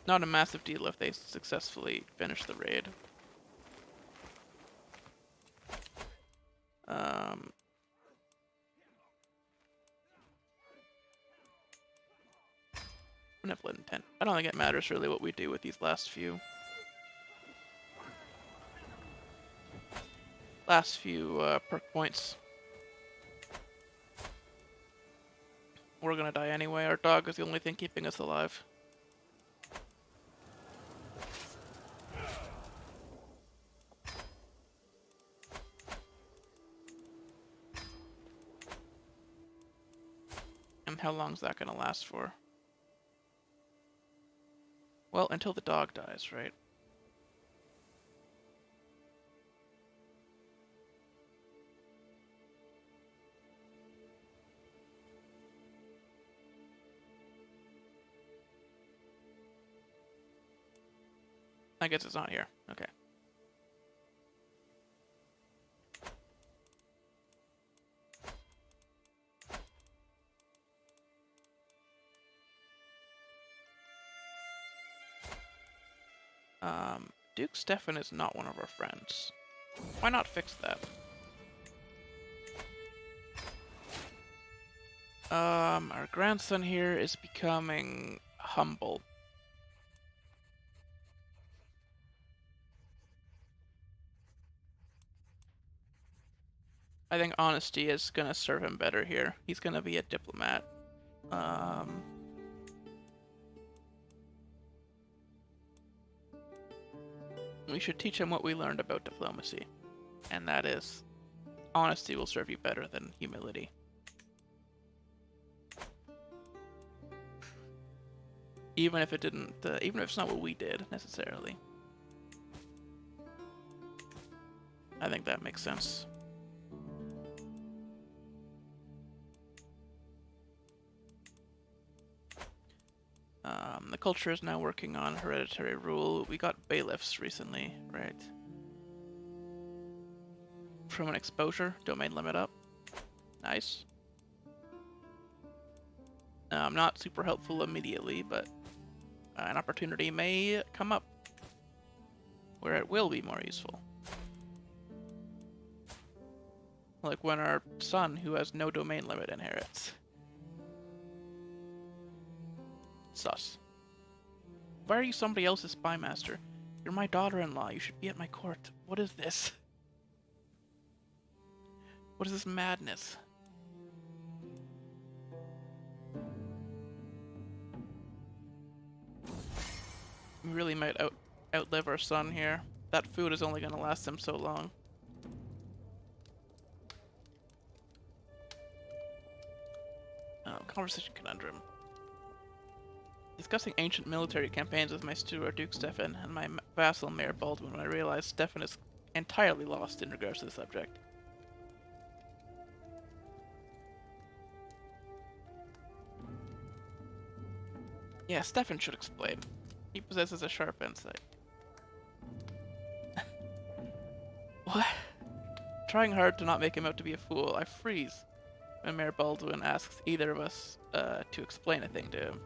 Not a massive deal if they successfully finish the raid. Benevolent intent. I don't think it matters really what we do with these last few. Perk points. We're gonna die anyway. Our dog is the only thing keeping us alive. And how long is that gonna last for? Well, until the dog dies, right? I guess it's not here. Okay. Duke Stefan is not one of our friends. Why not fix that? Our grandson here is becoming humble. I think honesty is gonna serve him better here. He's gonna be a diplomat. We should teach him what we learned about diplomacy, and that is, honesty will serve you better than humility. Even if it didn't, even if it's not what we did necessarily. I think that makes sense. The culture is now working on hereditary rule. We got bailiffs recently, right? From an exposure, domain limit up. Nice. Not super helpful immediately, but an opportunity may come up where it will be more useful. Like when our son, who has no domain limit, inherits. Sus. Why are you somebody else's spy master? You're my daughter-in-law. You should be at my court. What is this? What is this madness? We really might outlive our son here. That food is only going to last him so long. Oh, conversation conundrum. Discussing ancient military campaigns with my steward Duke Stefan and my vassal Mayor Baldwin when I realized Stefan is entirely lost in regards to the subject. Yeah, Stefan should explain. He possesses a sharp insight. What? Trying hard to not make him out to be a fool, I freeze when Mayor Baldwin asks either of us to explain a thing to him.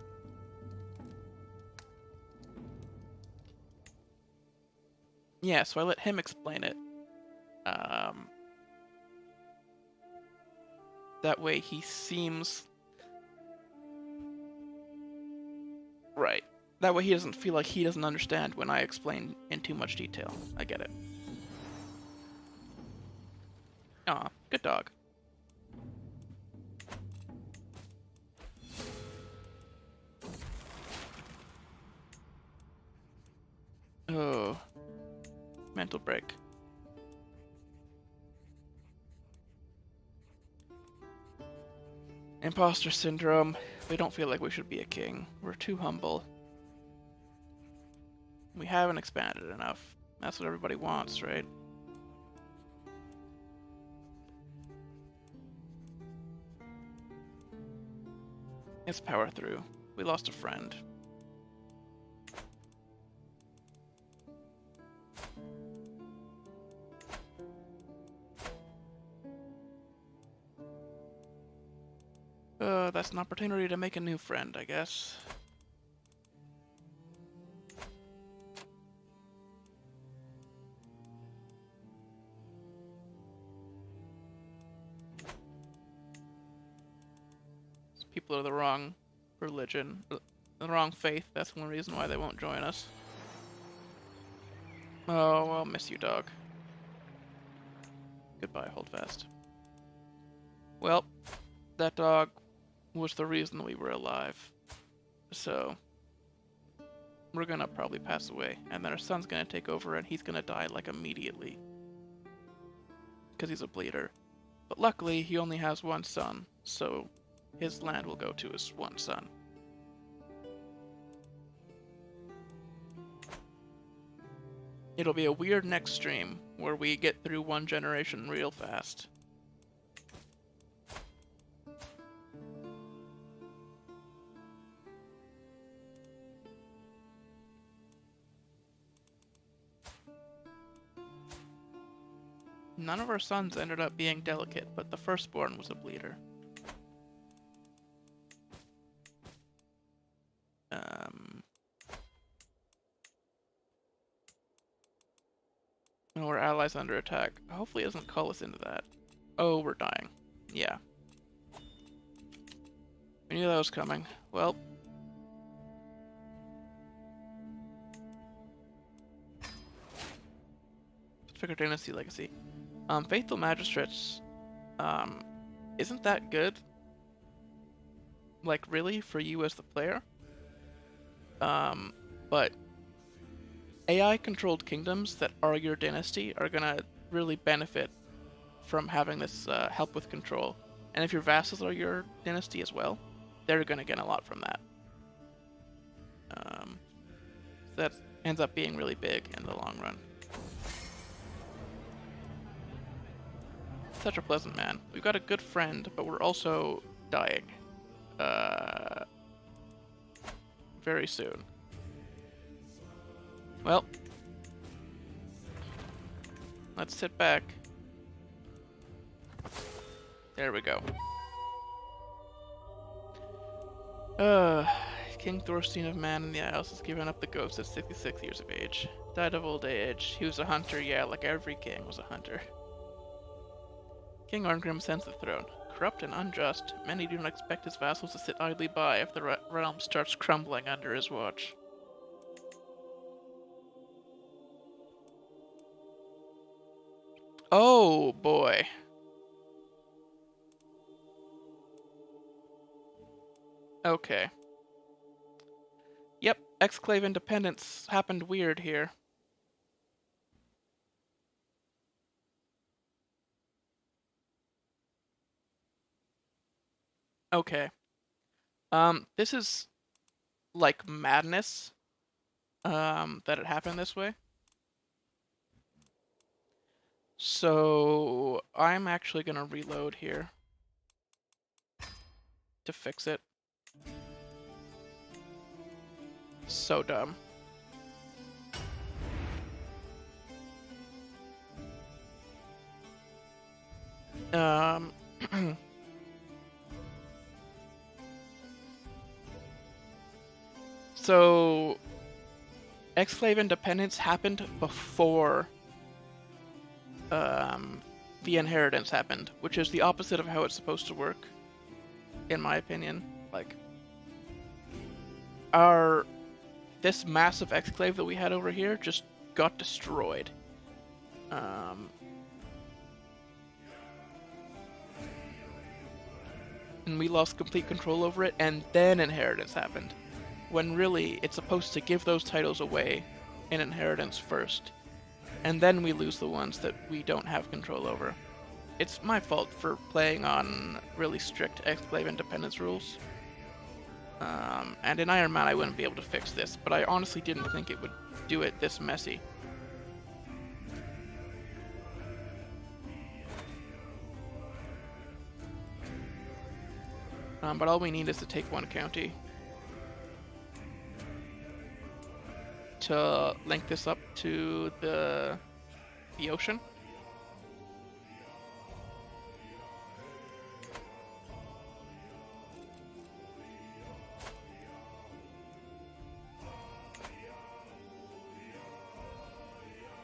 Yeah, so I let him explain it. That way he seems... Right. That way he doesn't feel like he doesn't understand when I explain in too much detail. I get it. Aw, good dog. Oh. Mental break. Imposter syndrome. We don't feel like we should be a king. We're too humble. We haven't expanded enough. That's what everybody wants, right? Let's power through. We lost a friend. That's an opportunity to make a new friend, I guess. People are the wrong religion, the wrong faith. That's one reason why they won't join us. Oh, I'll miss you, dog. Goodbye, Holdfast. Well, that dog was the reason we were alive. So, we're gonna probably pass away, and then our son's gonna take over, and he's gonna die, like, immediately. Because he's a bleeder. But luckily, he only has one son, so his land will go to his one son. It'll be a weird next stream, where we get through one generation real fast. None of our sons ended up being delicate, but the firstborn was a bleeder. Oh, our allies under attack. Hopefully it doesn't call us into that. Oh, we're dying. Yeah. We knew that was coming. Well. Figure Dynasty Legacy. Faithful Magistrates. Isn't that good? Like, really? For you as the player? But AI-controlled kingdoms that are your dynasty are gonna really benefit from having this help with control. And if your vassals are your dynasty as well, they're gonna get a lot from that. That ends up being really big in the long run. Such a pleasant man. We've got a good friend, but we're also dying. Very soon. Well, let's sit back. There we go. King Thorstein of Man in the Isles has given up the ghost at 66 years of age. Died of old age. He was a hunter, yeah, like every king was a hunter. King Arngrim ascends the throne. Corrupt and unjust, many do not expect his vassals to sit idly by if the realm starts crumbling under his watch. Oh, boy. Okay. Yep, exclave independence happened weird here. Okay. This is like madness, that it happened this way. So I'm actually gonna reload here to fix it. So dumb. So exclave independence happened before the inheritance happened, which is the opposite of how it's supposed to work, in my opinion. Like, this massive exclave that we had over here just got destroyed. And we lost complete control over it, and then inheritance happened. When really, it's supposed to give those titles away in inheritance first, and then we lose the ones that we don't have control over. It's my fault for playing on really strict exclave independence rules. And in Iron Man I wouldn't be able to fix this, but I honestly didn't think it would do it this messy. But all we need is to take one county to link this up to the ocean.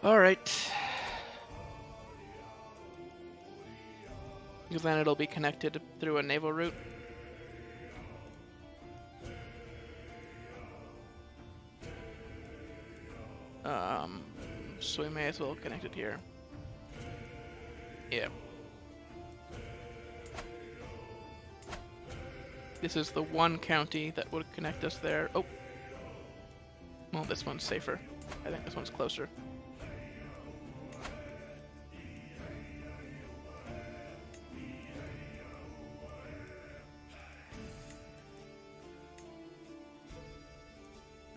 All right. Because then it'll be connected through a naval route. So we may as well connect it here. Yeah. This is the one county that would connect us there. Oh. Well, this one's safer. I think this one's closer.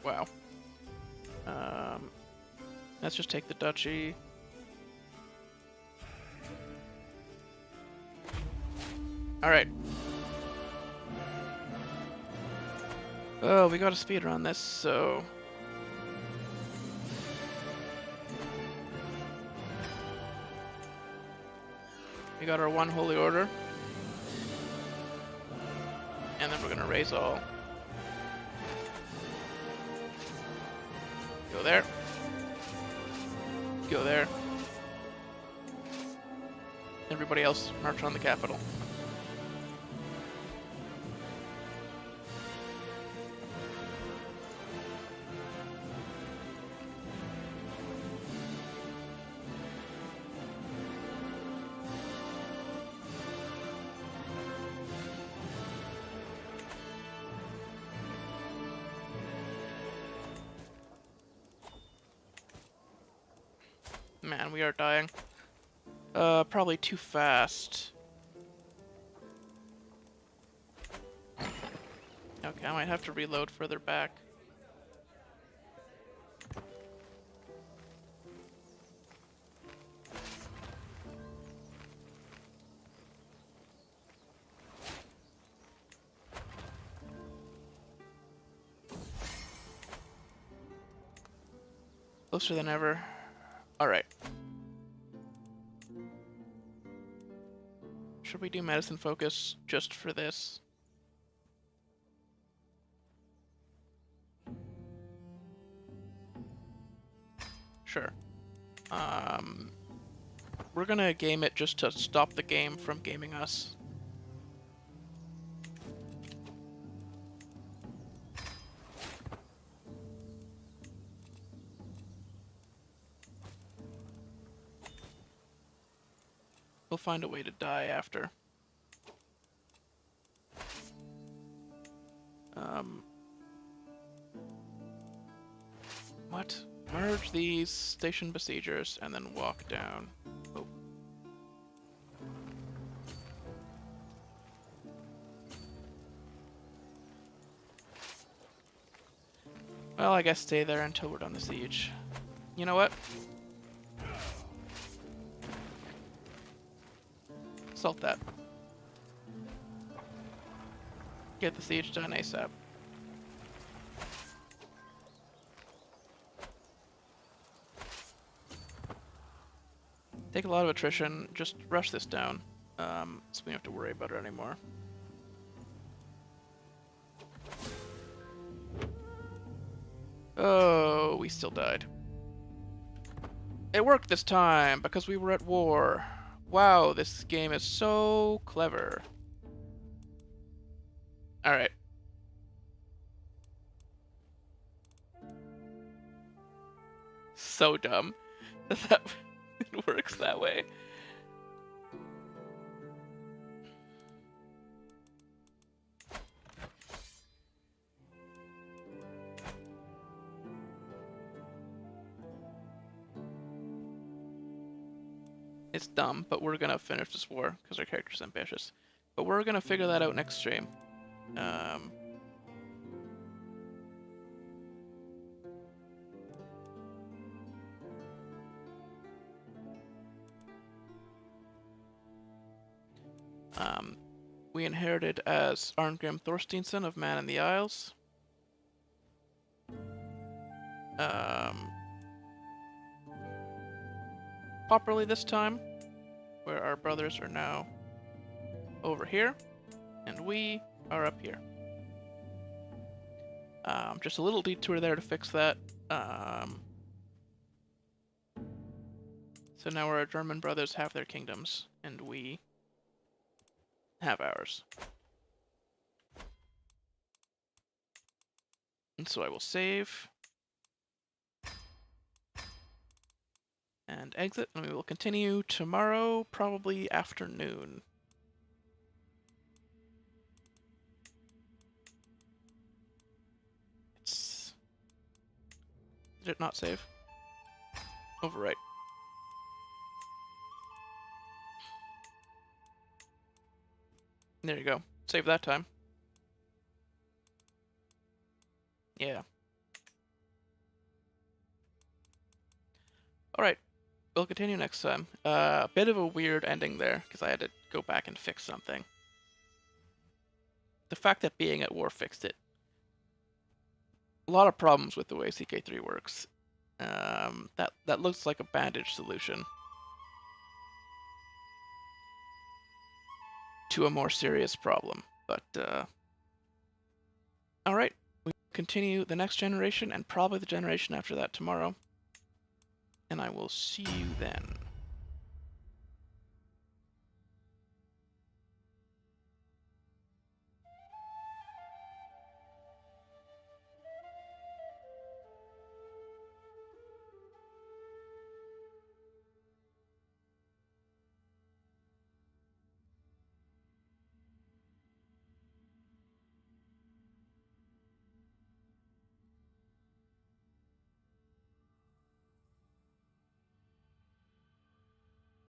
Wow. Let's just take the duchy. Alright. Oh, we got a speed run this, so... We got our one holy order. And then we're gonna raise all. Go there. Go there. everybody else march on the capital. Man, we are dying. Probably too fast. Okay, I might have to reload further back. Closer than ever. Alright. Should we do medicine focus just for this? Sure. We're gonna game it just to stop the game from gaming us. We'll find a way to die after. What? Merge these station besiegers and then walk down. Oh. Well, I guess stay there until we're done the siege. You know what? Assault that. Get the siege done ASAP. Take a lot of attrition, just rush this down, so we don't have to worry about it anymore. Oh, we still died. It worked this time, because we were at war. Wow, this game is so clever. Alright. So dumb. That it works that way. It's dumb, but we're gonna finish this war because our character's ambitious. But we're gonna figure that out next stream. We inherited as Arngrim Thorsteinsson of Man in the Isles. Properly this time, where our brothers are now over here, and we are up here. Just a little detour there to fix that. So now our German brothers have their kingdoms, and we have ours. And so I will save and exit, and we will continue tomorrow, probably afternoon. Did it not save? Overwrite. There you go. Save that time. Yeah. Alright. We'll continue next time. A bit of a weird ending there, because I had to go back and fix something. The fact that being at war fixed it. A lot of problems with the way CK3 works. That looks like a bandage solution to a more serious problem. But, alright. We continue the next generation, and probably the generation after that tomorrow. And I will see you then.